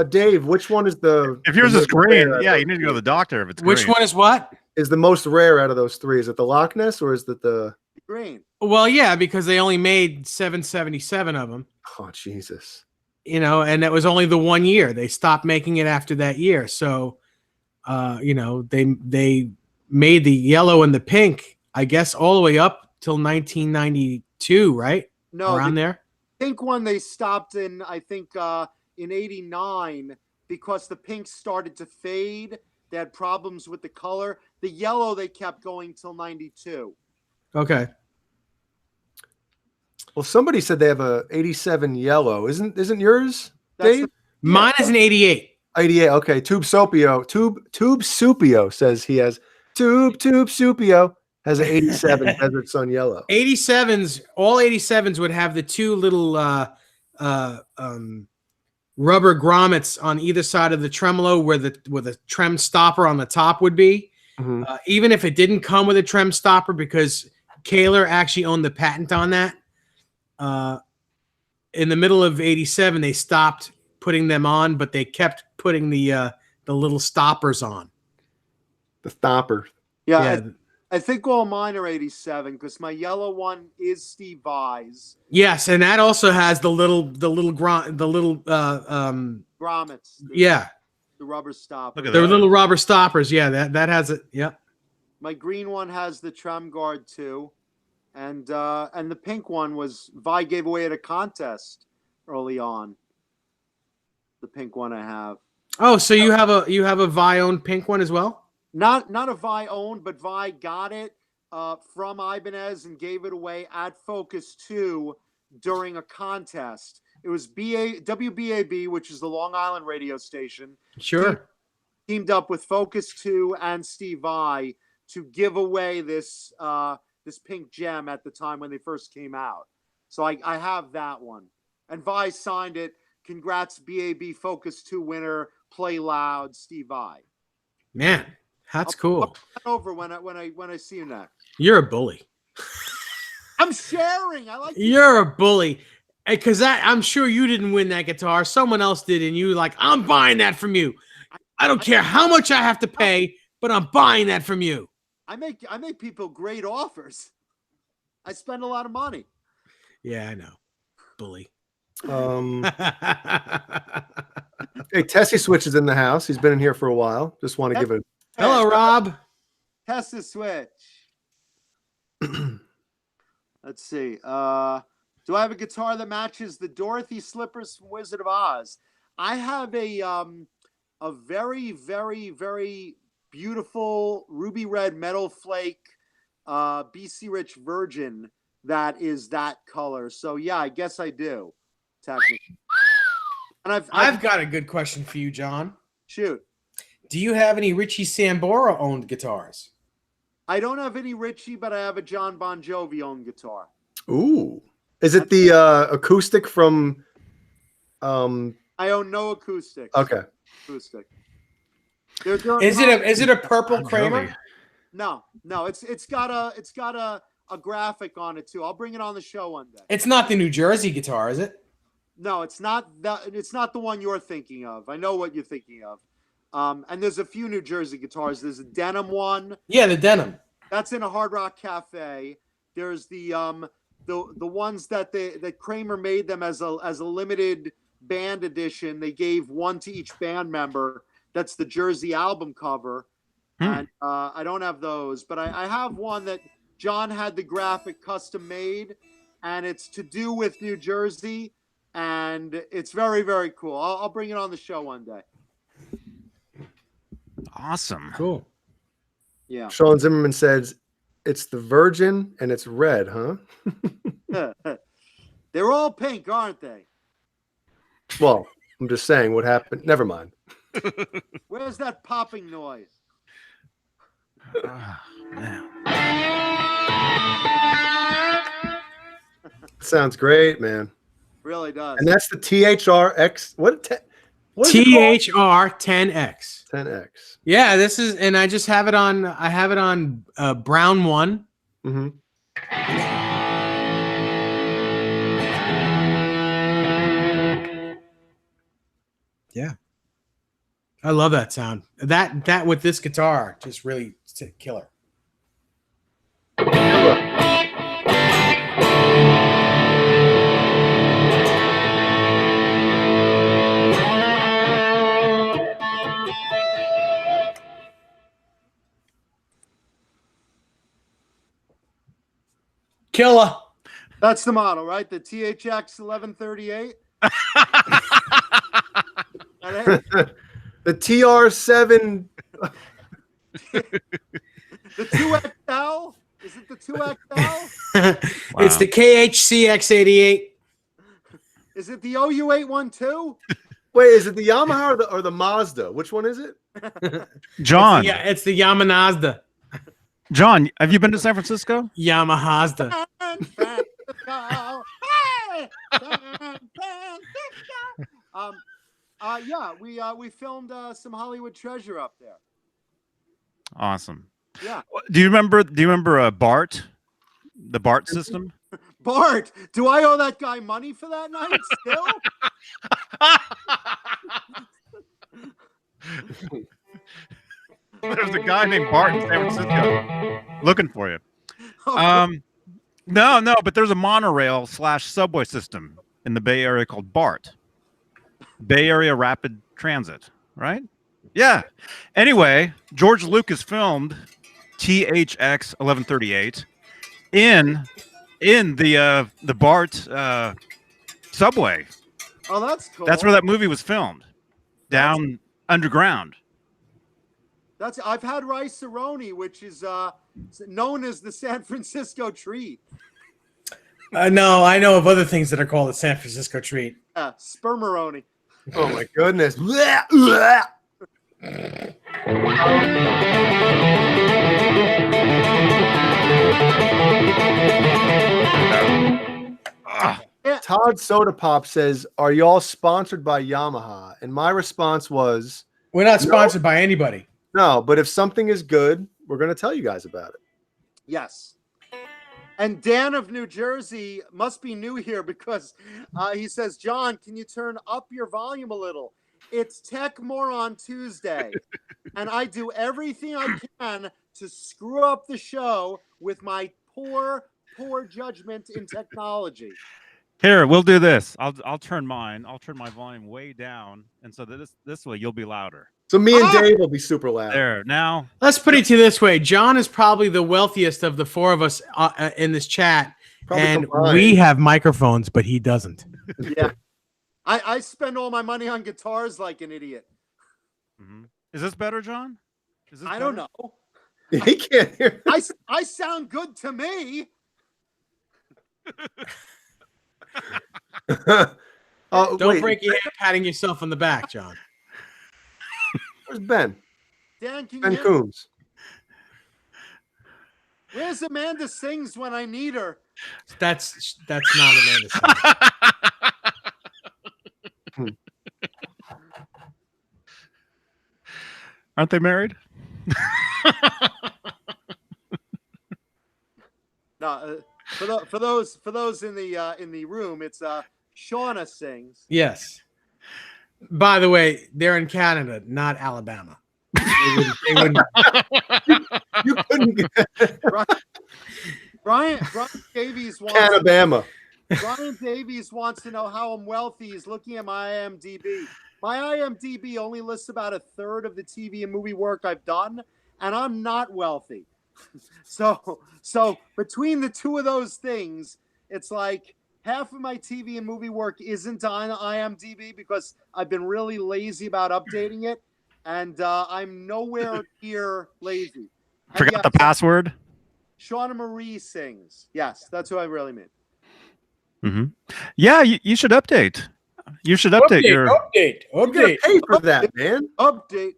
Dave? Which one is the? If yours the is most green, rare yeah, out you need to go to the doctor if it's Which green. one is what? Is the most rare out of those 3? Is it the Loch Ness or is it the? Green. Well, yeah, because they only made 777 of them. Oh Jesus! You know, and that was only the 1 year. They stopped making it after that year. So, you know, they made the yellow and the pink, I guess, all the way up till 1992, right? No, Around the there. pink one they stopped in, I think, in '89 because the pink started to fade. They had problems with the color. The yellow they kept going till '92. Okay. Well, somebody said they have a '87 yellow. Isn't yours, That's Dave? Mine is an 88. '88. Okay. Tube Supio says he has Tube Supio has an '87 Desert Sun yellow. 87s, all 87s would have the two little rubber grommets on either side of the tremolo where the trem stopper on the top would be. Mhm. Even if it didn't come with a trem stopper, because Kahler actually owned the patent on that. In the middle of '87, they stopped putting them on, but they kept putting the little stoppers on. The stopper. Yeah, I think all mine are '87 because my yellow one is Steve Vai's. Yes, and that also has the little grommets. yeah, The rubber stopper. Look at the that. little rubber stoppers. Yeah, that has it. Yep. My green one has the trem guard too, and the pink one was Vi gave away at a contest early on. The pink one I have. Oh, so you have a Vi-owned pink one as well? Not a Vi owned, but Vi got it from Ibanez and gave it away at Focus 2 during a contest. It was WBAB, which is the Long Island radio station. Sure. Teamed up with Focus 2 and Steve Vai to give away this pink gem at the time when they first came out. So I have that one. And Vi signed it. Congrats, BAB Focus 2 winner. Play loud, Steve Vai. Man, that's I'll cool. put that over when I see you next. You're a bully. I'm sharing. I like. You're a bully. Because I'm sure you didn't win that guitar. Someone else did, and you were like, I'm buying that from you. I don't care how much I have to pay, but I'm buying that from you. I make people great offers. I spend a lot of money. Yeah, I know. Bully. Hey, Tessie Switch is in the house. He's been in here for a while. Just want to give it. Hello, Rob. Test the switch. Let's see. Do I have a guitar that matches the Dorothy slippers from Wizard of Oz? I have a very, very, very beautiful ruby red metal flake BC Rich Virgin that is that color. So yeah, I guess I do. Technically. And I've got a good question for you, John. shoot. Do you have any Richie Sambora owned guitars? I don't have any Richie, but I have a John Bon Jovi owned guitar. Ooh. Is it the acoustic from I own no acoustics. Okay. Acoustic. They're doing Is it a purple Bon Kramer? Jovi. No, it's got a graphic on it too. I'll bring it on the show one day. It's not the New Jersey guitar, is it? No, it's not the one you're thinking of. I know what you're thinking of. And there's a few New Jersey guitars. There's a denim one. Yeah, the denim. That's in a Hard Rock Cafe. There's the ones that Kramer made them as a limited band edition. They gave one to each band member. That's the Jersey album cover. And I don't have those, but I have one that John had the graphic custom made, and it's to do with New Jersey, and it's very, very cool. I'll bring it on the show one day. Awesome. Cool. Yeah. Sean Zimmerman says it's the Virgin and it's red, huh? They're all pink, aren't they? Well, I'm just saying what happened. Never mind. Where's that popping noise? Man. Sounds great, man. Really does. And that's the THRX. What is it called? THR10X. 10X. Yeah, this is, and I just have it on. I have it on brown one. Mm-hmm. Yeah, I love that sound. That with this guitar, just really killer. Killer. That's the model, right? The THX 1138. The TR7. The 2XL? Is it the 2XL? It's the KHC X88. Is it the OU812? Wait, is it the Yamaha or the Mazda? Which one is it? John, Yeah, it's the Yamanazda. John, have you been to San Francisco? Yamahazda. Yeah, we filmed some Hollywood Treasure up there. Awesome. Yeah. Do you remember Bart? The Bart system? Bart, do I owe that guy money for that night still? There's a guy named Bart in San Francisco looking for you. Oh, No, but there's a monorail / subway system in the Bay Area called BART. Bay Area Rapid Transit, right? Yeah. Anyway, George Lucas filmed THX 1138 in the BART subway. oh, that's cool. That's where that movie was filmed, down underground. I've had rice aroni, which is known as the San Francisco treat. No, I know of other things that are called the San Francisco treat. Spermaroni. Oh my goodness. Blech, blech. Todd Soda Pop says, "Are y'all sponsored by Yamaha?" And my response was, We're not sponsored by anybody. no, but if something is good, we're going to tell you guys about it. Yes. And Dan of New Jersey must be new here because he says, John, can you turn up your volume a little? It's Tech Moron Tuesday, and I do everything I can to screw up the show with my poor judgment in technology. Here, we'll do this. I'll turn mine. I'll turn my volume way down, and so that this way you'll be louder. So me and Dave will be super loud. There now. Let's put it to you this way. John is probably the wealthiest of the four of us in this chat. Probably and combined. we have microphones, but he doesn't. Yeah. I spend all my money on guitars like an idiot. Mm-hmm. Is this better, John? Is this I don't better? know. He can't hear. I sound good to me. Oh, Don't wait, break your hand patting yourself on the back, John. where's Ben? Dan, can you Ben hear me? Coombs. Where's Amanda Sings when I need her? That's not Amanda Sings. Aren't they married? No, for those in the room, it's Shauna Sings. Yes. By the way, they're in Canada, not Alabama. They wouldn't. You couldn't get Brian Davies wants Alabama. Brian Davies wants to know how I'm wealthy. He's looking at my IMDb. My IMDb only lists about a third of the TV and movie work I've done, and I'm not wealthy. So between the two of those things, it's like half of my TV and movie work isn't on IMDb because I've been really lazy about updating it, and I'm nowhere near lazy. And Forgot yes, the password. Shauna Marie Sings. Yes, that's who I really mean. Mm-hmm. Yeah, you should update. You should update your. You gotta pay for that, man. Update.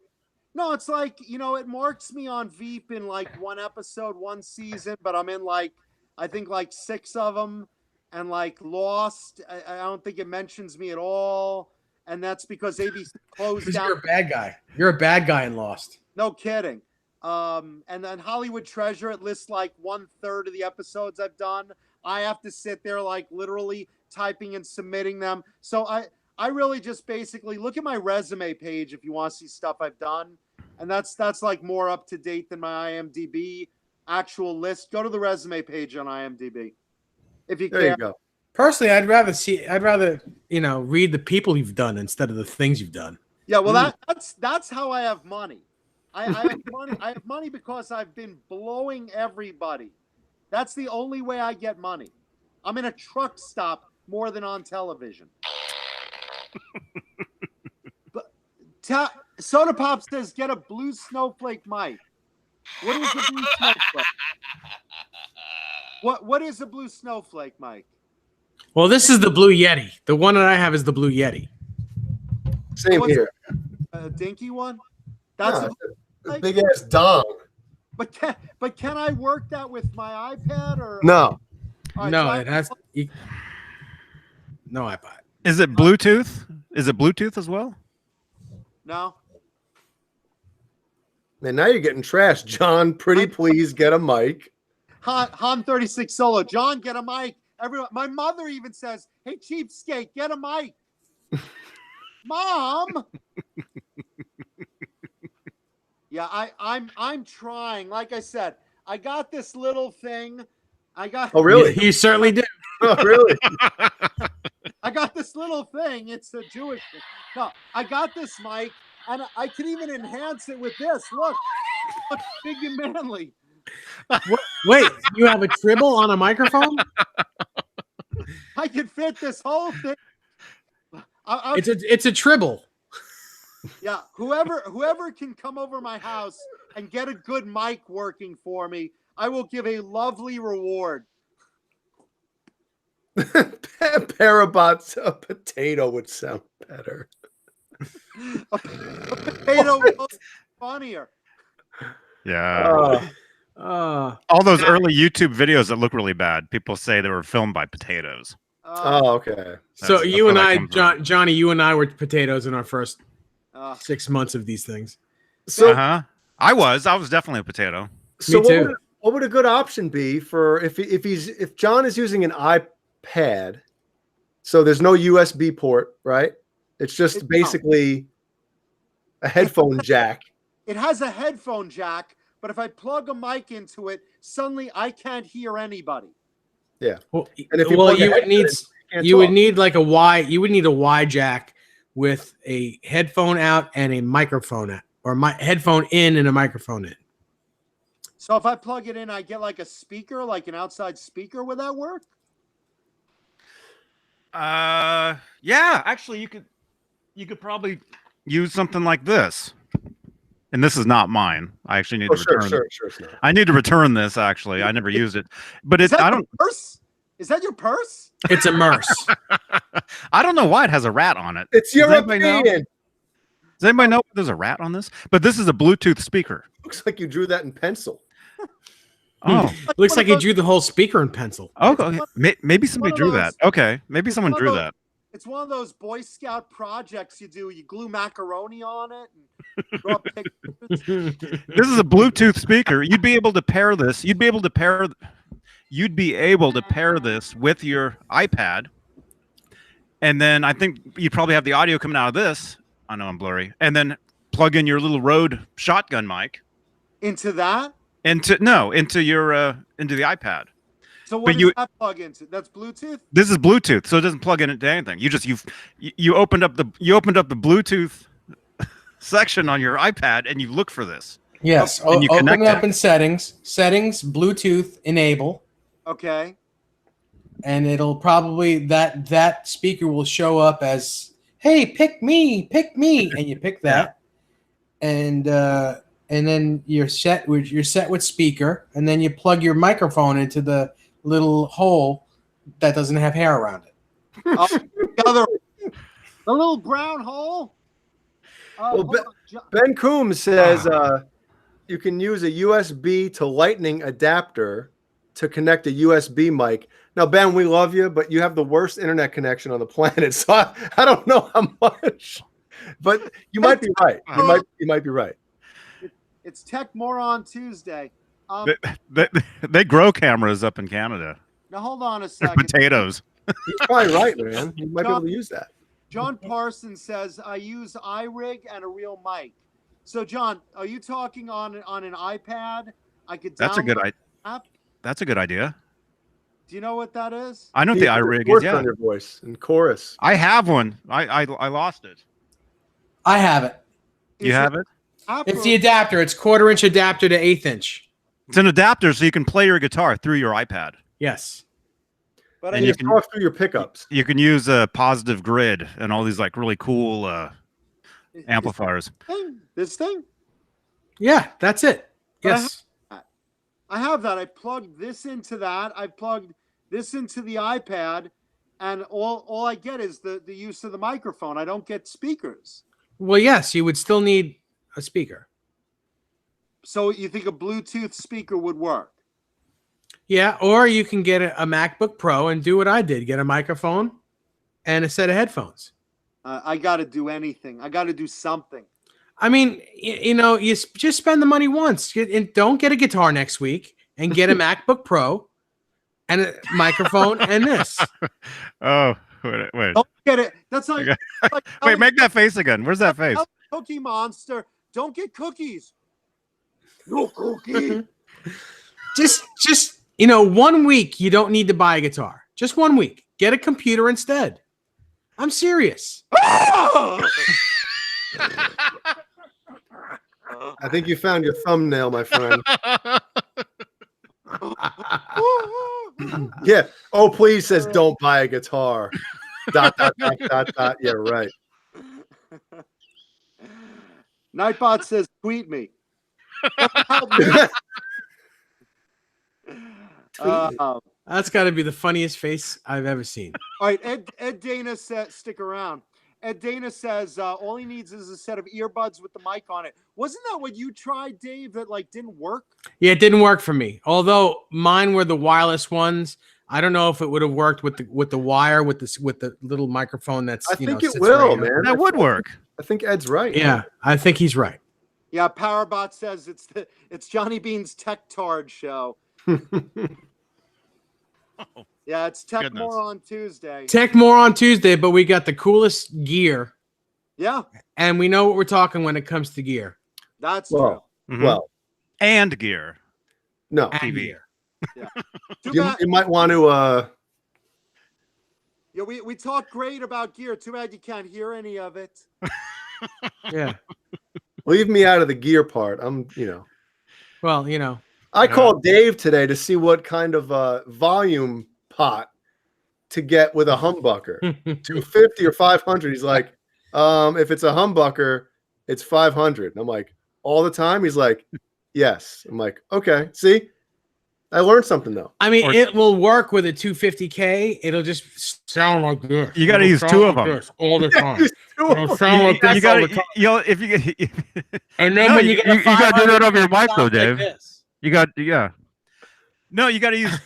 No, it's like, it marks me on Veep in like one episode, one season, but I'm in like, I think like 6 of them, and like Lost, I don't think it mentions me at all, and that's because ABC closed down. You're a bad guy. You're a bad guy in Lost. No kidding. And then Hollywood Treasure, it lists like 1/3 of the episodes I've done. I have to sit there like literally typing and submitting them. So I really just basically look at my resume page if you want to see stuff I've done. And that's like more up to date than my IMDb actual list. Go to the resume page on IMDb. If you There can. you go. Personally, I'd rather read the people you've done instead of the things you've done. Yeah, well that's how I have money. I have money. I have money because I've been blowing everybody. That's the only way I get money. I'm in a truck stop more than on television. But Soda Pop says, get a blue snowflake mic. What is a blue snowflake? What is a blue snowflake mic? Well, this is the Blue Yeti. The one that I have is the Blue Yeti. Same What's here. A dinky one? That's A big ass dong. But can I work that with my iPad or No. All right, No, so it has no iPod. Is it Bluetooth? Is it Bluetooth as well? No. And now you're getting trashed, John. Pretty please get a mic. Han 36 Solo. John, get a mic. Everyone, my mother even says, "Hey, cheapskate, get a mic." Mom. Yeah, I'm trying. Like I said, I got this little thing. Oh, really? You certainly do. Oh, really? I got this little thing. It's a Jewish thing. No, I got this mic, and I can even enhance it with this. Look big and manly. Wait, you have a tribble on a microphone? I can fit this whole thing. It's a tribble. Yeah, whoever can come over my house and get a good mic working for me, I will give a lovely reward. Parabots, a potato would sound better. A potato was funnier. Yeah. All those early YouTube videos that look really bad, people say they were filmed by potatoes. Oh, okay. So That's you where and that I, comes from. Johnny, you and I were potatoes in our first Uh, 6 months of these things. So, I was definitely a potato. so Me too. what would a good option be for if John is using an iPad? So there's no USB port, right? It's just basically a headphone jack. it has a headphone jack, but if I plug a mic into it, suddenly I can't hear anybody. Yeah. Well, And if you well plug a you would headset need in, can't you would talk. need like a Y. You would need a Y jack with a headphone out and a microphone out, or my headphone in and a microphone in. So if I plug it in, I get like a speaker, like an outside speaker. Would that work? Yeah, actually you could probably use something like this. And this is not mine. I actually need to return it. Sure. It's not. I need to return this actually. I never used it. But Is it that I the don't purse? Is that your purse? It's a Merce. I don't know why it has a rat on it. It's Does anybody know? European. Does anybody know there's a rat on this? But this is a Bluetooth speaker. Looks like you drew that in pencil. Oh, Looks like he drew the whole speaker in pencil. okay. Maybe somebody drew that. Okay, maybe someone drew that. It's one of those Boy Scout projects you do. You glue macaroni on it and draw pictures. This is a Bluetooth speaker. You'd be able to pair this. You'd be able to pair this with your iPad, and then I think you'd probably have the audio coming out of this. I know I'm blurry, and then plug in your little Rode shotgun mic Into that? into your into the iPad. So what does that plug into? That's Bluetooth? This is Bluetooth, so it doesn't plug into anything. You opened up the Bluetooth section on your iPad and you look for this. Yes. And you Open connect it up it. in settings, Bluetooth enable, Okay. and it'll probably that speaker will show up as, "Hey, pick me," and you pick that, and then you're set with speaker, and then you plug your microphone into the little hole that doesn't have hair around it. The little brown hole. Well, Ben Coombs says you can use a USB to Lightning adapter to connect a USB mic. Now, Ben, we love you, but you have the worst internet connection on the planet, so I don't know how much. But you might be right. You might be right. It's Tech Moron Tuesday. They grow cameras up in Canada. Now hold on a They're second. potatoes. He's probably right, man. You might be able to use that. John Parsons says, I use iRig and a real mic. So, John, are you talking on an iPad? I could. That's a good download idea. app. That's a good idea. Do you know what that is? I know what the iRig Works is. Yeah, on your voice and chorus. I have one. I lost it. I have it. You have it? It's the adapter. It's 1/4-inch adapter to 1/8 inch. It's an adapter, so you can play your guitar through your iPad. Yes. But And You you can can- talk through your pickups. You can use a positive grid and all these like really cool amplifiers. This thing? Yeah, that's it. But I Yes. I have that. I plugged this into that. I plugged this into the iPad, and all I get is the use of the microphone. I don't get speakers. Well, yes, you would still need a speaker. So you think a Bluetooth speaker would work? Yeah, or you can get a MacBook Pro and do what I did: get a microphone and a set of headphones. I got to do anything. I got to do something. I mean, you just spend the money once. Don't get a guitar next week and get a MacBook Pro and a microphone and this. Oh, wait. Don't get it. That's not. Okay. Like, Wait, make that face again. Where's that face? Cookie Monster. Don't get cookies. No cookie. Just 1 week you don't need to buy a guitar. Just 1 week. Get a computer instead. I'm serious. I think you found your thumbnail, my friend. Yeah. Oh, please says don't buy a guitar. ... Yeah, right. Nightbot says tweet me. Help me. That's got to be the funniest face I've ever seen. All right, Ed Dana says, stick around. Ed Dana says all he needs is a set of earbuds with the mic on it. Wasn't that what you tried, Dave? That didn't work. Yeah, it didn't work for me. Although mine were the wireless ones. I don't know if it would have worked with the wire with the little microphone that's. I think it sits will, right man. That would work. I think Ed's right. Yeah, I think he's right. Yeah, Powerbot says it's Johnny Beane's Tech Tard show. Yeah, it's Tech Goodness. More on Tuesday. Tech more on Tuesday, but we got the coolest gear, Yeah, and we know what we're talking when it comes to gear. that's Well, Mhm. well, And gear. no. And TV. gear. true. Too You, bad. you might want to. Yeah, we talk great about gear. Too bad you can't hear any of it. Yeah. Leave me out of the gear part. Well, I called Dave today to see what kind of volume pot to get with a humbucker. 250 or 500. He's like, if it's a humbucker, it's 500. And I'm like, all the time? He's like, yes. I'm like, okay. See, I learned something though. I mean, Or- it will work with a 250K. It'll just sound like this. You got to It'll use sound two of like them. this all the time. Use two of It'll them. sound like this You all the got time. to, if you get, And then No, when you- you get you gotta do that over your mic, sound though, like Dave. this. you got, yeah. No, you got to use,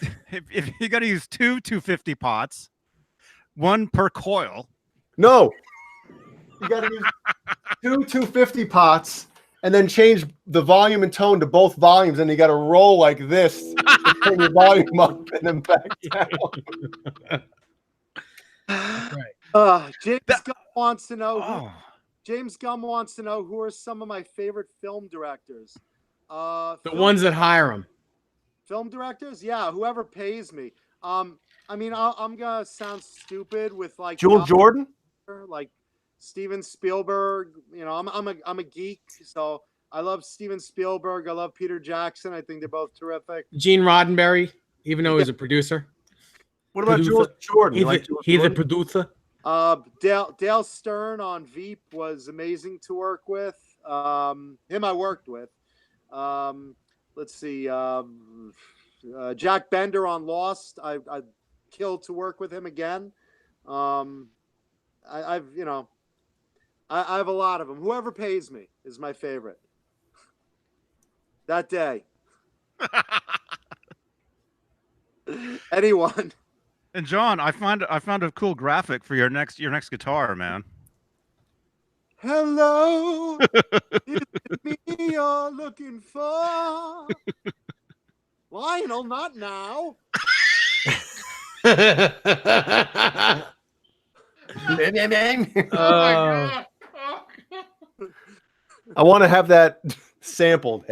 if you got to use two 250 pots, one per coil. No. You got to use two 250 pots and then change the volume and tone to both volumes, and you got to roll like this to turn your volume up and then back down. James Gum wants to know. Oh, James Gum wants to know who are some of my favorite film directors. The ones that hire him. Film directors, yeah, whoever pays me. I mean, I'm gonna sound stupid with like Jewel Jordan? like Steven Spielberg. You know, I'm a geek, so I love Steven Spielberg. I love Peter Jackson. I think they're both terrific. Gene Roddenberry, even though he's a producer. What about Producer. Jewel Jordan? You He's, like a, Jewel he's a Jordan? producer. Dale Stern on Veep was amazing to work with. Him I worked with. Let's see. Jack Bender on Lost. I killed to work with him again. I've you know, I have a lot of them. Whoever pays me is my favorite. That day. Anyone. and John, I found a cool graphic for your next guitar, man. Hello, is it me you're looking for? Lionel, not now. Oh, I want to have that sampled.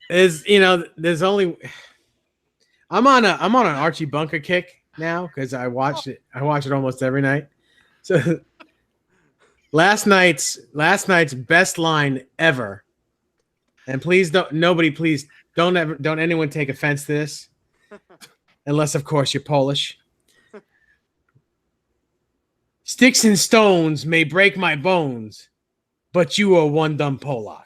is there's only I'm on an Archie Bunker kick now because I watch it almost every night. So last night's best line ever, and please don't anyone take offense to this, unless of course you're Polish. Sticks and stones may break my bones, but you are one dumb Polak.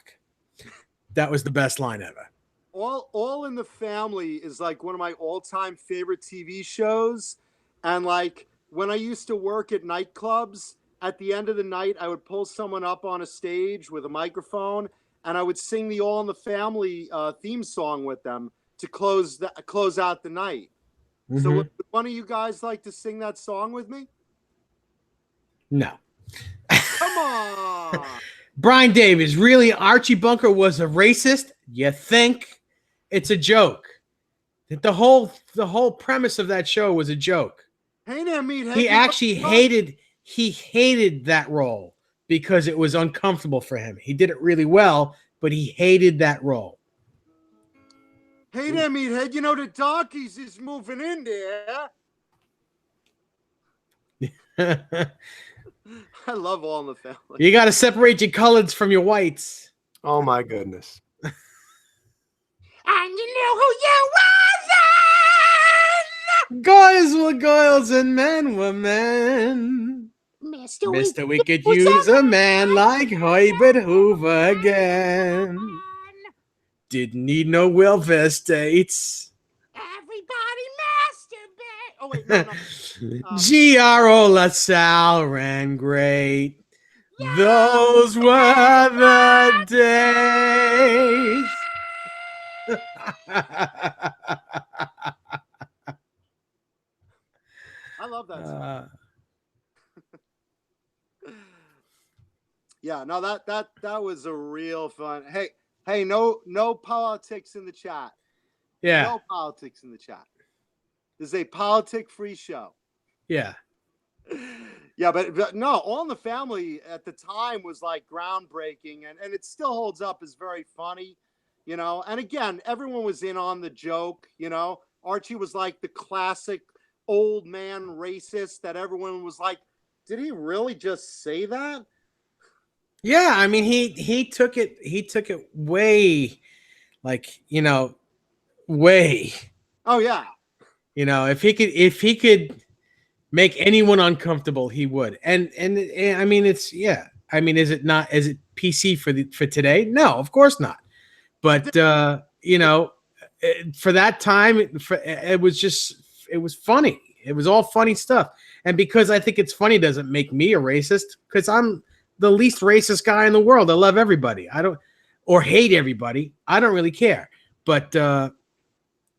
That was the best line ever. All in the Family is like one of my all-time favorite TV shows. And like when I used to work at nightclubs, at the end of the night, I would pull someone up on a stage with a microphone and I would sing the All in the Family theme song with them to close out the night. Mm-hmm. So would one of you guys like to sing that song with me? No. Come on. Brian Davis, really? Archie Bunker was a racist? You think? It's a joke. The whole premise of that show was a joke. Hey there, meathead. He actually hated that role because it was uncomfortable for him. He did it really well, but he hated that role. Hey there, meathead. You know the donkeys is moving in there. I love All in the Family. You got to separate your colors from your whites. Oh my goodness. And you know who you was. Guys were girls and men were men. Mr. We could use a man like Herbert Hoover again. Didn't need no welfare states. Everybody masturbate. Oh wait, no. G.R.O. LaSalle ran great. Those were the days. I love that song. Yeah, no, that was a real fun. Hey, no politics in the chat. Yeah. No politics in the chat. This is a politic-free show. Yeah. Yeah, but no, All in the Family at the time was like groundbreaking, and it still holds up as very funny, you know. And again, everyone was in on the joke, you know. Archie was like the classic old man racist that everyone was like, did he really just say that? Yeah, I mean he took it way, like, you know, way. Oh yeah. You know, if he could make anyone uncomfortable, he would. And I mean, it's, yeah. I mean, is it PC for today? No, of course not. But you know, for that time, it was funny. It was all funny stuff. And because I think it's funny doesn't make me a racist, because I'm the least racist guy in the world. I love everybody. I don't, or hate everybody. I don't really care. But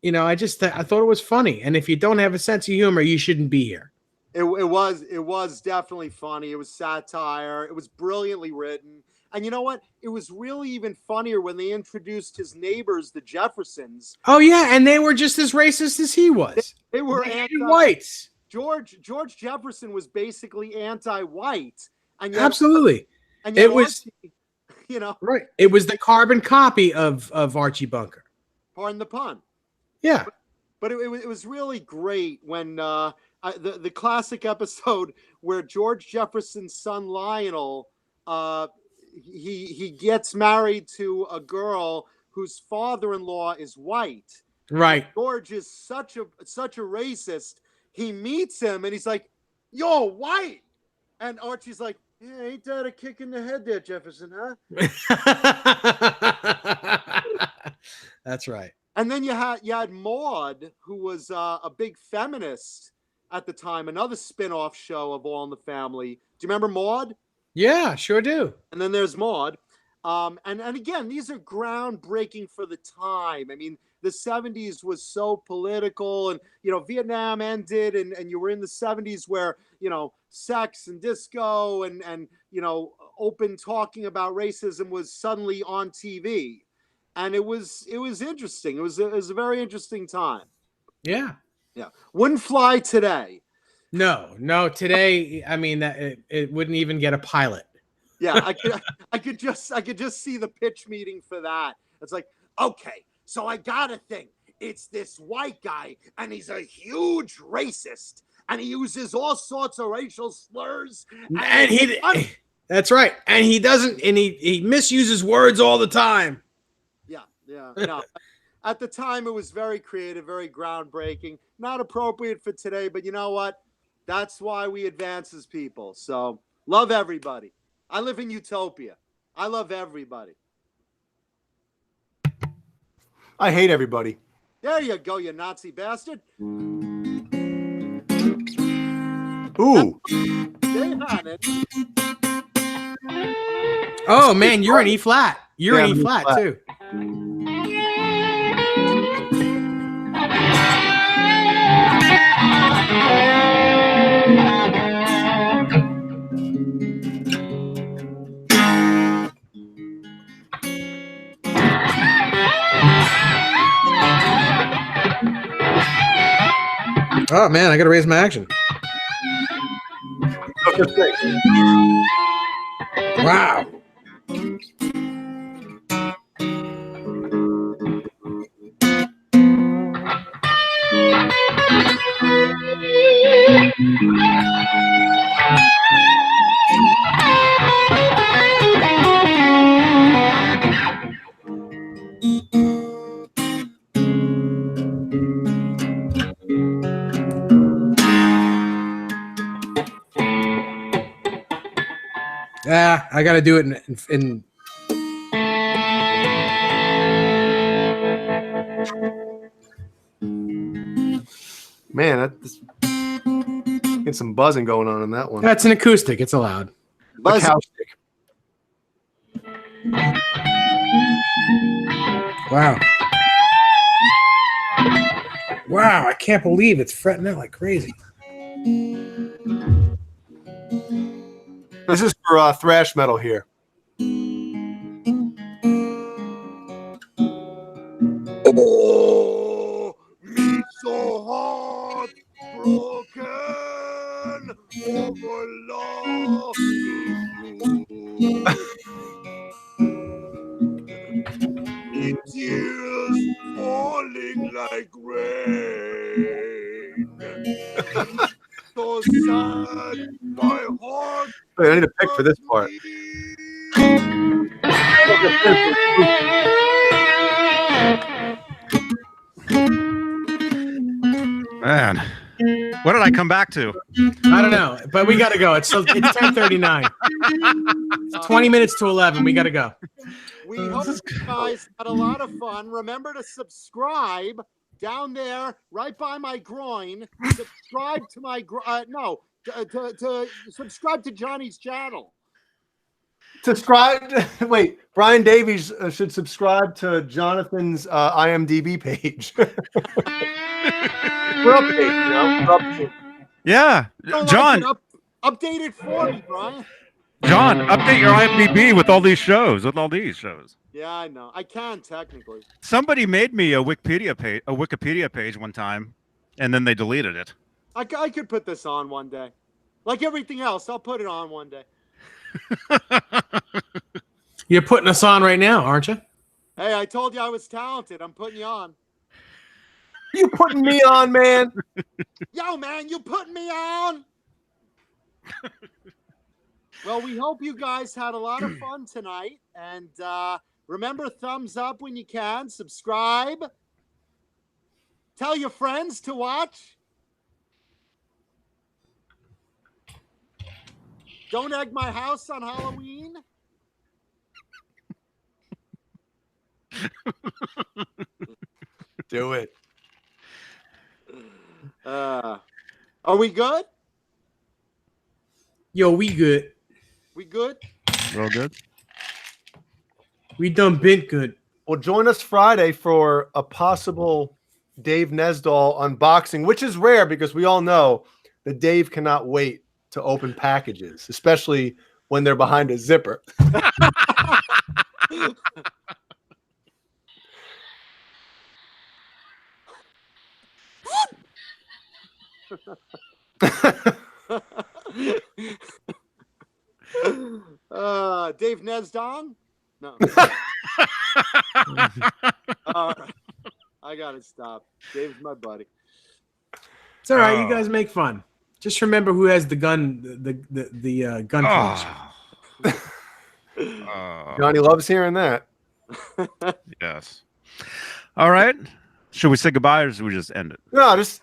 you know, I thought it was funny. And if you don't have a sense of humor, you shouldn't be here. It was definitely funny. It was satire. It was brilliantly written. And you know what? It was really even funnier when they introduced his neighbors, the Jeffersons. Oh yeah, and they were just as racist as he was. They were whites. George Jefferson was basically anti-white. And yet, absolutely. And yet it was, Archie, you know, right. It was the carbon copy of Archie Bunker. Pardon the pun. Yeah. But it was really great when the classic episode where George Jefferson's son Lionel he gets married to a girl whose father-in-law is white. Right. George is such a racist. He meets him and he's like, "You're white," and Archie's like, "Yeah, ain't that a kick in the head there, Jefferson, huh?" That's right. And then you had Maude, who was a big feminist at the time, another spin-off show of All in the Family. Do you remember Maude? Yeah, sure do. And then there's Maude. And again, these are groundbreaking for the time. I mean, the 70s was so political, and, you know, Vietnam ended, and you were in the 70s where, you know, sex and disco and you know, open talking about racism was suddenly on TV. And it was interesting. It was a very interesting time. Yeah. Yeah. Wouldn't fly today. No. Today, I mean, that it wouldn't even get a pilot. Yeah, I could just see the pitch meeting for that. It's like, okay, so I got a thing. It's this white guy, and he's a huge racist, and he uses all sorts of racial slurs. And that's right. And he doesn't, and he misuses words all the time. Yeah. No. At the time, it was very creative, very groundbreaking. Not appropriate for today, but you know what? That's why we advance as people. So love everybody. I live in utopia. I love everybody. I hate everybody. There you go, you Nazi bastard. Ooh. They had it. Oh man, you're in E flat. You're in E flat too. Oh man, I gotta raise my action. Wow. Yeah, I got to do it in Man, get some buzzing going on in that one. That's an acoustic. It's allowed. Acoustic. Wow. Wow, I can't believe it's fretting out like crazy. This is for thrash metal here. Oh, me so hard, broken, overlost. Me tears falling like rain. So sad, my heart. Wait, I need to pick for this part. Man, what did I come back to? I don't know, but we got to go. It's 10:39. It's 20 minutes to 11. We got to go. We hope you guys had a lot of fun. Remember to subscribe down there, right by my groin. Subscribe to my to subscribe to Johnny's channel. Subscribe. Wait, Brian Davies should subscribe to Jonathan's IMDb page. We're updating, you know? We're updating. Yeah, John. Update it for me, Brian. John, update your IMDb with all these shows. Yeah, I know. I can technically. Somebody made me a Wikipedia page one time, and then they deleted it. I could put this on one day. Like everything else, I'll put it on one day. You're putting us on right now, aren't you? Hey, I told you I was talented. I'm putting you on. You putting me on, man? Yo, man, you putting me on? Well, we hope you guys had a lot of fun tonight. And remember, thumbs up when you can. Subscribe. Tell your friends to watch. Don't egg my house on Halloween. Do it. Are we good? Yo, we good. We good? We're all good. We done been good. Well, join us Friday for a possible Dave Nesdahl unboxing, which is rare because we all know that Dave cannot wait to open packages, especially when they're behind a zipper. Dave Nesdong? No. All right. I gotta stop. Dave's my buddy. It's all right. You guys make fun. Just remember who has the gun. The gun flash. Johnny loves hearing that. Yes. All right. Should we say goodbye or should we just end it? No, just